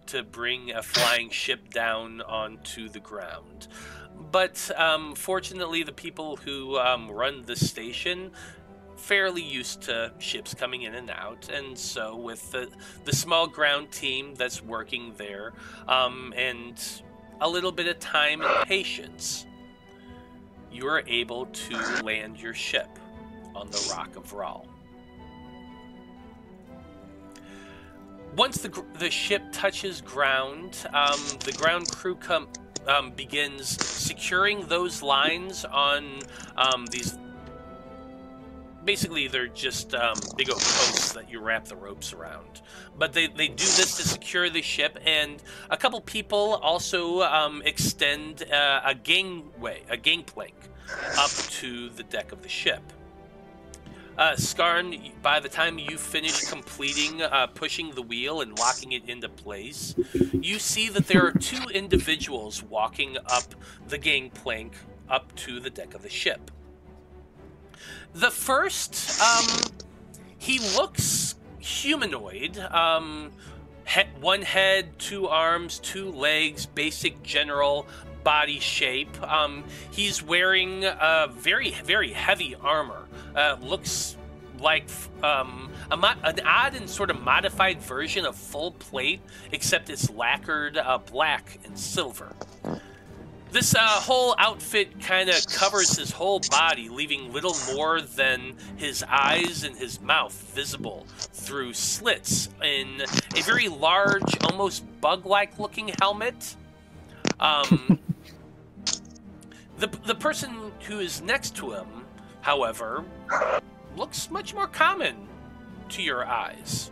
[SPEAKER 1] to bring a flying ship down onto the ground. But fortunately, the people who run the station fairly used to ships coming in and out, and so with the small ground team that's working there, and a little bit of time and patience, you are able to land your ship on the Rock of Ral. Once the ship touches ground, the ground crew begins securing those lines on these. Basically, they're just big oak posts that you wrap the ropes around. But they do this to secure the ship, and a couple people also extend a gangplank up to the deck of the ship. Skarn, by the time you finish completing pushing the wheel and locking it into place, you see that there are two individuals walking up the gangplank up to the deck of the ship. The first, he looks humanoid. One head, 2 arms, 2 legs, basic general body shape. He's wearing very, very heavy armor. Looks like an odd and sort of modified version of full plate, except it's lacquered black and silver. This whole outfit kind of covers his whole body, leaving little more than his eyes and his mouth visible through slits in a very large, almost bug-like looking helmet. The person who is next to him, however, looks much more common to your eyes.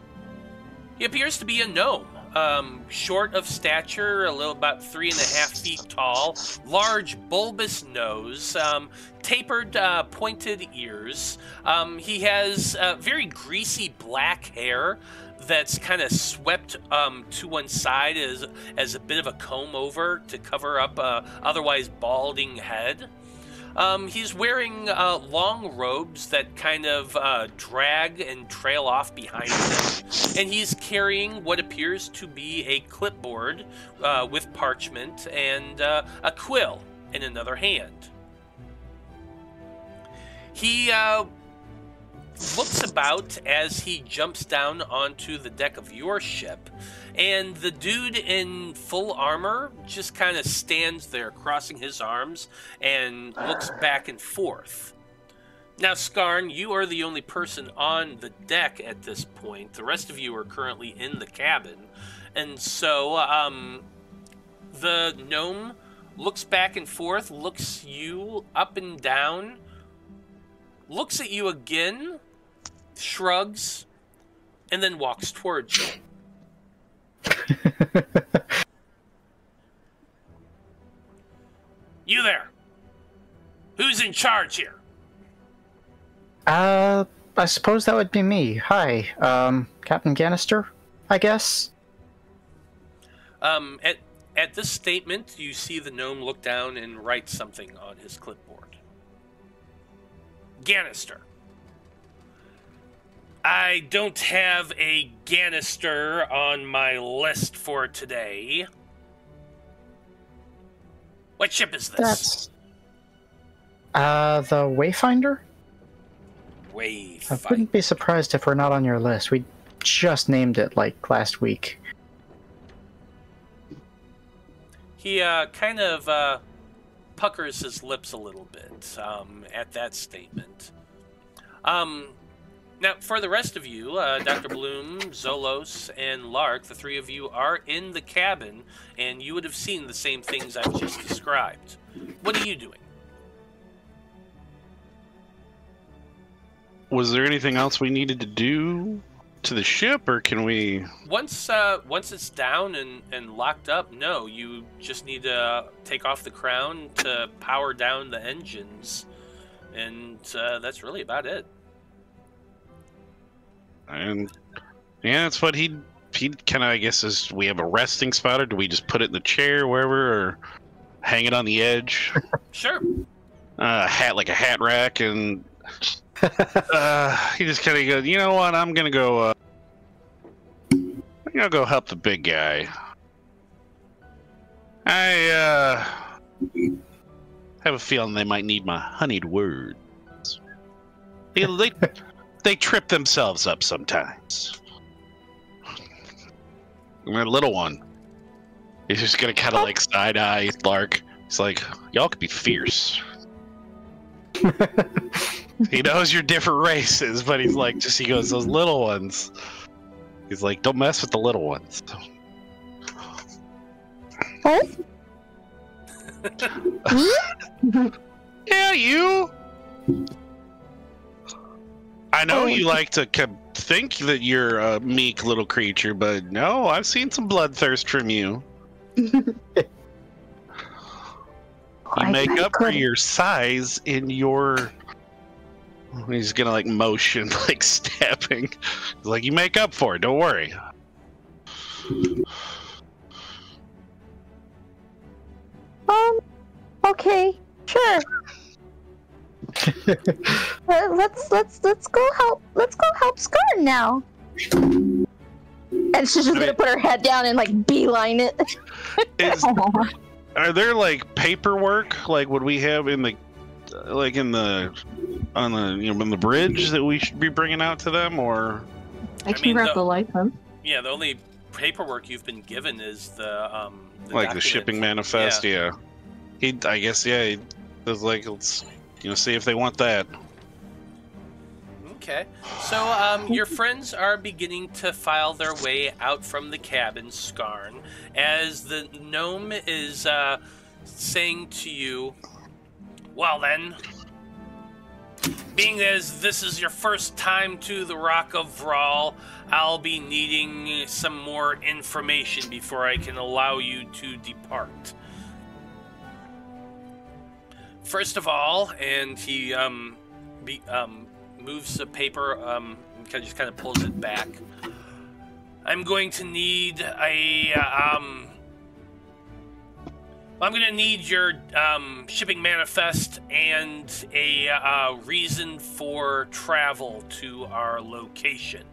[SPEAKER 1] He appears to be a gnome. Short of stature, a little about 3.5 feet tall, large bulbous nose, tapered pointed ears. He has very greasy black hair that's kind of swept to one side as a bit of a comb over to cover up a otherwise balding head. He's wearing long robes that kind of drag and trail off behind him, and he's carrying what appears to be a clipboard with parchment and a quill in another hand. He looks about as he jumps down onto the deck of your ship, and the dude in full armor just kind of stands there crossing his arms and looks back and forth. Now, Skarn, you are the only person on the deck at this point. The rest of you are currently in the cabin, and so the gnome looks back and forth, looks you up and down, looks at you again, shrugs, and then walks towards you. You there? Who's in charge here?
[SPEAKER 2] I suppose that would be me. Hi, Captain Ganister, I guess?
[SPEAKER 1] At this statement, you see the gnome look down and write something on his clipboard. Ganister. I don't have a Ganister on my list for today. What ship is this?
[SPEAKER 2] That's... the Wayfinder?
[SPEAKER 1] Wayfinder.
[SPEAKER 2] I wouldn't be surprised if we're not on your list. We just named it, like, last week.
[SPEAKER 1] He kind of puckers his lips a little bit at that statement. Now, for the rest of you, Dr. Bloom, Zolos, and Lark, the three of you are in the cabin, and you would have seen the same things I've just described. What are you doing?
[SPEAKER 3] Was there anything else we needed to do to the ship, or can we...
[SPEAKER 1] Once it's down and locked up, no. You just need to take off the crown to power down the engines, and that's really about it.
[SPEAKER 3] And yeah, that's what he'd kind of, I guess, is we have a resting spot, or do we just put it in the chair wherever, or hang it on the edge?
[SPEAKER 1] Sure.
[SPEAKER 3] Hat, like a hat rack, and he just kind of goes, you know what, I'm gonna go help the big guy. I have a feeling they might need my honeyed words. They trip themselves up sometimes. And that little one, he's just gonna kind of like side eye Lark. He's like, y'all could be fierce. He knows you're different races, but he's like, he goes, those little ones. He's like, don't mess with the little ones. Yeah, you. I know you like to think that you're a meek little creature, but no, I've seen some bloodthirst from you. You make up for your size in your... He's gonna like motion, like stabbing. He's like, you make up for it, don't worry.
[SPEAKER 6] Okay, sure. Let's go help. Let's go help Skarn now. And she's just gonna put her head down and like beeline it.
[SPEAKER 3] Are there like paperwork like what we have in the on the bridge that we should be bringing out to them, or?
[SPEAKER 7] I can grab the license.
[SPEAKER 1] Yeah, the only paperwork you've been given is the
[SPEAKER 3] like
[SPEAKER 1] document.
[SPEAKER 3] the shipping manifest. Yeah. I guess he was like, let's see if they want that.
[SPEAKER 1] Okay, so your friends are beginning to file their way out from the cabin, Skarn, as the gnome is saying to you, well then, being as this is your first time to the Rock of Vral, I'll be needing some more information before I can allow you to depart. First of all, and he moves the paper, just kind of pulls it back. I'm going to need I'm going to need your shipping manifest and a reason for travel to our location.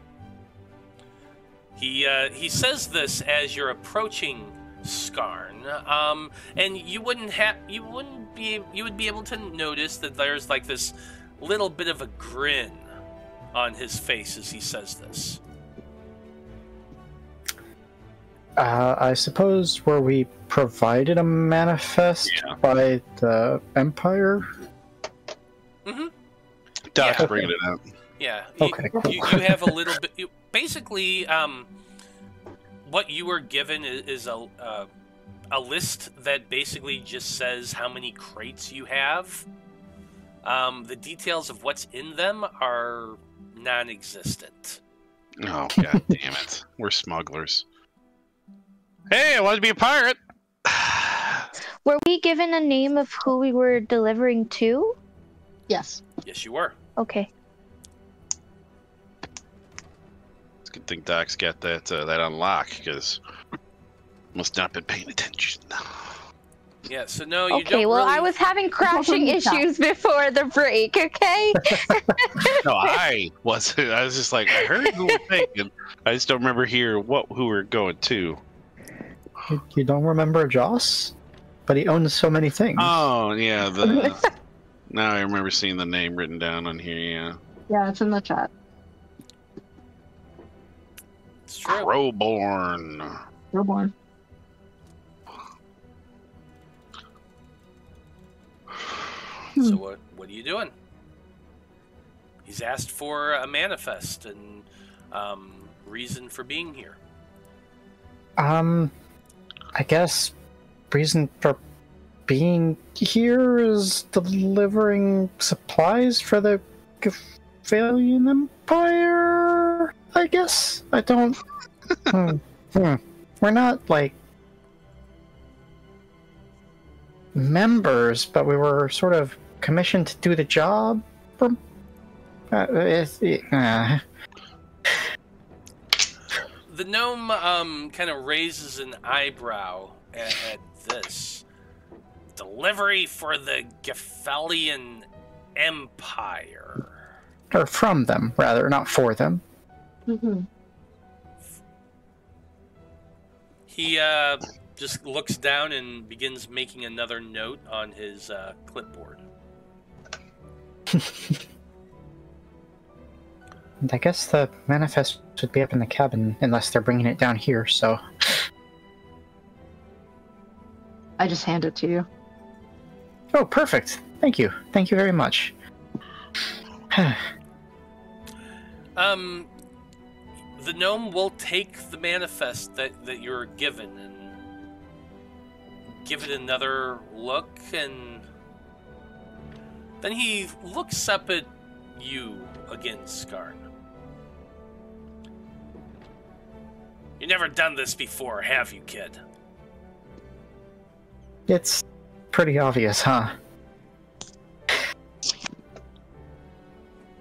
[SPEAKER 1] He says this as you're approaching Skarn, and you would be able to notice that there's like this little bit of a grin on his face as he says this.
[SPEAKER 2] I suppose were we provided a manifest by the Empire?
[SPEAKER 1] Mm-hmm.
[SPEAKER 3] Doc's bringing it out.
[SPEAKER 1] Yeah.
[SPEAKER 2] Okay.
[SPEAKER 1] You have a little bit. Basically, what you were given is a list that basically just says how many crates you have. The details of what's in them are non-existent.
[SPEAKER 3] Oh, god damn it. We're smugglers. Hey, I wanted to be a pirate!
[SPEAKER 6] Were we given a name of who we were delivering to?
[SPEAKER 7] Yes.
[SPEAKER 1] Yes, you were.
[SPEAKER 6] Okay.
[SPEAKER 3] It's a good thing Doc's got that unlock, because must not been paying attention.
[SPEAKER 1] Yeah, so no, you don't.
[SPEAKER 6] Okay, well,
[SPEAKER 1] really...
[SPEAKER 6] I was having crashing issues before the break, okay?
[SPEAKER 3] No, I wasn't. I was just like, I heard who was thinking. I just don't remember who we're going to.
[SPEAKER 2] You don't remember Joss? But he owns so many things.
[SPEAKER 3] Oh, yeah. Now I remember seeing the name written down on here, yeah.
[SPEAKER 7] Yeah, it's in the chat.
[SPEAKER 1] It's true.
[SPEAKER 3] Crowborn.
[SPEAKER 7] Reborn.
[SPEAKER 1] So what are you doing? He's asked for a manifest and reason for being here.
[SPEAKER 2] I guess reason for being here is delivering supplies for the Gyfferellian Empire, I guess? I don't... We're not, like, members, but we were sort of commissioned to do the job.
[SPEAKER 1] The gnome kind of raises an eyebrow at this. Delivery for the Gyfferellian Empire.
[SPEAKER 2] Or from them, rather, not for them.
[SPEAKER 7] Mm-hmm.
[SPEAKER 1] He just looks down and begins making another note on his clipboard.
[SPEAKER 2] And I guess the manifest would be up in the cabin unless they're bringing it down here, so...
[SPEAKER 7] I just hand it to you.
[SPEAKER 2] Oh, perfect. Thank you. Thank you very much.
[SPEAKER 1] The gnome will take the manifest that you're given and give it another look, and then he looks up at you again, Skarn. You've never done this before, have you, kid?
[SPEAKER 2] It's pretty obvious, huh?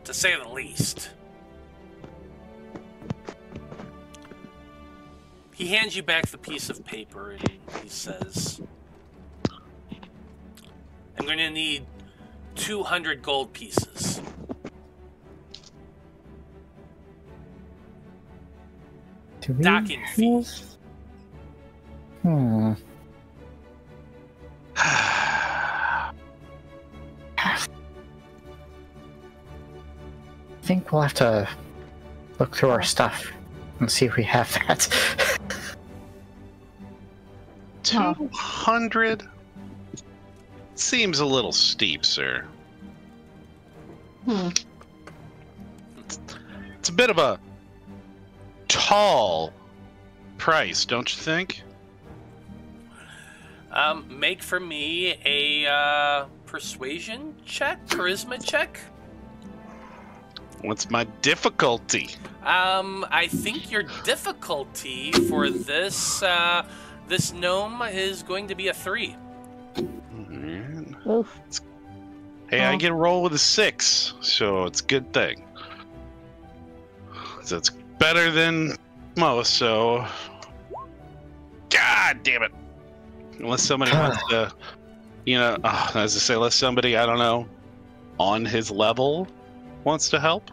[SPEAKER 1] To say the least. He hands you back the piece of paper and he says, I'm going to need 200 gold pieces. Docking fees.
[SPEAKER 2] I think we'll have to look through our stuff and see if we have that.
[SPEAKER 3] 200? Seems a little steep, sir. It's a bit of a tall price, don't you think?
[SPEAKER 1] Make for me a persuasion check, charisma check.
[SPEAKER 3] What's my difficulty?
[SPEAKER 1] I think your difficulty for this this gnome is going to be a 3.
[SPEAKER 6] Oof.
[SPEAKER 3] Hey, I get a roll with a 6, so it's a good thing. So it's better than most, so... God damn it! Unless somebody wants to, you know, as I say, unless somebody, I don't know, on his level wants to help.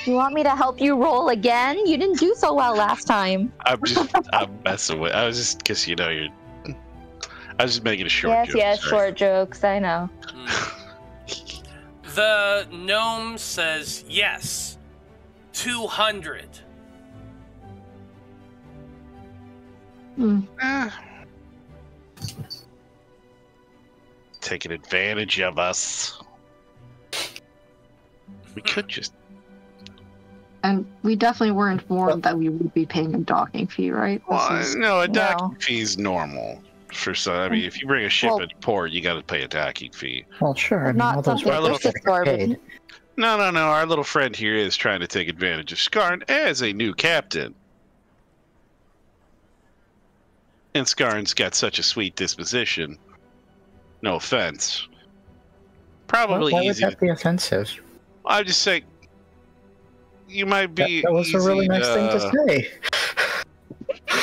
[SPEAKER 6] You want me to help you roll again? You didn't do so well last time.
[SPEAKER 3] I'm messing with. I was just, because you know I was just making a short joke.
[SPEAKER 6] Yes, short jokes. I know.
[SPEAKER 1] The gnome says yes. 200.
[SPEAKER 3] Taking advantage of us. We could just.
[SPEAKER 7] And we definitely were informed that we would be paying a docking fee, right?
[SPEAKER 3] Well, no, a docking fee is normal. For some, I mean, if you bring a ship into port, you got to pay a docking fee.
[SPEAKER 2] Well, sure. I mean,
[SPEAKER 6] Not
[SPEAKER 2] all those
[SPEAKER 6] something
[SPEAKER 2] workers
[SPEAKER 6] just
[SPEAKER 2] get paid.
[SPEAKER 6] exorbitant.
[SPEAKER 3] No. Our little friend here is trying to take advantage of Skarn as a new captain. And Skarn's got such a sweet disposition. No offense. Probably
[SPEAKER 2] Why would
[SPEAKER 3] easy.
[SPEAKER 2] that be offensive?
[SPEAKER 3] I'm just saying, you might be.
[SPEAKER 2] That was a really nice thing to say.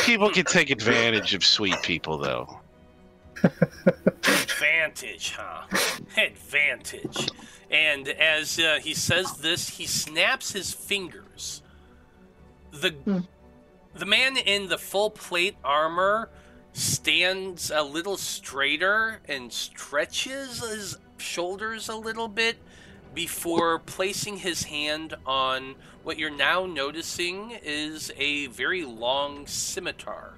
[SPEAKER 3] People can take advantage of sweet people, though.
[SPEAKER 1] Advantage, huh? Advantage. And as he says this, he snaps his fingers. The man in the full plate armor stands a little straighter and stretches his shoulders a little bit before placing his hand on what you're now noticing is a very long scimitar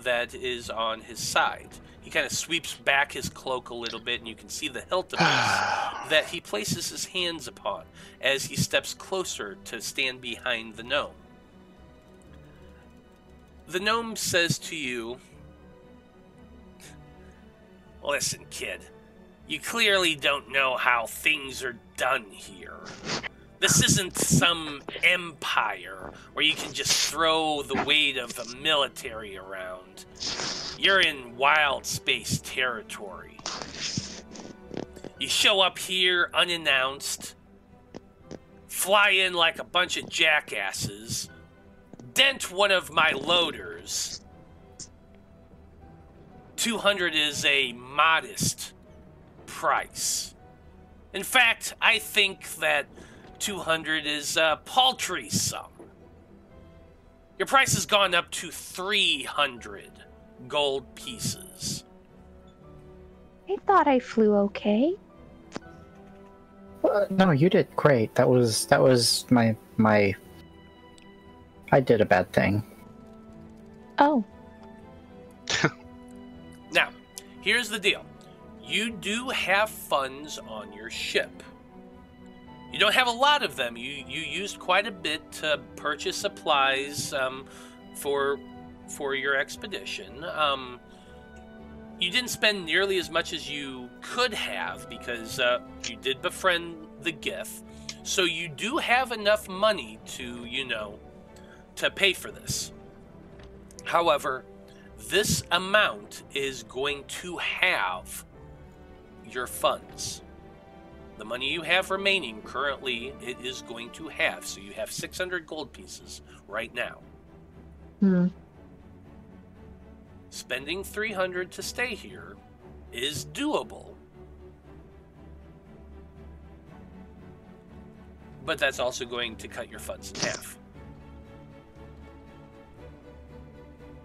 [SPEAKER 1] that is on his side. He kind of sweeps back his cloak a little bit, and you can see the hilt of this that he places his hands upon as he steps closer to stand behind the gnome. The gnome says to you, "Listen, kid, you clearly don't know how things are done here. This isn't some empire where you can just throw the weight of the military around. You're in Wildspace territory. You show up here unannounced, fly in like a bunch of jackasses, dent one of my loaders. 200 is a modest price. In fact, I think that 200 is a paltry sum. Your price has gone up to 300 gold pieces.
[SPEAKER 6] I thought I flew okay.
[SPEAKER 2] No, you did great. That was my. I did a bad thing.
[SPEAKER 6] Oh.
[SPEAKER 1] Now, here's the deal. You do have funds on your ship. You don't have a lot of them. You used quite a bit to purchase supplies for your expedition. You didn't spend nearly as much as you could have because you did befriend the Gyff. So you do have enough money to, to pay for this. However, this amount is going to halve your funds. The money you have remaining currently, it is going to halve. So you have 600 gold pieces right now. Spending 300 to stay here is doable. But that's also going to cut your funds in half.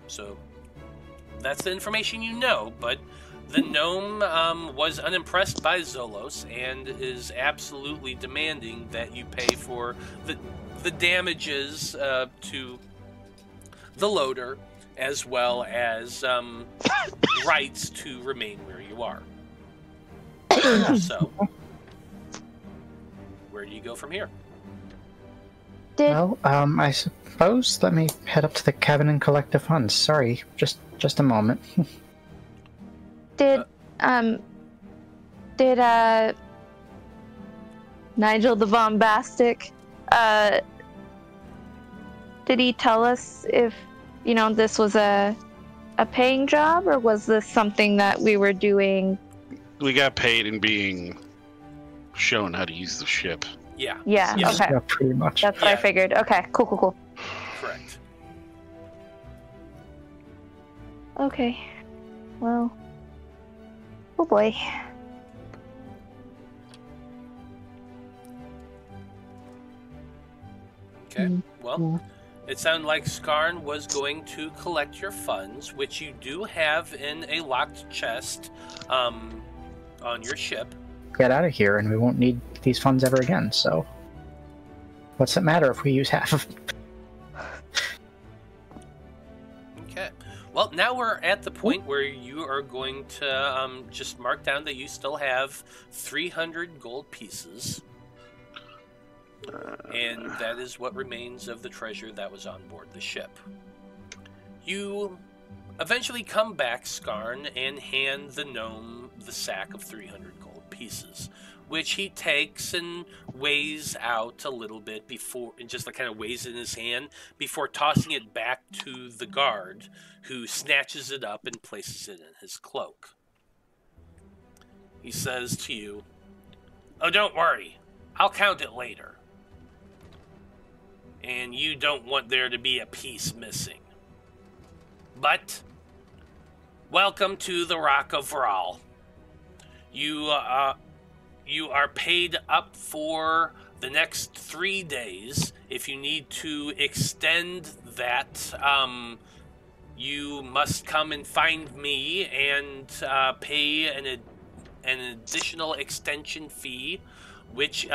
[SPEAKER 1] So that's the information you know, but the gnome was unimpressed by Zolos and is absolutely demanding that you pay for the damages to the loader, as well as rights to remain where you are. So, where do you go from here?
[SPEAKER 2] Well, I suppose let me head up to the cabin and collect the funds. Sorry, just a moment.
[SPEAKER 6] Did Nigel the Bombastic, did he tell us if, this was a paying job, or was this something that we were doing?
[SPEAKER 3] We got paid in being shown how to use the ship.
[SPEAKER 1] Yeah.
[SPEAKER 6] Yeah,
[SPEAKER 1] Yes.
[SPEAKER 6] okay.
[SPEAKER 2] Yeah, pretty much.
[SPEAKER 6] That's what I figured. Okay, cool.
[SPEAKER 1] Correct.
[SPEAKER 6] Okay. Well. Oh boy.
[SPEAKER 1] Okay. Well, it sounded like Skarn was going to collect your funds, which you do have in a locked chest on your ship.
[SPEAKER 2] Get out of here, and we won't need these funds ever again. So, what's it matter if we use half of?
[SPEAKER 1] Okay. Well, now we're at the point where you are going to just mark down that you still have 300 gold pieces. And that is what remains of the treasure that was on board the ship. You eventually come back, Skarn, and hand the gnome the sack of 300 gold pieces, which he takes and weighs out a little bit before, and just kind of weighs it in his hand before tossing it back to the guard, who snatches it up and places it in his cloak. He says to you, "Oh, don't worry. I'll count it later. And you don't want there to be a piece missing. But, welcome to the Rock of Vral. You are paid up for the next 3 days. If you need to extend that, you must come and find me and pay an additional extension fee, which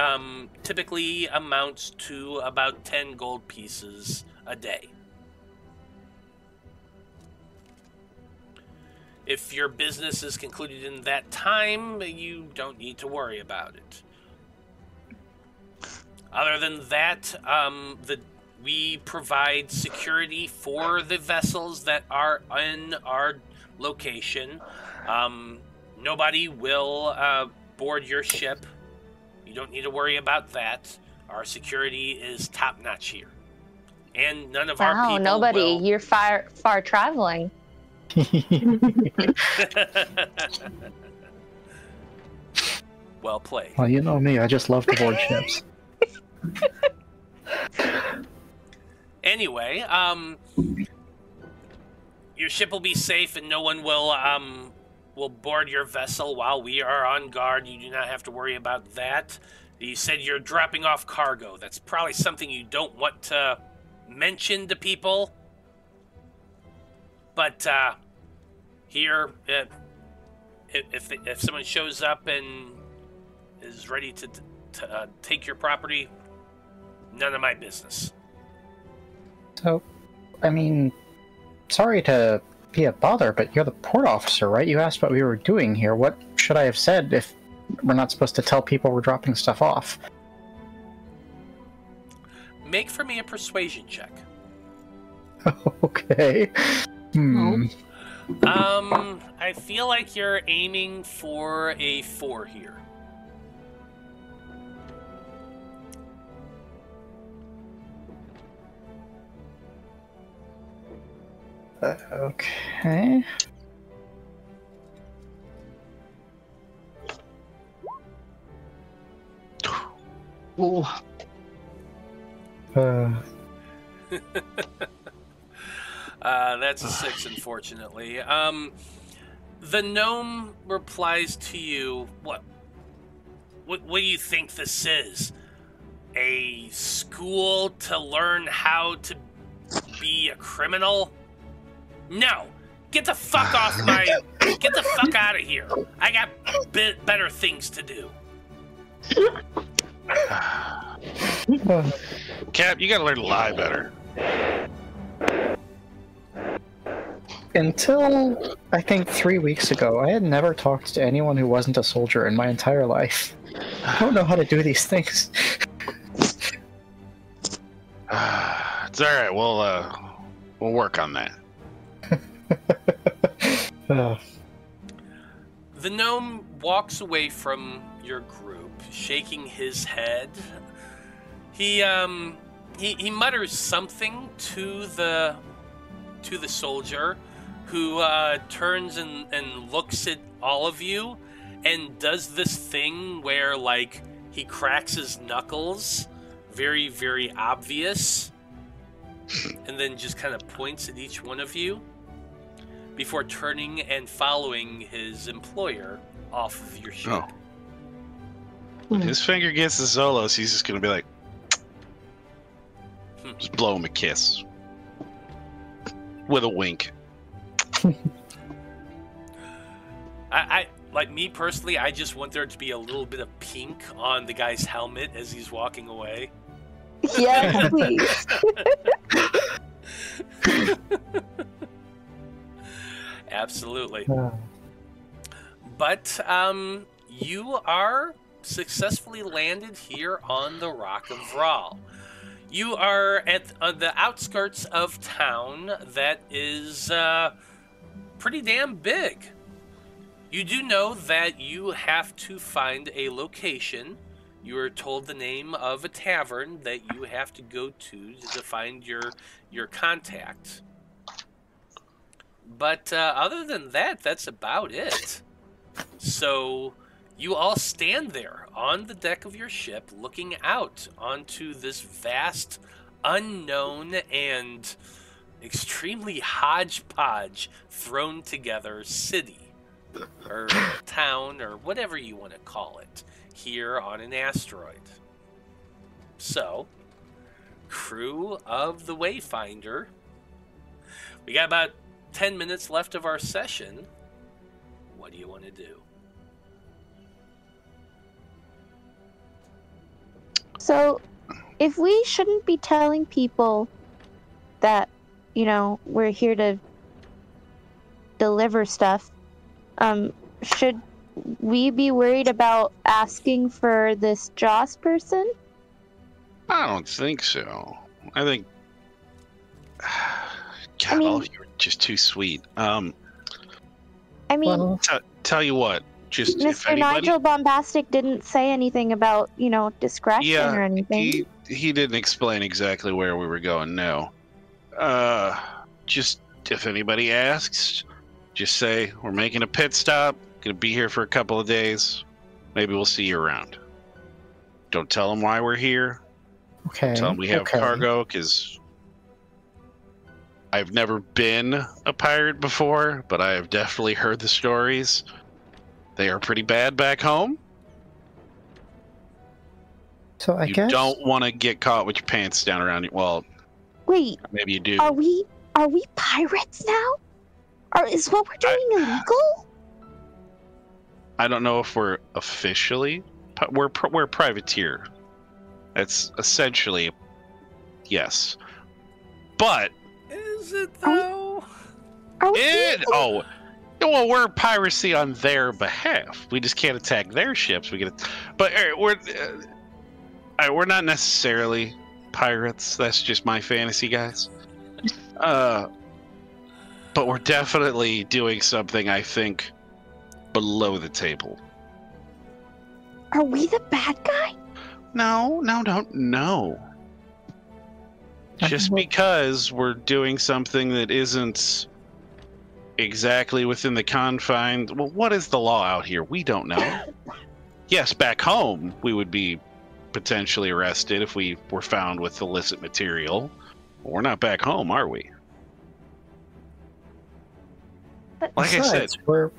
[SPEAKER 1] typically amounts to about 10 gold pieces a day. If your business is concluded in that time, you don't need to worry about it. Other than that, we provide security for the vessels that are in our location. Nobody will board your ship. You don't need to worry about that. Our security is top-notch here. And none of our people
[SPEAKER 6] nobody.
[SPEAKER 1] will...
[SPEAKER 6] You're far traveling.
[SPEAKER 1] Well played.
[SPEAKER 2] Well, you know me. I just love to board ships.
[SPEAKER 1] Anyway, your ship will be safe and no one will board your vessel while we are on guard. You do not have to worry about that. You said you're dropping off cargo. That's probably something you don't want to mention to people. But here, if someone shows up and is ready to take your property, none of my business.
[SPEAKER 2] So, I mean, sorry to be a bother, but you're the port officer, right? You asked what we were doing here. What should I have said if we're not supposed to tell people we're dropping stuff off?
[SPEAKER 1] Make for me a persuasion check.
[SPEAKER 2] Okay.
[SPEAKER 1] I feel like you're aiming for a 4 here.
[SPEAKER 2] Okay.
[SPEAKER 7] Ooh.
[SPEAKER 1] That's a 6, unfortunately. The gnome replies to you, What do you think this is? A school to learn how to be a criminal? No! Get the fuck off my... Get the fuck out of here! I got better things to do.
[SPEAKER 3] Cap, you gotta learn to lie better.
[SPEAKER 2] Until, I think, 3 weeks ago, I had never talked to anyone who wasn't a soldier in my entire life. I don't know how to do these things.
[SPEAKER 3] It's alright, we'll work on that.
[SPEAKER 1] The gnome walks away from your group, shaking his head. He mutters something to the soldier, who turns and looks at all of you, and does this thing where, like, he cracks his knuckles, very, very obvious, and then just kind of points at each one of you before turning and following his employer off of your ship.
[SPEAKER 3] Oh. When his finger gets the Zolos, he's just gonna be like, just blow him a kiss. With a wink.
[SPEAKER 1] I like, me personally, I just want there to be a little bit of pink on the guy's helmet as he's walking away.
[SPEAKER 6] Yes, please.
[SPEAKER 1] Absolutely. But you are successfully landed here on the Rock of Vral. You are at the outskirts of town that is pretty damn big. You do know that you have to find a location. You are told the name of a tavern that you have to go to find your contact. But other than that, that's about it. So you all stand there on the deck of your ship looking out onto this vast, unknown, and extremely hodgepodge thrown together city, or town, or whatever you want to call it, here on an asteroid. So, crew of the Wayfinder, we got about 10 minutes left of our session. What do you want to do?
[SPEAKER 6] So, if we shouldn't be telling people that, you know, we're here to deliver stuff, should we be worried about asking for this Joss person?
[SPEAKER 3] I don't think so. I think... God,
[SPEAKER 6] I mean,
[SPEAKER 3] all of you are just too sweet.
[SPEAKER 6] I mean,
[SPEAKER 2] Well,
[SPEAKER 3] Tell you what, just if
[SPEAKER 6] Mr.
[SPEAKER 3] anybody...
[SPEAKER 6] Nigel Bombastic didn't say anything about, you know, discretion or anything.
[SPEAKER 3] he didn't explain exactly where we were going, no. Just, if anybody asks, just say, we're making a pit stop, gonna be here for a couple of days, maybe we'll see you around. Don't tell them why we're here.
[SPEAKER 2] okay.
[SPEAKER 3] Tell them we have
[SPEAKER 2] okay.
[SPEAKER 3] cargo, because I've never been a pirate before, but I have definitely heard the stories. They are pretty bad back home.
[SPEAKER 2] So I
[SPEAKER 3] You
[SPEAKER 2] guess...
[SPEAKER 3] don't want to get caught with your pants down around you. Well,
[SPEAKER 6] Wait,
[SPEAKER 3] Maybe you do.
[SPEAKER 6] are we pirates now? Or is what we're doing illegal?
[SPEAKER 3] I don't know if we're officially. We're privateer. That's essentially yes. But
[SPEAKER 1] Is it though?
[SPEAKER 6] Are we
[SPEAKER 3] well, we're piracy on their behalf. We just can't attack their ships. But we're not necessarily pirates. That's just my fantasy, guys. But we're definitely doing something, I think, below the table.
[SPEAKER 6] Are we the bad guy?
[SPEAKER 3] No. Just because we're doing something that isn't exactly within the confines. Well, what is the law out here? We don't know. Yes, back home, we would be potentially arrested if we were found with illicit material. We're not back home, are we? Like I said,
[SPEAKER 2] we're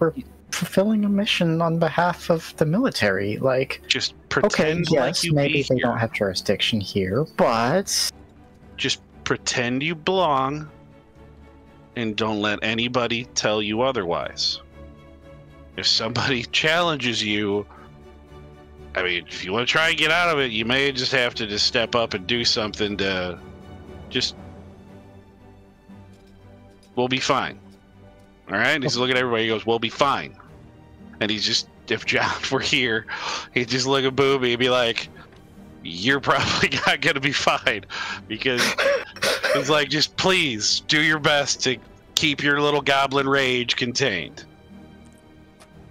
[SPEAKER 2] fulfilling a mission on behalf of the military. Like,
[SPEAKER 3] just pretend like you
[SPEAKER 2] maybe they
[SPEAKER 3] here.
[SPEAKER 2] don't have jurisdiction here, but
[SPEAKER 3] Just pretend you belong, and don't let anybody tell you otherwise. If somebody challenges you, I mean, if you want to try and get out of it, you may just have to just step up and do something to just. We'll be fine. All right? He's looking at everybody. He goes, "We'll be fine." And he's just, if John were here, he'd just look at Boomy and be like, "You're probably not going to be fine." Because it's like, just please do your best to keep your little goblin rage contained.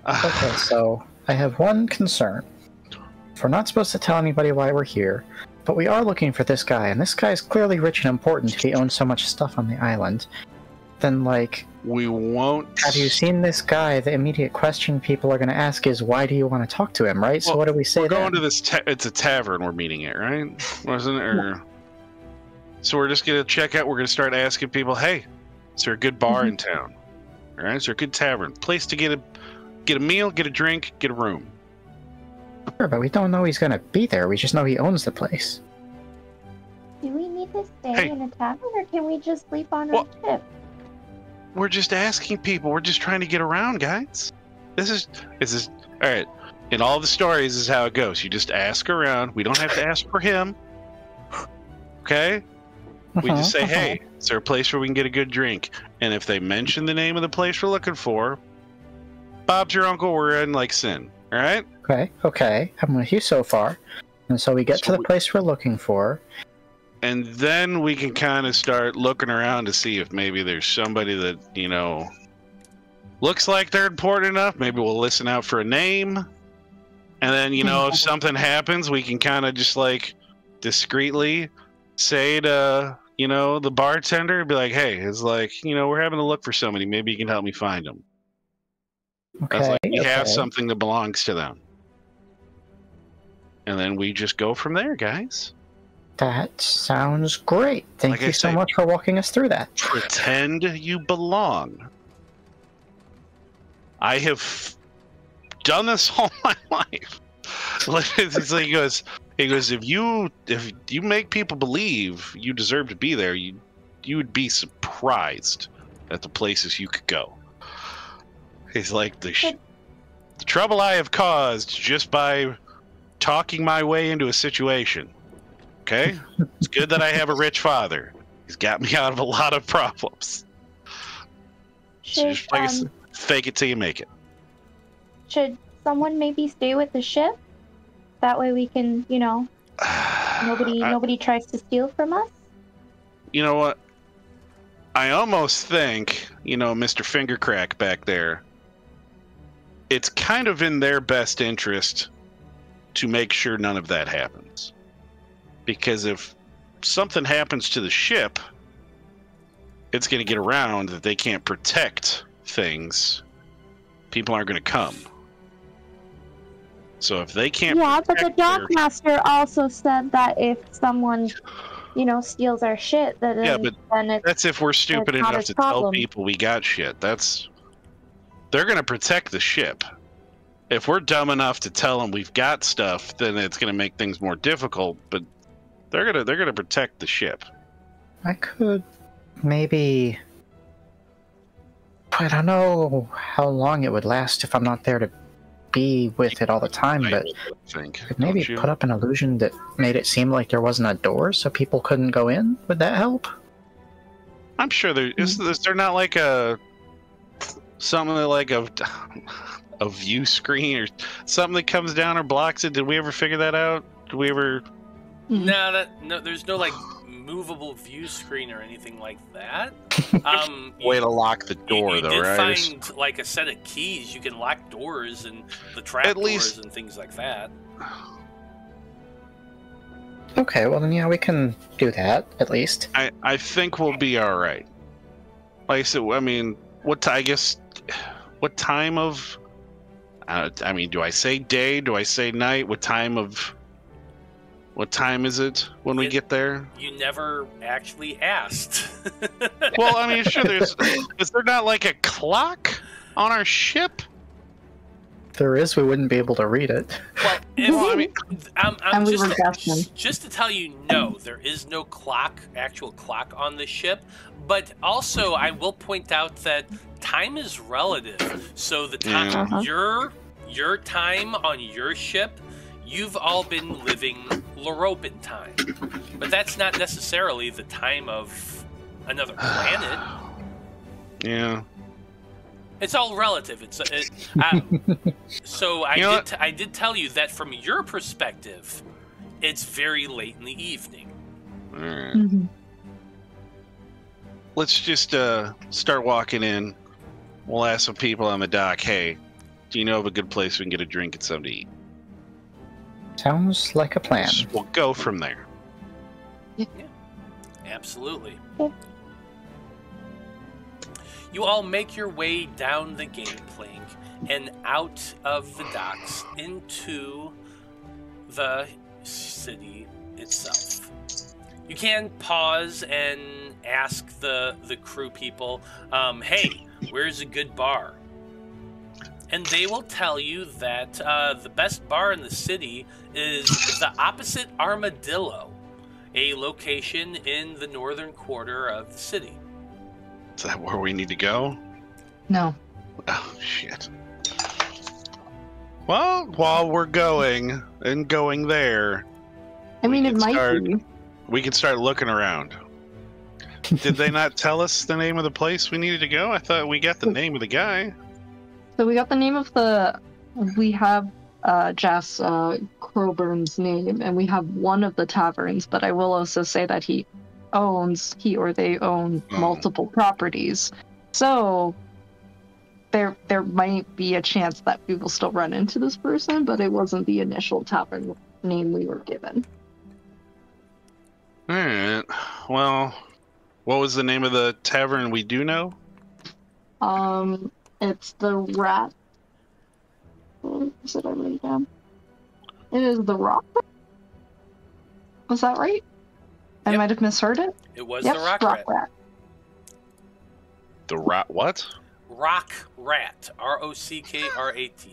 [SPEAKER 2] okay, so I have one concern. If we're not supposed to tell anybody why we're here, but we are looking for this guy, and this guy is clearly rich and important if he owns so much stuff on the island, then, like,
[SPEAKER 3] We won't.
[SPEAKER 2] have you seen this guy? The immediate question people are going to ask is, why do you want to talk to him, right? So
[SPEAKER 3] Well,
[SPEAKER 2] what do we say
[SPEAKER 3] We're going
[SPEAKER 2] then?
[SPEAKER 3] to this. It's a tavern we're meeting at, right? Wasn't it? Or... So we're just gonna check out. We're gonna start asking people, "Hey, is there a good bar in town? All right, is there a good tavern? Place to get a meal, get a drink, get a room."
[SPEAKER 2] Sure, but we don't know he's going to be there. We just know he owns the place.
[SPEAKER 6] Do we need to stay
[SPEAKER 3] Hey.
[SPEAKER 6] in a tavern, or can we just sleep on
[SPEAKER 3] Well-
[SPEAKER 6] our ship?
[SPEAKER 3] We're just asking people. We're just trying to get around, guys. This is all right. In all the stories, this is how it goes. You just ask around. We don't have to ask for him. Okay? We just say, "Hey, is there a place where we can get a good drink?" And if they mention the name of the place we're looking for, Bob's your uncle. We're in like sin. All right?
[SPEAKER 2] Okay, I'm with you so far. And so we get
[SPEAKER 3] So
[SPEAKER 2] to the place we're looking for.
[SPEAKER 3] And then we can kind of start looking around to see if maybe there's somebody that, looks like they're important enough. Maybe we'll listen out for a name. And then, if something happens, we can kind of just like discreetly say to, the bartender, be like, "Hey, it's like, we're having to look for somebody. Maybe you can help me find them." That's
[SPEAKER 2] Okay,
[SPEAKER 3] like we have
[SPEAKER 2] okay.
[SPEAKER 3] something that belongs to them. And then we just go from there, guys.
[SPEAKER 2] That sounds great. Thank
[SPEAKER 3] Like I
[SPEAKER 2] you so
[SPEAKER 3] say-
[SPEAKER 2] much for walking us through that.
[SPEAKER 3] Pretend you belong. I have done this all my life. It's like, he goes, if you make people believe you deserve to be there, you would be surprised at the places you could go. He's like, the trouble I have caused just by talking my way into a situation. Okay? It's good that I have a rich father. He's got me out of a lot of problems. So
[SPEAKER 6] Should,
[SPEAKER 3] just like I said, fake it till you make it.
[SPEAKER 6] should someone maybe stay with the ship? That way we can, nobody tries to steal from us?
[SPEAKER 3] You know what? I almost think, Mr. Fingercrack back there, it's kind of in their best interest to make sure none of that happens. Because if something happens to the ship, it's going to get around that they can't protect things. People aren't going to come. So if they can't
[SPEAKER 6] Yeah, but the
[SPEAKER 3] protect their-
[SPEAKER 6] dockmaster also said that if someone, steals our shit, then it's
[SPEAKER 3] That's if we're stupid
[SPEAKER 6] That's not
[SPEAKER 3] enough
[SPEAKER 6] his
[SPEAKER 3] to tell
[SPEAKER 6] problem.
[SPEAKER 3] people we got shit. They're going to protect the ship. If we're dumb enough to tell them we've got stuff, then it's going to make things more difficult, but they're going to protect the ship.
[SPEAKER 2] I could maybe... I don't know how long it would last if I'm not there to be with it all the time, but could maybe put up an illusion that made it seem like there wasn't a door so people couldn't go in? Would that help?
[SPEAKER 3] I'm sure there is there not like a something like a view screen or something that comes down or blocks it? Did we ever figure that out? Did we ever?
[SPEAKER 1] No, there's no like movable view screen or anything like that.
[SPEAKER 3] Way to lock the door, though, right?
[SPEAKER 1] You did find like a set of keys. You can lock doors and the trap doors and things like that.
[SPEAKER 2] Okay, well then, yeah, we can do that at least.
[SPEAKER 3] I think we'll be all right. Like I said, I mean, what time of? I mean, do I say day? Do I say night? What time is it when we get there?
[SPEAKER 1] You never actually asked.
[SPEAKER 3] Well, I mean, sure. Is there not like a clock on our ship?
[SPEAKER 2] If there is, we wouldn't be able to read it.
[SPEAKER 1] Well, I mean, I'm just to tell you, no, there is no actual clock on the ship. But also, I will point out that time is relative. So the time, your time on your ship, you've all been living Loroupan time, but that's not necessarily the time of another planet.
[SPEAKER 3] Yeah,
[SPEAKER 1] it's all relative. So I did tell you that from your perspective, it's very late in the evening.
[SPEAKER 3] All right. Let's just start walking in. We'll ask some people on the dock. Hey, do you know of a good place we can get a drink and something to eat?
[SPEAKER 2] Sounds like a plan.
[SPEAKER 3] We'll go from there.
[SPEAKER 1] Yeah, absolutely. You all make your way down the gangplank and out of the docks into the city itself. You can pause and ask the crew people, hey, where's a good bar? And they will tell you that the best bar in the city is the opposite Armadillo, a location in the northern quarter of the city.
[SPEAKER 3] Is that where we need to go?
[SPEAKER 7] No.
[SPEAKER 3] Oh, shit. Well, while we're going there...
[SPEAKER 7] I mean, it might be.
[SPEAKER 3] We can start looking around. Did they not tell us the name of the place we needed to go? I thought we got the name of the guy.
[SPEAKER 7] So we got the name of we have Jas Croburn's name, and we have one of the taverns, but I will also say that he or they own multiple properties. So there might be a chance that we will still run into this person, but it wasn't the initial tavern name we were given.
[SPEAKER 3] Alright. Well, what was the name of the tavern we do know?
[SPEAKER 7] It's the Rat. What is it I wrote down? It is the Rock. Was that right? I might have misheard it.
[SPEAKER 1] It was the Rock Rat.
[SPEAKER 3] The Rat what?
[SPEAKER 1] Rock Rat. ROCKRAT.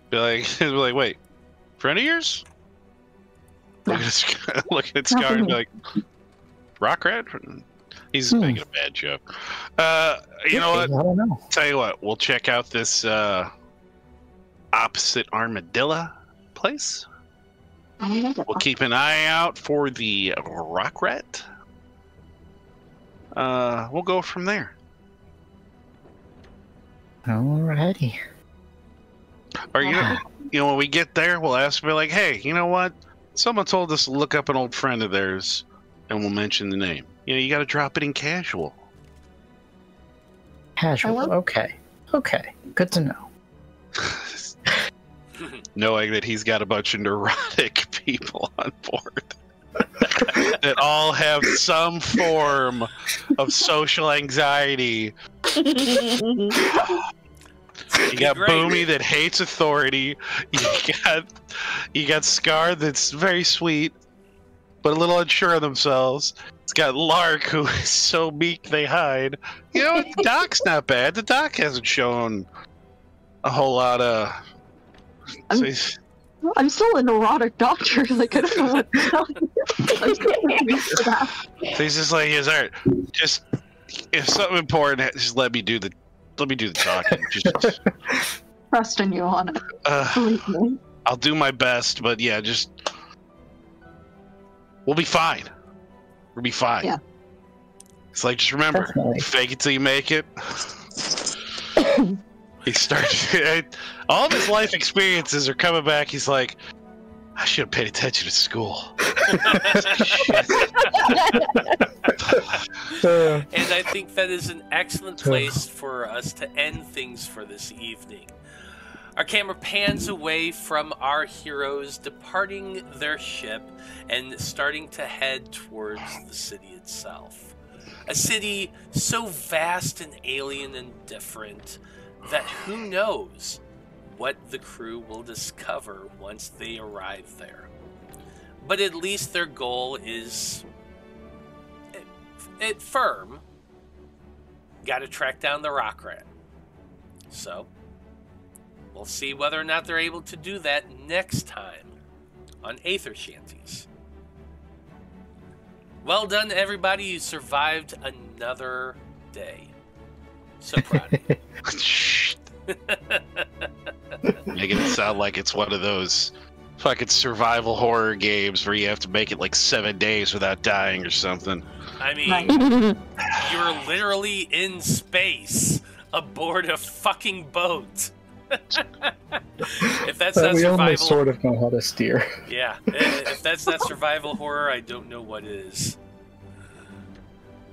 [SPEAKER 3] Be like, wait, friend of yours?
[SPEAKER 7] No.
[SPEAKER 3] Look at Skarn and be like, Rock Rat? He's making a bad joke. You know what?
[SPEAKER 2] I don't know.
[SPEAKER 3] Tell you what, we'll check out this opposite Armadillo place. We'll keep an eye out for the Rock Rat. We'll go from there.
[SPEAKER 2] Alrighty.
[SPEAKER 3] Or you know, when we get there, we'll ask them, like, hey, you know what? Someone told us to look up an old friend of theirs, and we'll mention the name. You know, you got to drop it in casual.
[SPEAKER 2] Casual. Okay. Good to know.
[SPEAKER 3] Knowing that he's got a bunch of neurotic people on board that all have some form of social anxiety. You got Boomy that hates authority. You got Skarn that's very sweet, but a little unsure of themselves. It's got Lark, who is so meek they hide. You know, the Doc's not bad. The Doc hasn't shown a whole lot of...
[SPEAKER 7] I'm still a neurotic doctor. Like, I don't know what to tell you.
[SPEAKER 3] So he's just like, "Yes, all right. Just if something important, just let me do the talking. Just
[SPEAKER 7] Trusting you on it. Believe me.
[SPEAKER 3] I'll do my best, but yeah, just we'll be fine. We'll be fine.
[SPEAKER 7] Yeah.
[SPEAKER 3] It's like, just remember,
[SPEAKER 2] Definitely.
[SPEAKER 3] fake it till you make it. He starts. All of his life experiences are coming back. He's like, I should have paid attention to school.
[SPEAKER 1] And I think that is an excellent place for us to end things for this evening. Our camera pans away from our heroes departing their ship and starting to head towards the city itself. A city so vast and alien and different that who knows what the crew will discover once they arrive there. But at least their goal is firm. Gotta track down the rock rat. So, we'll see whether or not they're able to do that next time on Æther-Shanties. Well done, everybody. You survived another day. So proud of you.
[SPEAKER 3] Making it sound like it's one of those fucking survival horror games where you have to make it like 7 days without dying or something.
[SPEAKER 1] I mean, you're literally in space aboard a fucking boat. If that's not
[SPEAKER 2] we only
[SPEAKER 1] survival,
[SPEAKER 2] sort of know how to steer.
[SPEAKER 1] yeah. If that's not survival horror, I don't know what is.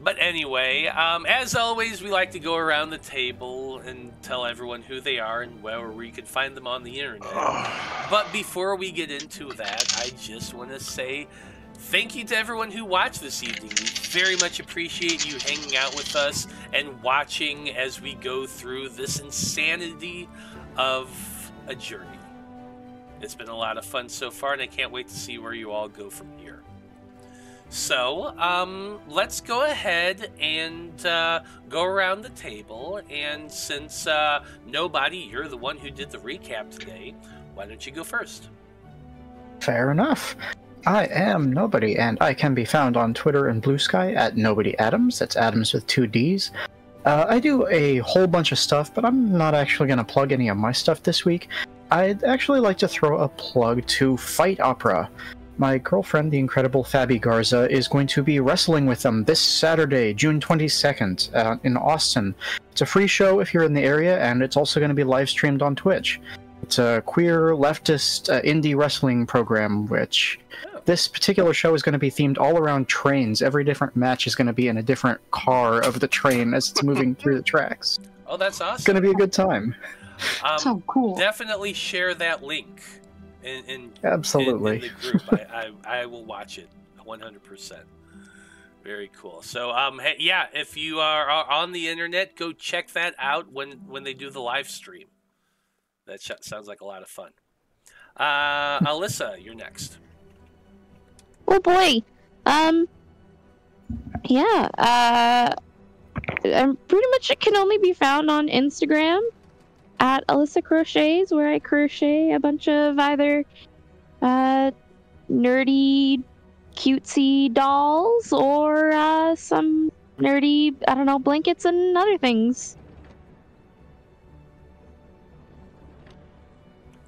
[SPEAKER 1] But anyway, as always, we like to go around the table and tell everyone who they are and where we can find them on the internet. But before we get into that, I just want to say thank you to everyone who watched this evening. We very much appreciate you hanging out with us and watching as we go through this insanity of a journey. It's been a lot of fun so far, and I can't wait to see where you all go from here. So, let's go ahead and go around the table, and since nobody, you're the one who did the recap today, why don't you go first?
[SPEAKER 2] Fair enough. I am Nobody, and I can be found on Twitter and Blue Sky at Nobody Adams. That's Adams with 2 Ds. I do a whole bunch of stuff, but I'm not actually going to plug any of my stuff this week. I'd actually like to throw a plug to Fight Opera. My girlfriend, the incredible Fabi Garza, is going to be wrestling with them this Saturday, June 22nd, in Austin. It's a free show if you're in the area, and it's also going to be live streamed on Twitch. It's a queer, leftist, indie wrestling program, which this particular show is going to be themed all around trains. Every different match is going to be in a different car of the train as it's moving through the tracks.
[SPEAKER 1] Oh, that's awesome.
[SPEAKER 2] It's going to be a good time.
[SPEAKER 7] So cool.
[SPEAKER 1] Definitely share that link.
[SPEAKER 2] Absolutely.
[SPEAKER 1] In the group. I will watch it 100%. Very cool. So hey, yeah, if you are on the internet, go check that out when they do the live stream. That sounds like a lot of fun. Alyssa, you're next.
[SPEAKER 6] Oh boy. Yeah. I'm pretty much, it can only be found on Instagram at Alyssa Crochets, where I crochet a bunch of either nerdy, cutesy dolls or some nerdy, I don't know, blankets and other things.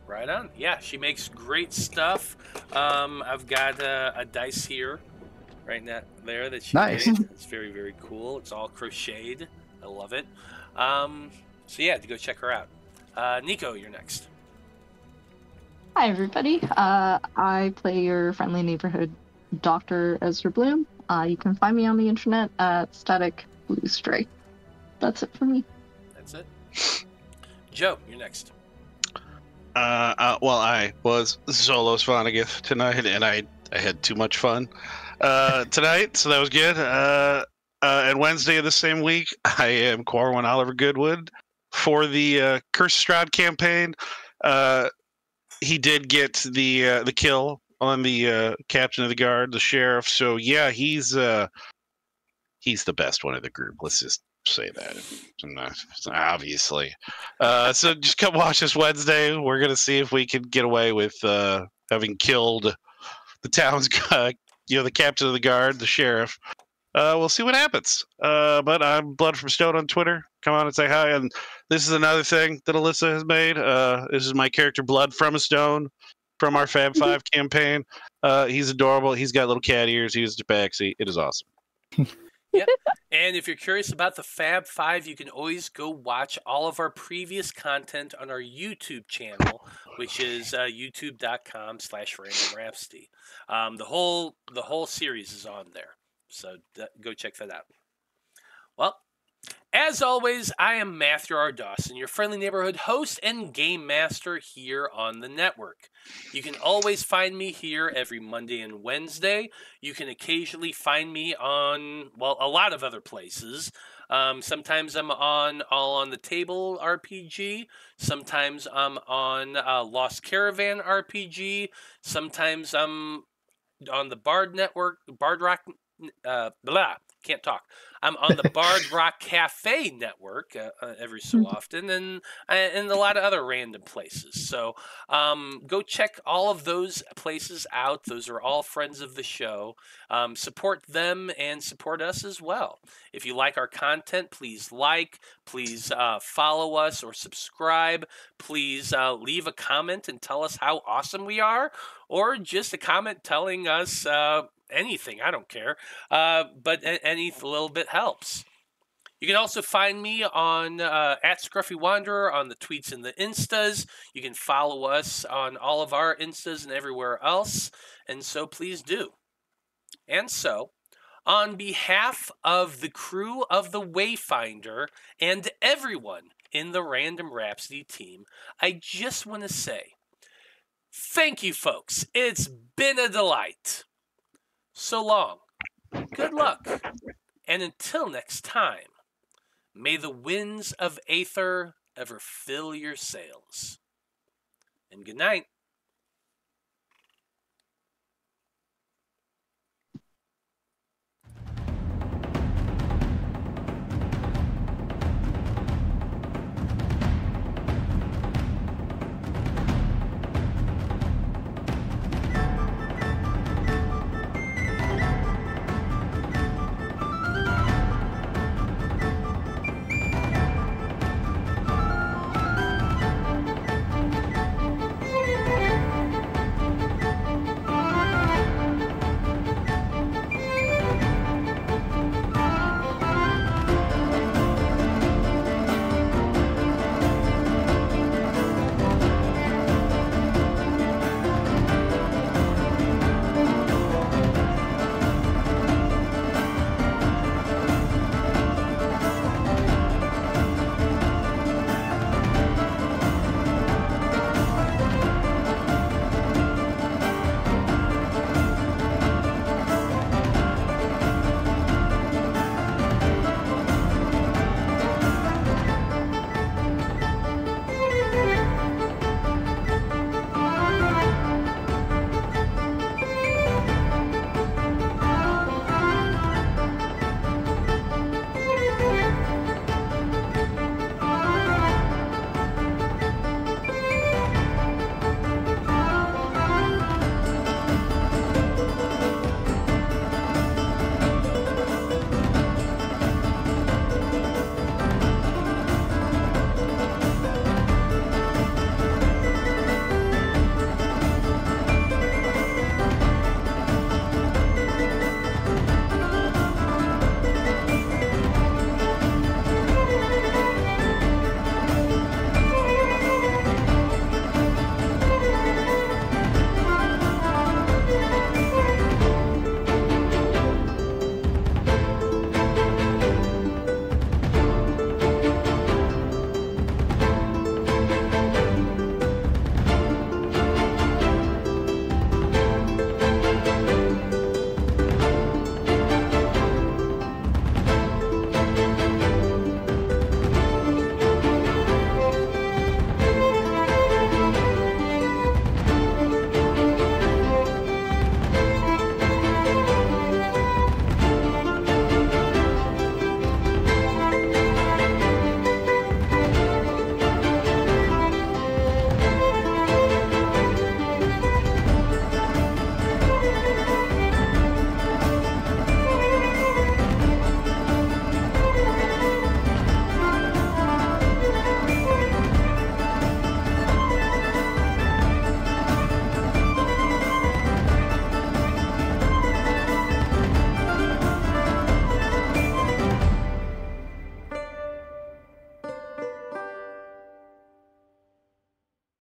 [SPEAKER 1] Right on. Yeah, she makes great stuff. I've got a dice here, right now there that she
[SPEAKER 2] Nice.
[SPEAKER 1] made. It's very, very cool. It's all crocheted. I love it. So yeah, to go check her out. Nico, you're next.
[SPEAKER 7] Hi, everybody. I play your friendly neighborhood Dr. Ezra Bloom. You can find me on the internet at Static Blue Stray. That's it for me.
[SPEAKER 1] That's it. Joe, you're next.
[SPEAKER 3] Well, I was Zolos Vohnagath tonight, and I had too much fun tonight, so that was good. And Wednesday of the same week, I am Corwin Oliver Goodwood for the Curse Strahd campaign. He did get the kill on the captain of the guard, the sheriff. So yeah, he's the best one of the group. Let's just say that. I'm not, obviously. So just come watch us Wednesday. We're going to see if we can get away with having killed the town's, the captain of the guard, the sheriff. We'll see what happens. But I'm Blood from Stone on Twitter. Come on and say hi. And this is another thing that Alyssa has made. This is my character Blood from a Stone from our Fab 5 campaign. He's adorable. He's got little cat ears. He uses a backseat. It is awesome.
[SPEAKER 1] Yep. And if you're curious about the Fab 5, you can always go watch all of our previous content on our YouTube channel, which is youtube.com/randomrhapsody. The whole series is on there. So go check that out. Well, as always, I am Matthew R. Dawson, your friendly neighborhood host and game master here on the network. You can always find me here every Monday and Wednesday. You can occasionally find me on, well, a lot of other places. Sometimes I'm on All on the Table RPG. Sometimes I'm on Lost Caravan RPG. Sometimes I'm on the Bard Network, Bard Rock. Can't talk. I'm on the Bard Rock Cafe network every so often, and a lot of other random places. So go check all of those places out. Those are all friends of the show. Support them and support us as well. If you like our content, please please follow us or subscribe. Please leave a comment and tell us how awesome we are, or just a comment telling us anything. I don't care. But any little bit helps. You can also find me on at Scruffy Wanderer on the tweets and the Instas. You can follow us on all of our Instas and everywhere else. And so please do. And so, on behalf of the crew of the Wayfinder and everyone in the Random Rhapsody team, I just want to say, thank you, folks. It's been a delight. So long, good luck, and until next time, may the winds of Aether ever fill your sails. And good night.